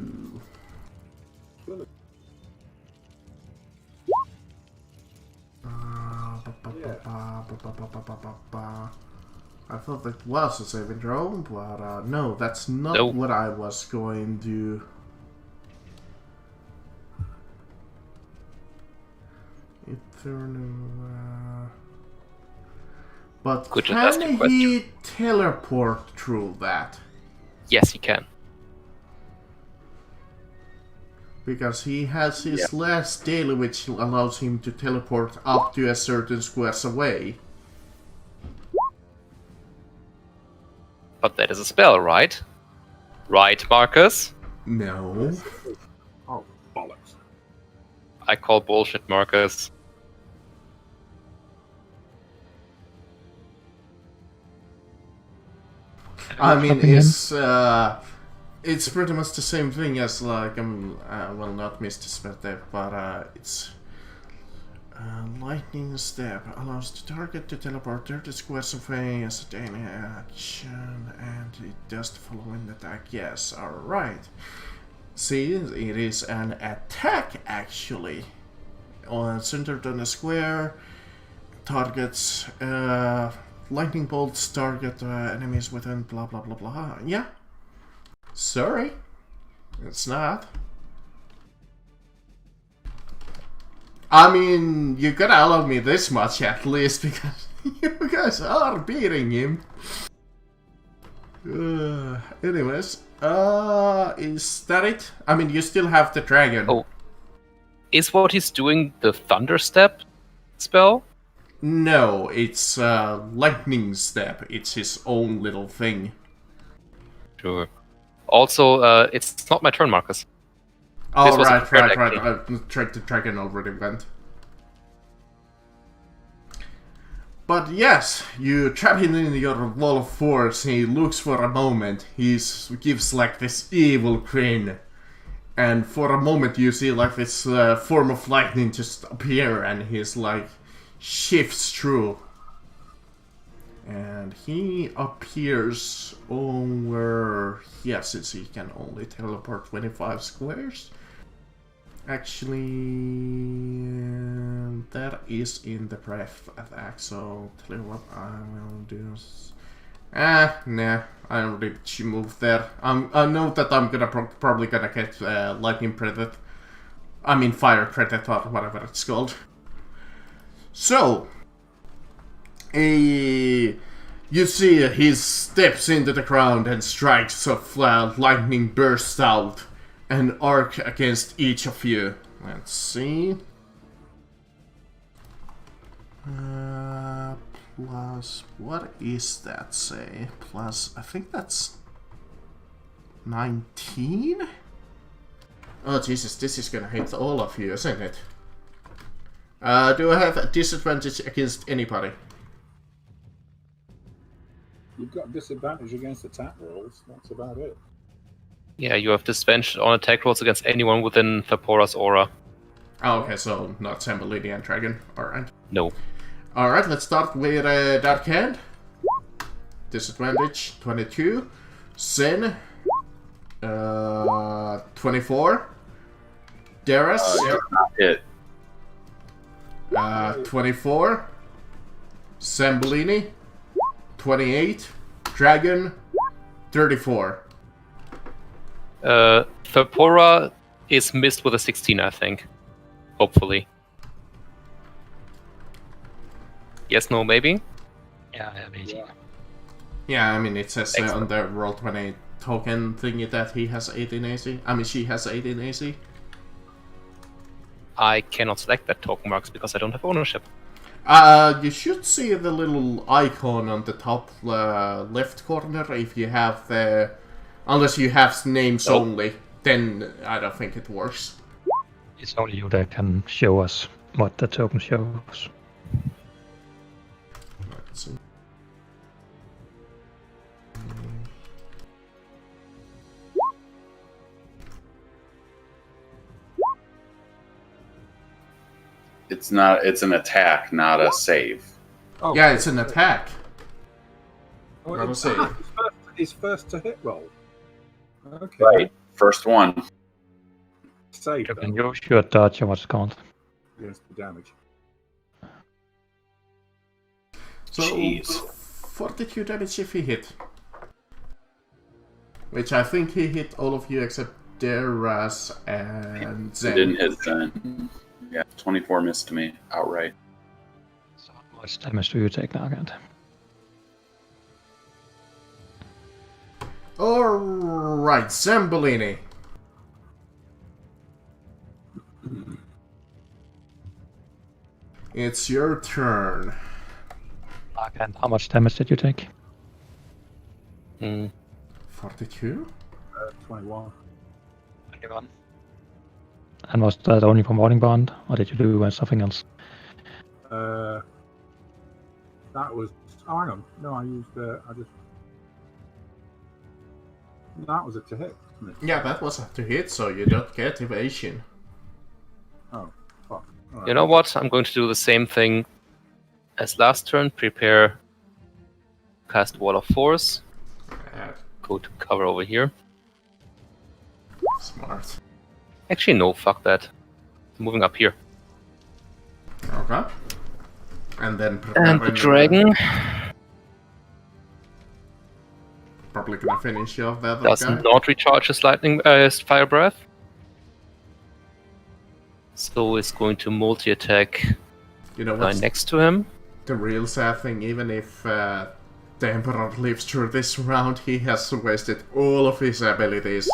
I thought that was a saving throw, but no, that's not what I was going to... But can he teleport through that? Yes, he can. Because he has his last daily, which allows him to teleport up to a certain squares away. But that is a spell, right? Right, Marcus? No. Oh, bollocks. I call bullshit, Marcus. I mean, it's pretty much the same thing as like well, not Mr. Spectre, but it's lightning step allows the target to teleport 30 squares away as a daily action, and it does the following attack. Yes, all right. See, it is an attack actually, centered on a square. Targets lightning bolts target enemies within blah blah blah blah. Yeah. Sorry, it's not. I mean, you gotta allow me this much at least, because you guys are beating him. Anyways, is that it? I mean, you still have the dragon. Oh. Is what he's doing the Thunder Step spell? No, it's Lightning Step. It's his own little thing. Sure. Also, it's not my turn, Marcus. Oh, right. The dragon already went. But yes, you trap him in your wall of force. He looks for a moment. He gives like this evil grin. And for a moment you see like this form of lightning just appear, and he's like shifts through. And he appears over here, since he can only teleport 25 squares. Actually, that is in the breath attack, so tell you what I will do. Nah, I already moved there. I know that I'm gonna probably gonna get lightning predator. I mean fire predator, whatever it's called. So, you see he steps into the ground and strikes of lightning bursts out and arc against each of you. Let's see. Plus, what is that say? Plus, I think that's 19? Oh Jesus, this is gonna hit all of you, isn't it? Do I have a disadvantage against anybody? You've got disadvantage against attack rolls. That's about it. Yeah, you have disadvantage on attack rolls against anyone within Thapora's aura. Oh, okay, so not Sambalini and Dragon. Alright. No. Alright, let's start with Dark Hand. Disadvantage 22. Sin 24. Darius Not hit. 24. Sambalini 28. Dragon 34. Thapora is missed with a 16, I think. Hopefully. Yes, no, maybe? Yeah, I have 18. Yeah, I mean, it says on Excellent. the Roll20 token thingy that he has 18 AC. I mean, she has 18 AC. I cannot select that token marks because I don't have ownership. You should see the little icon on the top left corner if you have the... Unless you have names Nope. only, then I don't think it works. It's only you that can show us what the token shows. Let's see. It's not. It's an attack, not a save. Oh, Yeah, it's an attack. oh, not a it's, save. it's first to hit roll. Okay. Right. First one. Save You can though, use your dodge or what's it called. against the damage. So, Jeez. 42 damage if he hit. Which I think he hit all of you except Deras and It Zen. didn't hit then. Yeah, 24 missed me outright. So how much damage do you take, Nargant? Alright, Zambolini. It's your turn. Nargant, how much damage did you take? 42? 21. 21. And was that only from Morning Bond, or did you do something else? That was. Oh, hang on. No, I used. I just. That was a to hit, wasn't it? Yeah, that was a to hit, so you don't get evasion. Oh, fuck. Alright. You know what? I'm going to do the same thing as last turn. Prepare. Cast Wall of Force. Go to cover over here. Smart. Actually, no, fuck that. I'm moving up here. Okay. And then And the dragon probably gonna finish you off the other does guy. not recharge his lightning fire breath. So it's going to multi-attack You know the guy what's next to him. the real sad thing? Even if the Emperor lives through this round, he has wasted all of his abilities.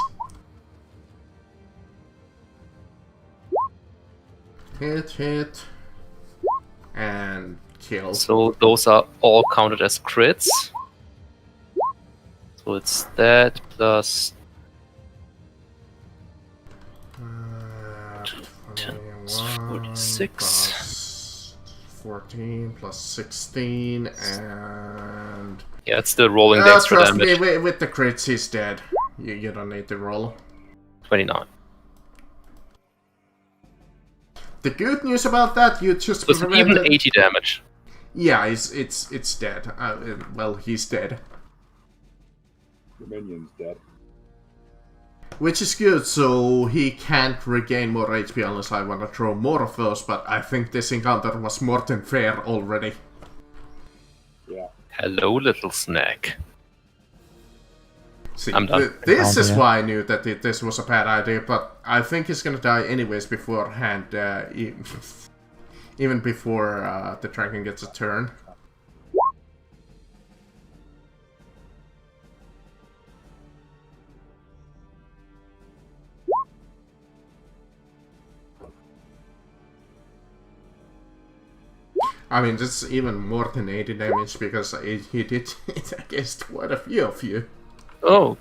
Hit, and kill. So those are all counted as crits. So it's that plus 46. Plus 14 plus 16 and... yeah, it's the rolling the extra trust damage. me, with the crits he's dead. You don't need to roll. 29. The good news about that, you just So it's even prevented... 80 damage. Yeah, it's dead. Well, he's dead. The minion's dead. Which is good, so he can't regain more HP unless I want to throw more of those, but I think this encounter was more than fair already. Yeah. Hello, little snack. See, I'm done. This is Yeah. why I knew that this was a bad idea, but I think he's gonna die anyways beforehand, even before the dragon gets a turn. I mean, that's even more than 80 damage because he did it against quite a few of you. Oh.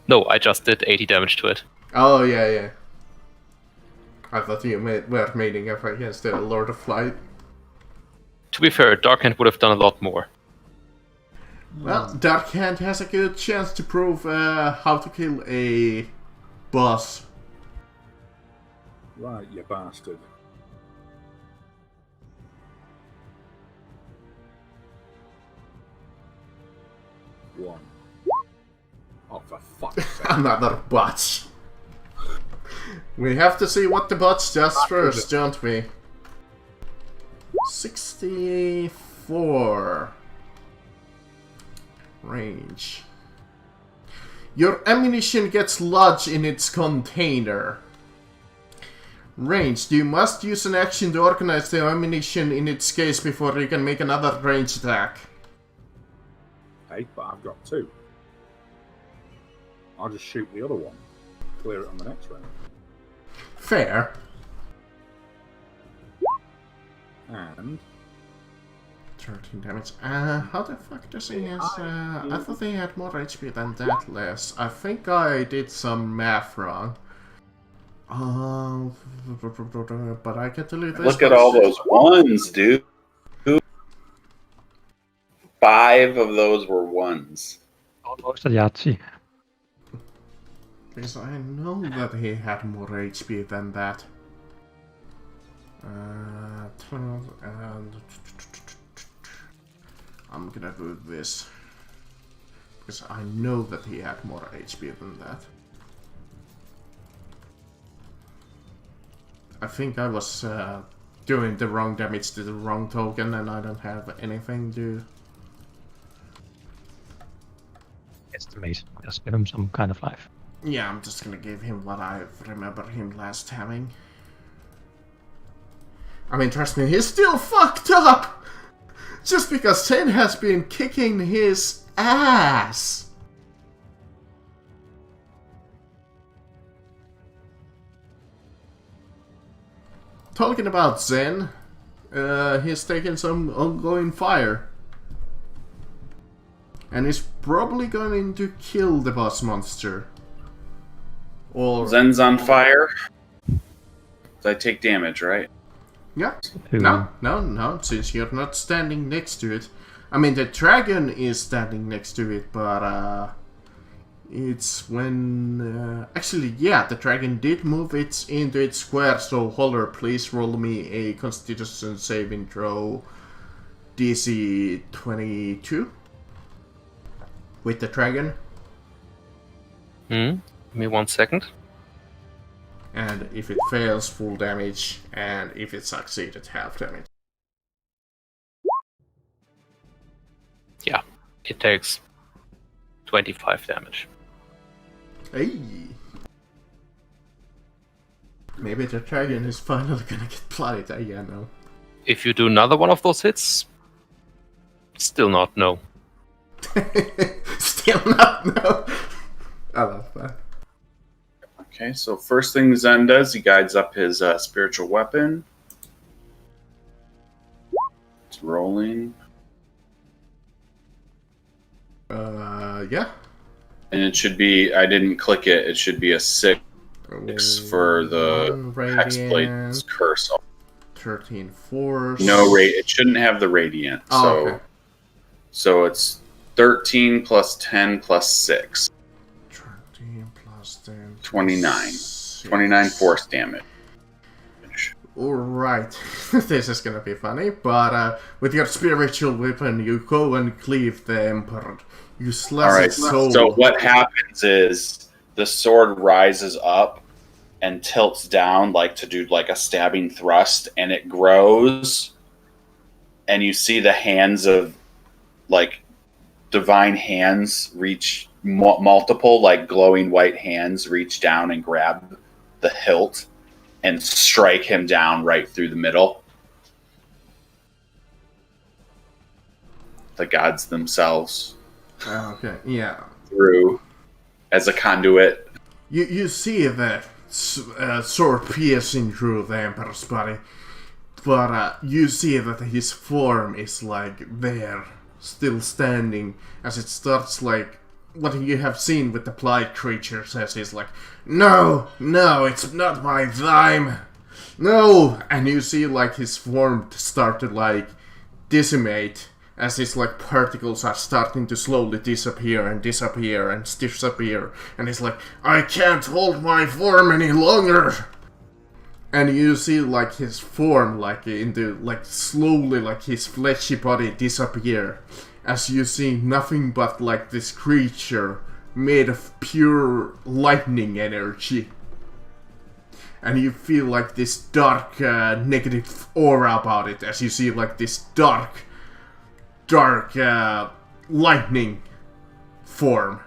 No, I just did 80 damage to it. Oh, yeah. I thought you were mating up against the Lord of Light. To be fair, Darkhand would have done a lot more. Well, Darkhand has a good chance to prove how to kill a boss. Right, you bastard. One. Oh, for fuck's sake. Another botch. We have to see what the botch does first, don't we? 64 range. Your ammunition gets lodged in its container. Ranged. You must use an action to organize the ammunition in its case before you can make another ranged attack. Hey, but I've got 2. I'll just shoot the other one. Clear it on the next round. Fair. And 13 damage. How the fuck does he has... I thought he had more HP than that less. I think I did some math wrong. But I can tell you this. Look at all those ones, dude. 5 of those were 1s. Almost a Yahtzee. Because I know that he had more HP than that. And I'm gonna do this. Because I know that he had more HP than that. I think I was doing the wrong damage to the wrong token and I don't have anything to... Estimate. Just give him some kind of life. Yeah, I'm just gonna give him what I remember him last having. I mean, trust me, he's still fucked up! Just because Sen has been kicking his ass! Talking about Zen, he's taking some ongoing fire. And he's probably going to kill the boss monster. Or... Zen's on fire. I take damage, right? Yeah. No, since you're not standing next to it. I mean, the dragon is standing next to it, but it's when... actually, yeah, the dragon did move it into its square, so Holler, please roll me a Constitution saving throw DC 22 with the dragon. Give me 1 second. And if it fails, full damage, and if it succeeded, half damage. Yeah, it takes 25 damage. Hey! Maybe the dragon is finally gonna get bloodied, yeah, no. If you do another one of those hits, still not no. Still not, no. I love that. Okay, so first thing Zen does, he guides up his spiritual weapon. It's rolling. Yeah. And it should be, I didn't click it, it should be a 6 for the Hexblade's curse. 13 force. No rate, it shouldn't have the radiant. Oh, okay. So it's 13 plus 10 plus 6. 13 plus 10. 29. 29 force damage. Alright, this is gonna be funny, but with your spiritual weapon, you go and cleave the Emperor. You slash its soul. So what happens is the sword rises up and tilts down like to do like a stabbing thrust, and it grows, and you see the hands of like divine hands reach multiple like glowing white hands reach down and grab the hilt and strike him down right through the middle. The gods themselves. Okay, yeah. Through as a conduit. You see the sword piercing through the Emperor's body, but you see that his form is like there, still standing, as it starts like what you have seen with the Blight creatures, as he's like, no, it's not my time, no, and you see like his form start to like decimate, as his like particles are starting to slowly disappear, and he's like, I can't hold my form any longer. And you see like his form like into like slowly like his fleshy body disappear, as you see nothing but like this creature made of pure lightning energy. And you feel like this dark negative aura about it, as you see like this dark lightning form.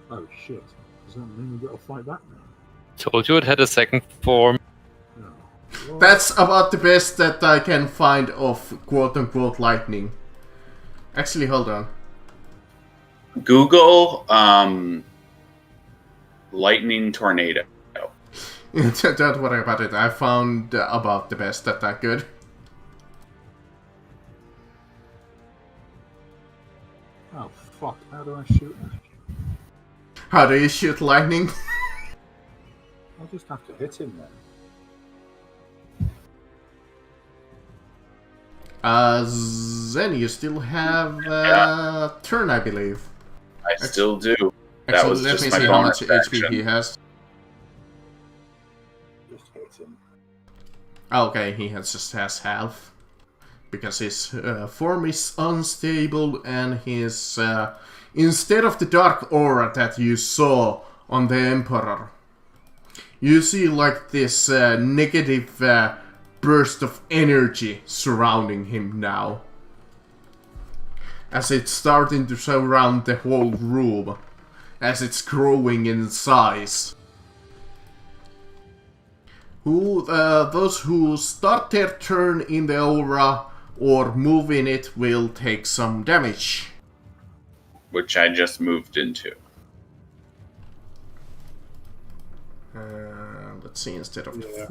Oh shit! Does that mean we got to fight that now? Told you it had a second form. No. Well, That's about the best that I can find of quote-unquote lightning. Actually, hold on. Google lightning tornado. Don't worry about it. I found about the best that I could. oh fuck! How do I shoot that? How do you shoot lightning? I'll just have to hit him then. Then you still have turn, I believe. I still do. That Actually, was let just me my see how much bonus HP action. he has. Just hit him. Okay, he just has half. Because his form is unstable and his... instead of the dark aura that you saw on the Emperor, you see like this negative burst of energy surrounding him now. As it's starting to surround the whole room. As it's growing in size. Those who start their turn in the aura or move in it will take some damage. Which I just moved into. Let's see, instead of Yeah.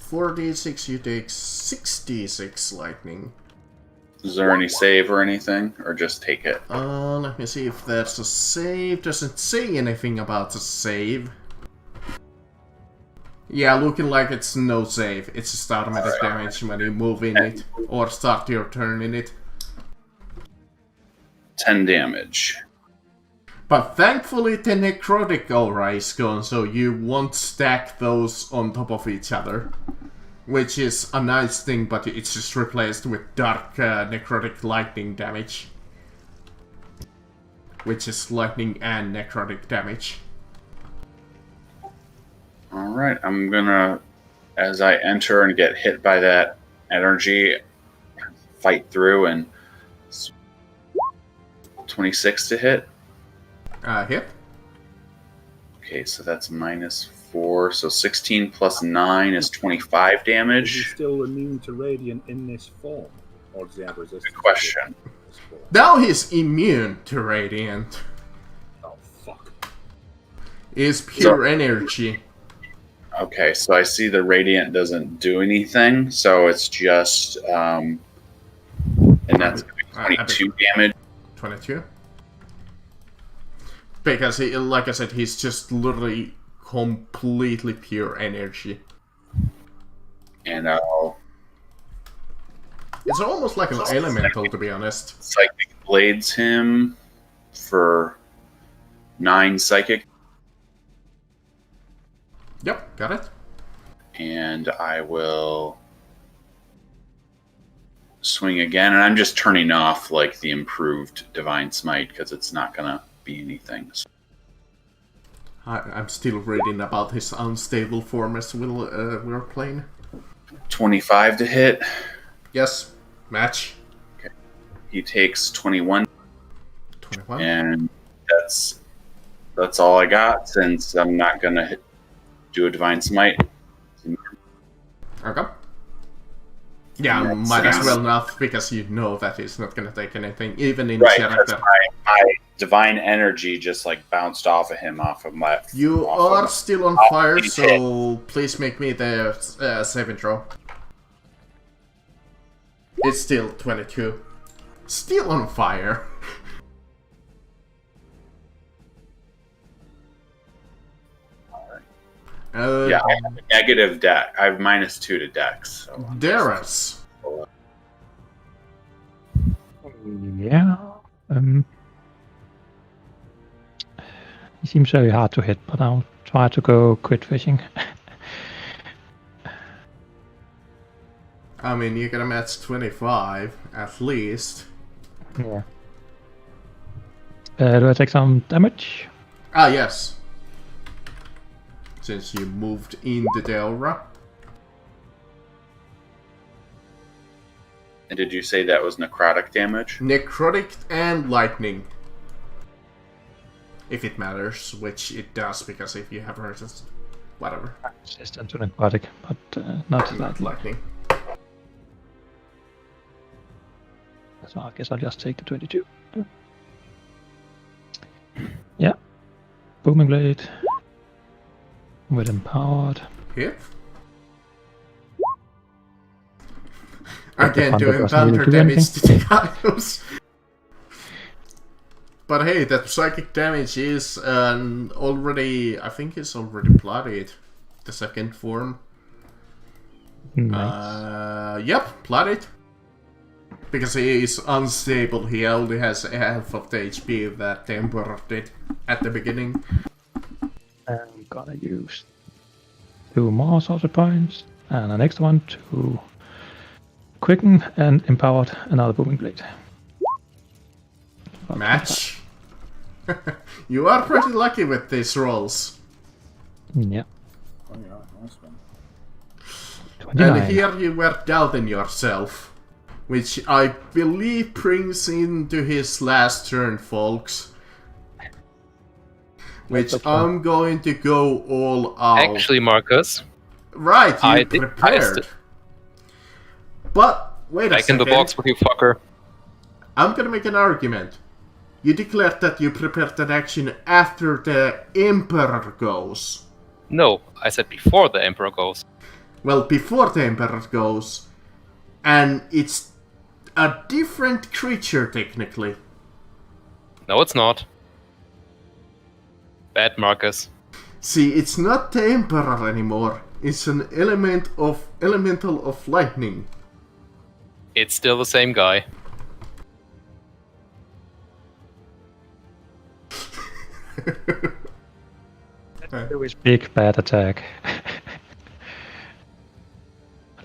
4d6 you take 6d6 lightning. Is there any save or anything? Or just take it? Let me see if there's a save. Doesn't say anything about a save. Yeah, looking like it's no save. It's just automatic damage when you move in it or start your turn in it. 10 damage. But thankfully the necrotic aura is gone, so you won't stack those on top of each other. Which is a nice thing, but it's just replaced with dark necrotic lightning damage. Which is lightning and necrotic damage. Alright, I'm gonna, as I enter and get hit by that energy, fight through and 26 to hit. Hit. Okay, so that's -4, so 16 plus 9 is 25 Is he damage. still immune to radiant in this form, or does he have resistance? Good question. to this form? Now he's immune to radiant. Oh fuck! Is pure energy. Okay, so I see the radiant doesn't do anything, so it's just, and that's gonna be 22 damage. 22. Because, he, like I said, he's just literally completely pure energy. And I'll It's almost like an elemental, to be honest. Psychic Blades him for 9 psychic, Yep, got it. and I will swing again. And I'm just turning off like the improved Divine Smite because it's not gonna be anything. So I'm still reading about his unstable form as we're playing. 25 to hit. Yes, match. He takes 21, 21. and that's all I got since I'm not gonna do a Divine Smite. Okay. Yeah, That might as sounds- well not, because you know that he's not gonna take anything, even in Right, character. because my divine energy just like bounced off of him, off of my. You off are of- still on I'll fire, be so please make me the saving throw. It's still 22. Still on fire. Yeah, I have a negative deck. I have -2 to dex. So Darius. Yeah. He seems very hard to hit, but I'll try to go crit fishing. I mean, you're gonna match 25, at least. Yeah. Do I take some damage? Ah, yes. Since you moved into the aura. And did you say that was necrotic damage? Necrotic and lightning. if it matters, which it does, because if you have resist, whatever. Resistant to necrotic, but not lightning. Lightning. So I guess I'll just take the 22. Yeah. Booming Blade. With empowered. Hit. Again, doing doesn't really thunder do damage to the items. But hey, that psychic damage is already, I think it's already bloodied. The second form. Nice. Yep, bloodied. Because he is unstable, he only has half of the HP that the Emperor did at the beginning. I'm gonna use 2 more sorcery points, and the next one to quicken and empowered another booming blade. Match. You are pretty lucky with these rolls. Yeah. Oh yeah, nice one. 29. And here you were doubting yourself. Which I believe brings into his last turn, folks. Which I'm going to go all out. Actually, Marcus. Right, you I did- prepared. But, wait a Back in second. the box with you, fucker. I'm gonna make an argument. You declared that you prepared an action after the Emperor goes. No, I said before the Emperor goes. Well, before the Emperor goes. And it's a different creature, technically. No, it's not. Bad, Marcus. See, it's not the Emperor anymore. It's an elemental of lightning. It's still the same guy. Do his big bad attack.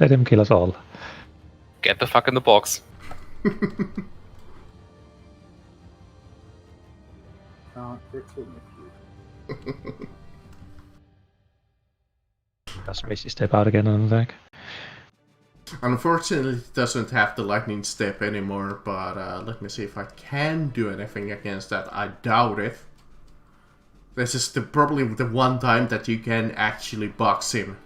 Let him kill us all. Get the fuck in the box. Can't hit him if you. Just basically step out again and attack. Unfortunately, it doesn't have the lightning step anymore, but let me see if I can do anything against that. I doubt it. This is probably the one time that you can actually box him.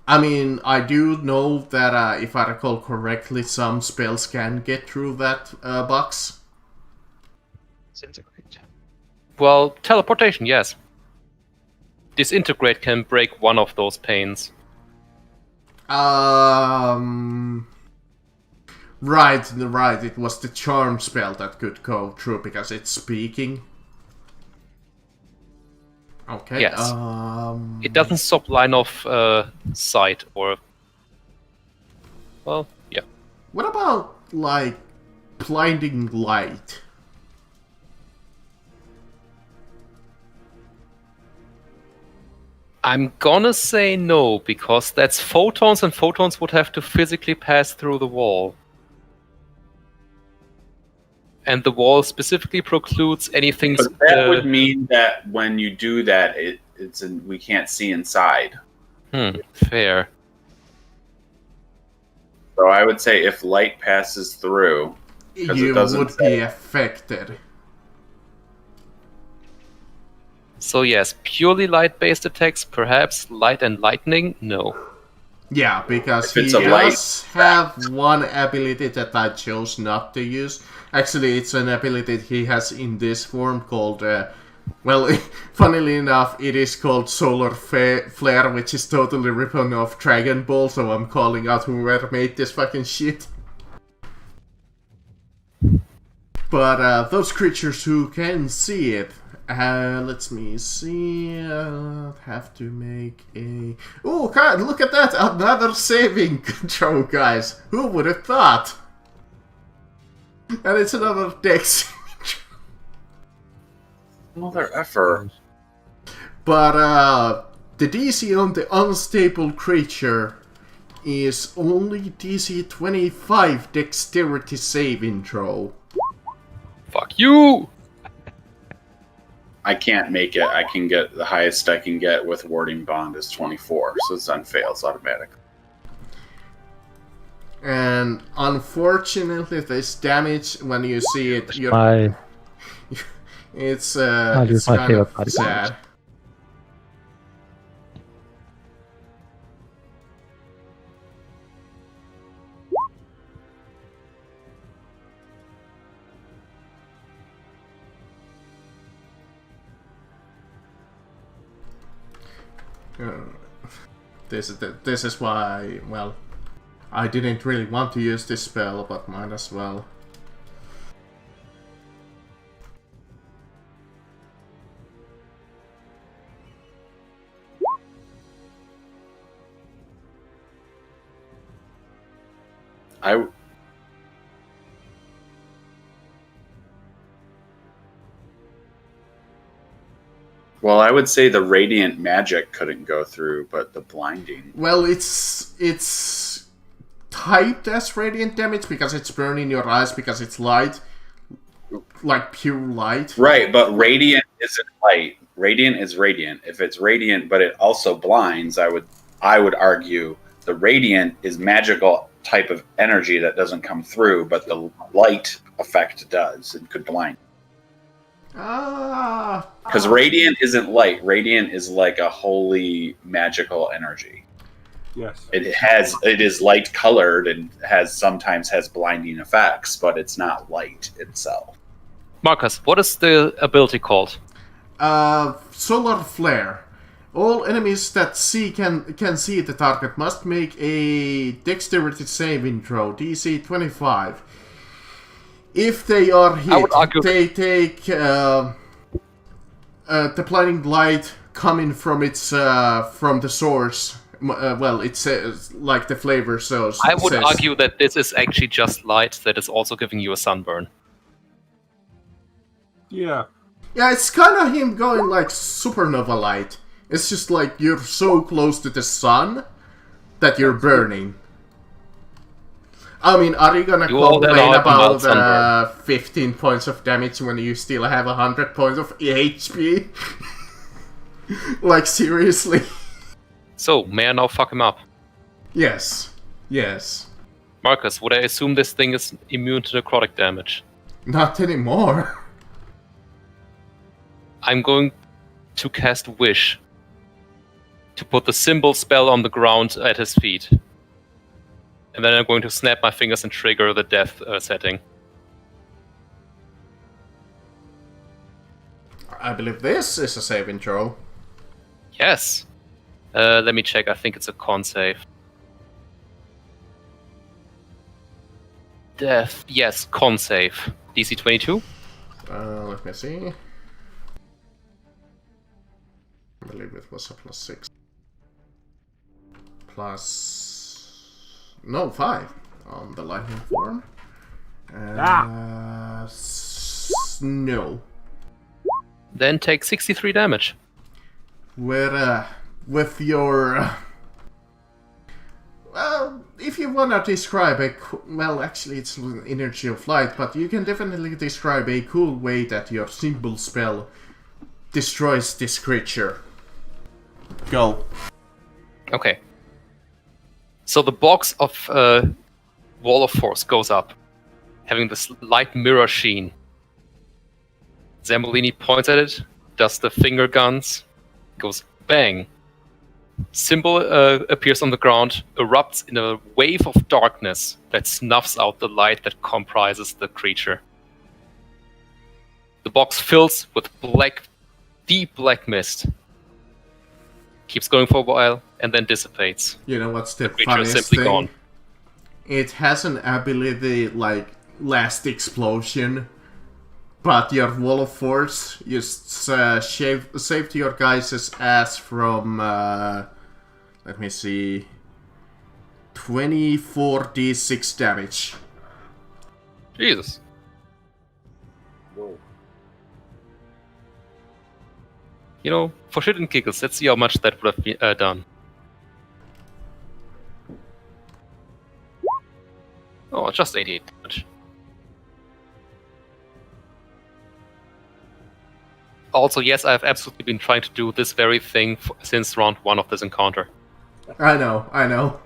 I mean, I do know that, if I recall correctly, some spells can get through that box. Disintegrate. Well, teleportation, yes. Disintegrate can break one of those panes. Right, it was the charm spell that could go through because it's speaking. Okay. Yes. It doesn't stop line of sight or... Well, yeah. What about, like, blinding light? I'm gonna say no, because that's photons, and photons would have to physically pass through the wall. And the wall specifically precludes anything... But that would mean that when you do that, we can't see inside. Fair. So I would say if light passes through, You would be affected. So yes, purely light-based attacks, perhaps. Light and lightning, no. Yeah, because If he it's a light- does have one ability that I chose not to use. Actually, it's an ability he has in this form called... well, funnily enough, it is called Solar Flare, which is totally ripping off Dragon Ball, so I'm calling out whoever made this fucking shit. But those creatures who can see it... let me see. I'll have to make a... Oh, God, look at that! Another saving throw, guys. Who would have thought? And it's another dex. Mother effer. But the DC on the unstable creature is only DC 25 dexterity saving throw. Fuck you! I can't make it. I can get the highest I can get with warding bond is 24, so it's on fails automatically. And unfortunately, this damage, when you see it, It's use my kind favorite of party sad. This is why, well, I didn't really want to use this spell, but might as well. Well, I would say the radiant magic couldn't go through, but the blinding. Well, it's typed as radiant damage because it's burning your eyes because it's light, like pure light. Right, but radiant isn't light. Radiant is radiant. If it's radiant, but it also blinds, I would argue the radiant is magical type of energy that doesn't come through, but the light effect does and could blind. Because radiant isn't light. Radiant is like a holy magical energy. Yes. It is light colored and sometimes has blinding effects, but it's not light itself. Marcus, what is the ability called? Solar flare. All enemies that can see the target must make a dexterity saving throw, DC 25. If they are hit, they take the blinding light coming from its from the source. Well, it says like the flavor source. I would argue that this is actually just light that is also giving you a sunburn. Yeah. Yeah, it's kind of him going like supernova light. It's just like you're so close to the sun that you're burning. I mean, are you gonna complain about 15 points of damage when you still have 100 points of HP? Like, seriously? So, may I now fuck him up? Yes. Yes. Marcus, would I assume this thing is immune to necrotic damage? Not anymore. I'm going to cast Wish to put the symbol spell on the ground at his feet. And then I'm going to snap my fingers and trigger the death setting. I believe this is a saving throw. Yes. Let me check. I think it's a con save. Death. Yes, con save. DC 22. Let me see. I believe it was a +6. No, 5 on the lightning form. No. Then take 63 damage. With your... well, if you wanna describe well, actually it's energy of light, but you can definitely describe a cool way that your symbol spell destroys this creature. Go. Okay. So the box of Wall of Force goes up, having this light mirror sheen. Zambolini points at it, does the finger guns, goes bang. Symbol appears on the ground, erupts in a wave of darkness that snuffs out the light that comprises the creature. The box fills with deep black mist. Keeps going for a while, and then dissipates. You know what's the creature funniest is simply thing? Gone. It has an ability like last explosion, but your Wall of Force just saved your guys' ass from, let me see, 24d6 damage. Jesus. Whoa. You know, for shit and giggles, let's see how much that would have been, done. Oh, just 88 damage. Also, yes, I've absolutely been trying to do this very thing since round 1 of this encounter. I know.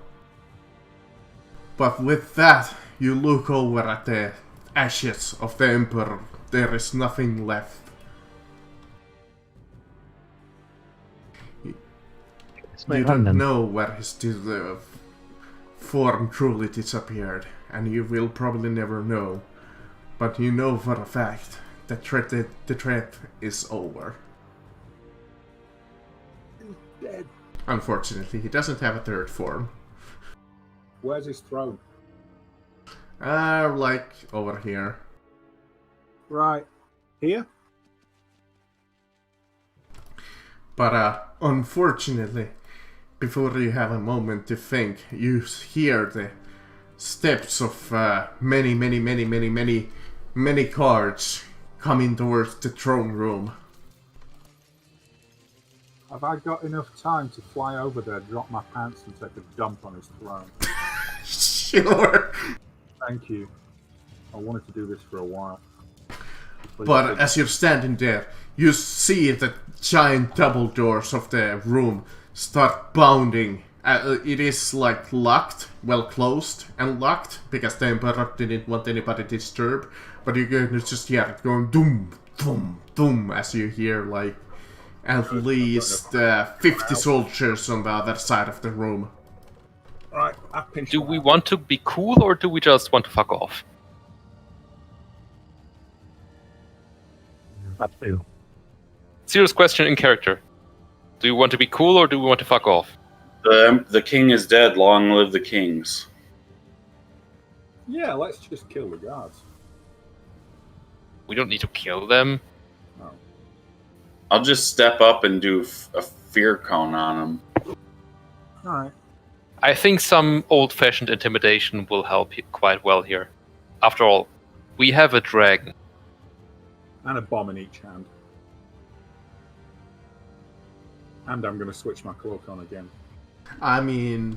But with that, you look over at the ashes of the Emperor. There is nothing left. You don't know where his form truly disappeared, and you will probably never know. But you know for a fact that the threat is over. He's dead. Unfortunately, he doesn't have a third form. Where's his throne? Like over here. Right. Here? But unfortunately, before you have a moment to think, you hear the steps of many cards coming towards the throne room. Have I got enough time to fly over there, drop my pants, and take a dump on his throne? Sure. Thank you. I wanted to do this for a while. But as you're standing there, you see the giant double doors of the room start bounding. It is like locked, well closed and locked, because the Emperor didn't want anybody to disturb. But you're going to just hear it going doom, doom, doom, as you hear like at least 50 soldiers on the other side of the room. Right, do we want to be cool or do we just want to fuck off? Up to you. Serious question in character. Do you want to be cool or do we want to fuck off? The king is dead. Long live the kings. Yeah, let's just kill the guards. We don't need to kill them. No. I'll just step up and do a fear cone on them. Alright. I think some old-fashioned intimidation will help quite well here. After all, we have a dragon. And a bomb in each hand. And I'm going to switch my cloak on again. I mean,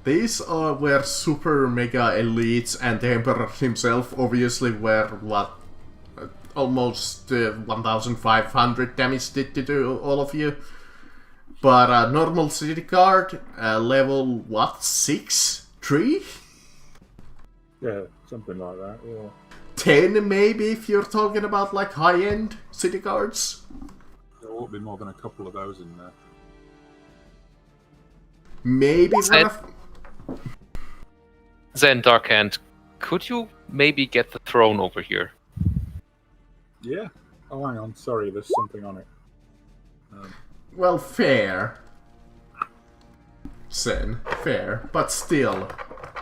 these were super mega elites, and the Emperor himself obviously were what almost 1,500 damage did to all of you. But normal city guard, level what, 6? 3? Yeah, something like that, yeah. 10 maybe if you're talking about like high-end city guards. There won't be more than a couple of those in there. Maybe one of... Then, Darkhand, could you maybe get the throne over here? Yeah? Oh, hang on, sorry, there's something on it. Well, fair. Sen, fair. But still,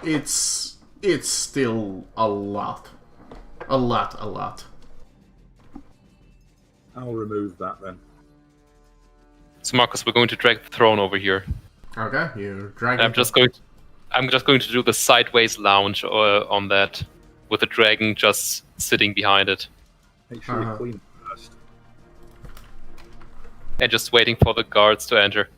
it's still a lot. A lot. I'll remove that then. So, Marcus, we're going to drag the throne over here. Okay, you're dragging... I'm just going to do the sideways lounge on that, with the dragon just sitting behind it. Make sure you clean it first. And just waiting for the guards to enter.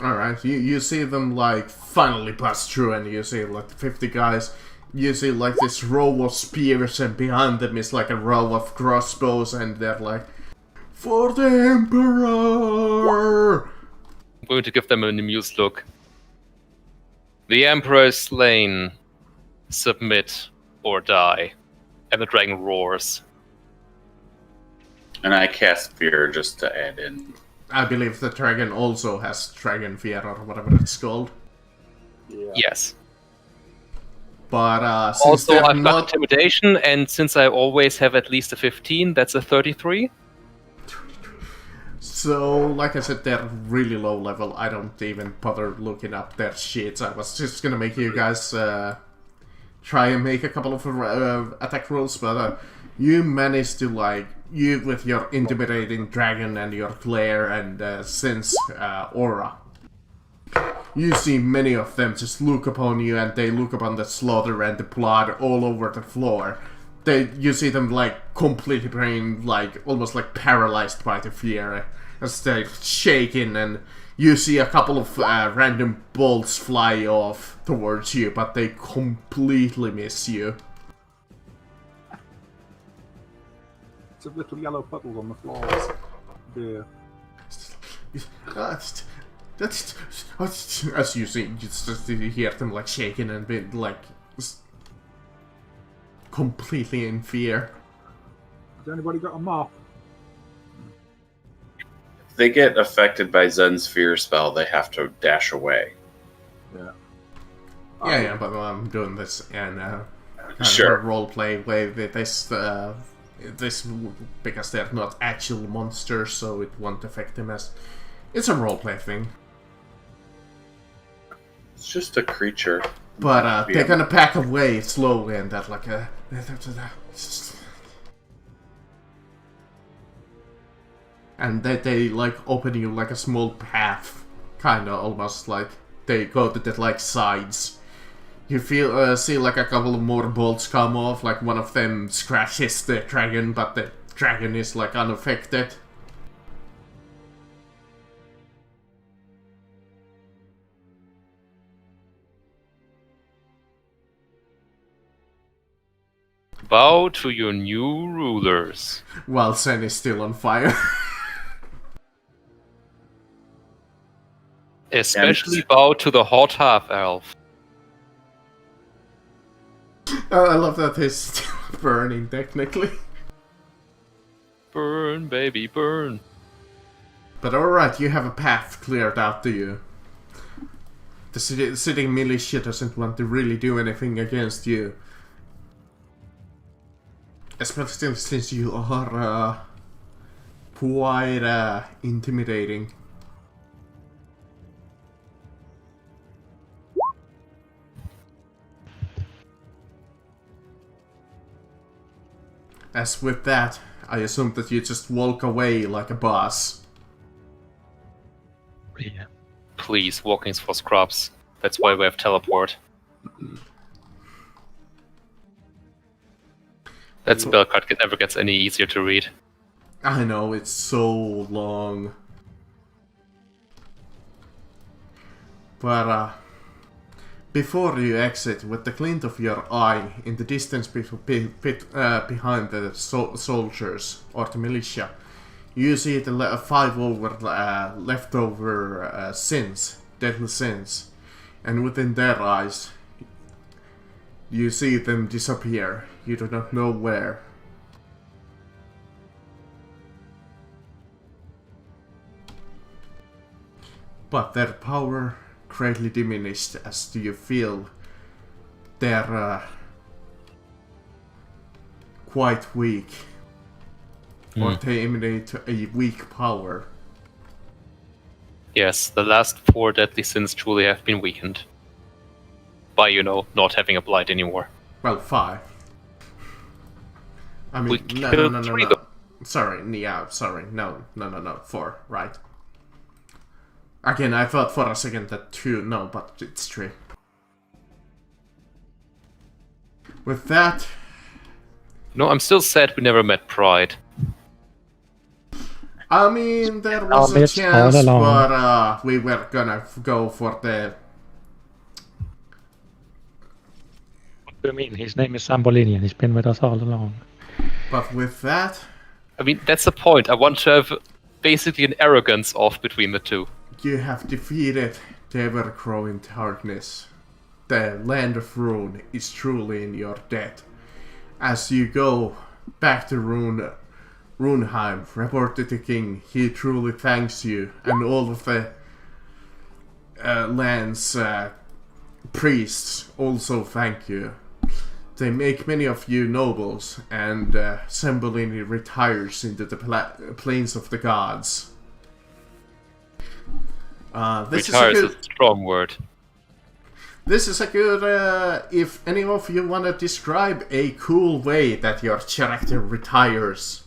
Alright, you see them like finally pass through, and you see like 50 guys. You see like this row of spears, and behind them is like a row of crossbows, and they're like, "For the Emperor!" I'm going to give them an amused look. The Emperor is slain. Submit or die. And the dragon roars. And I cast fear just to add in. I believe the dragon also has dragon fear, or whatever it's called. Yeah. Yes. But since Also, they're I've not... got intimidation, and since I always have at least a 15, that's a 33. So, like I said, they're really low level. I don't even bother looking up their shit. I was just gonna make you guys try and make a couple of attack rolls, but you managed to, like, you with your intimidating dragon and your glare and sense aura. You see many of them just look upon you, and they look upon the slaughter and the blood all over the floor. You see them like completely brain, like almost like paralyzed by the fear, as they're shaking, and you see a couple of random bolts fly off towards you, but they completely miss you. It's a little yellow puddle on the floor. Yeah. As you see, you hear them like shaking and being like completely in fear. Has anybody got a mop? they get affected by Zen's fear spell, they have to dash away. Yeah. Yeah, but I'm doing this in kind Sure. of a roleplay way with this because they're not actual monsters, so it won't affect them as. It's a roleplay thing. It's just a creature. But they're Yeah. gonna pack away slowly, and that like and they like open you like a small path, kinda almost like they go to the like sides. You feel see like a couple of more bolts come off, like one of them scratches the dragon, but the dragon is like unaffected. Bow to your new rulers. While Zen is still on fire. Especially bow to the hot half-elf. I love that he's still burning, technically. Burn, baby, burn. But alright, you have a path cleared out to you. The sitting militia doesn't want to really do anything against you. Especially since you are quite intimidating. As with that, I assume that you just walk away like a boss. Yeah. Please, walking's for scrubs. That's why we have teleport. That spell card never gets any easier to read. I know, it's so long. But before you exit, with the glint of your eye in the distance behind the soldiers or the militia, you see the 5 leftover sins, deadly sins, and within their eyes, you see them disappear. You do not know where. But their power greatly diminished as you feel they're quite weak. Or they emanate a weak power. Yes, the last 4 deadly sins truly have been weakened. By, not having a blight anymore. Well, 5. I mean, We no. killed 3 though. Sorry, no, 4, right? Again, I thought for a second that 2, no, but it's 3. With that... No, I'm still sad we never met Pride. I mean, there was a chance, but we were gonna go for the... What do you mean? His name is Sambolini and he's been with us all along. But with that... I mean, that's the point. I want to have basically an arrogance off between the two. You have defeated the Evergrowing darkness. The land of Rune is truly in your debt. As you go back to Runeheim, report to the king. He truly thanks you, and all of the land's priests also thank you. They make many of you nobles, and Sembolini retires into the plains of the gods. Retires is a strong word. This is a good, if any of you want to describe a cool way that your character retires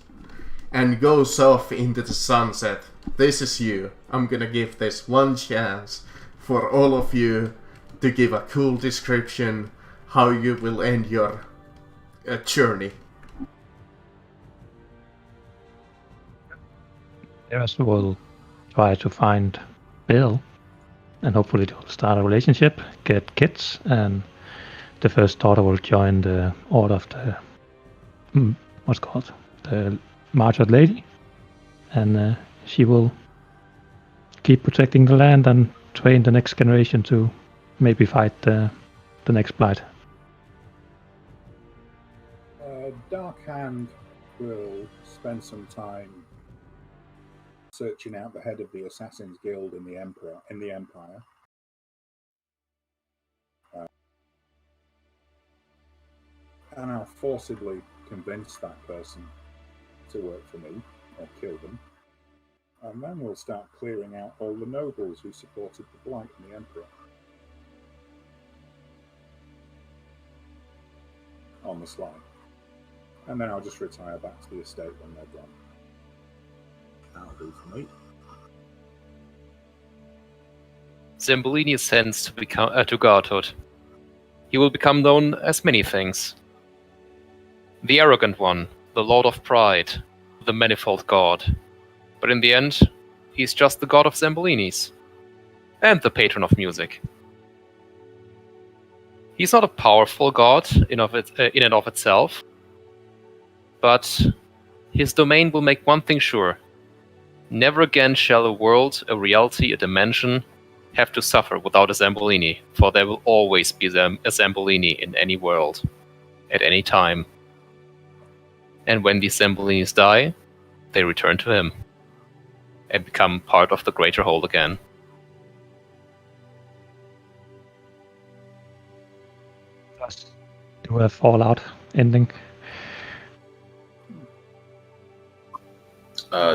and goes off into the sunset, this is you. I'm gonna give this one chance for all of you to give a cool description how you will end your journey. Yes, we'll try to find Bill, and hopefully they'll start a relationship, get kids, and the first daughter will join the order of the what's it called, the Martyred Lady, and she will keep protecting the land and train the next generation to maybe fight the next blight. Darkhand will spend some time searching out the head of the Assassin's Guild in the Empire. And I'll forcibly convince that person to work for me or kill them. And then we'll start clearing out all the nobles who supported the Blight and the Emperor. On the slide. And then I'll just retire back to the estate when they're gone. That'll do for me. Zambolini ascends to godhood. He will become known as many things. The Arrogant One, the Lord of Pride, the Manifold God. But in the end, he's just the god of Zambolinis. And the patron of music. He's not a powerful god in and of itself, but his domain will make one thing sure. Never again shall a world, a reality, a dimension have to suffer without a Zambolini, for there will always be a Zambolini in any world, at any time. And when these Zambolinis die, they return to him, and become part of the greater whole again. Do a Fallout ending.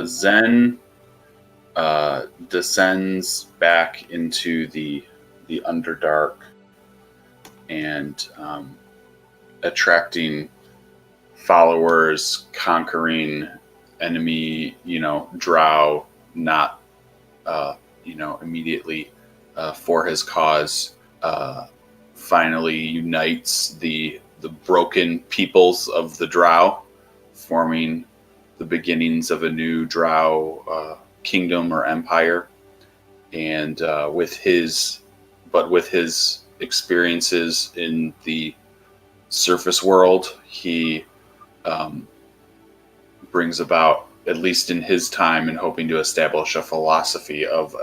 Zen descends back into the Underdark and attracting followers, conquering enemy, drow, not immediately for his cause. Finally unites the broken peoples of the drow, forming the beginnings of a new drow kingdom or empire. And with his experiences in the surface world, he brings about, at least in his time, and hoping to establish a philosophy of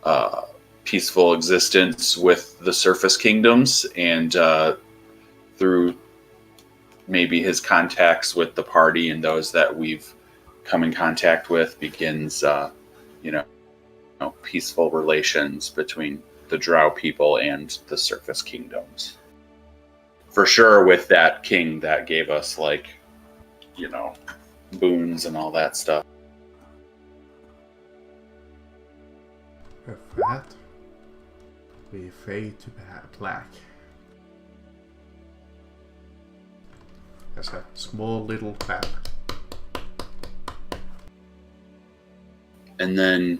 a peaceful existence with the surface kingdoms, and through maybe his contacts with the party and those that we've come in contact with, begins peaceful relations between the drow people and the surface kingdoms. For sure, with that king that gave us boons and all that stuff. With that, we fade to black. There's a small little clap. And then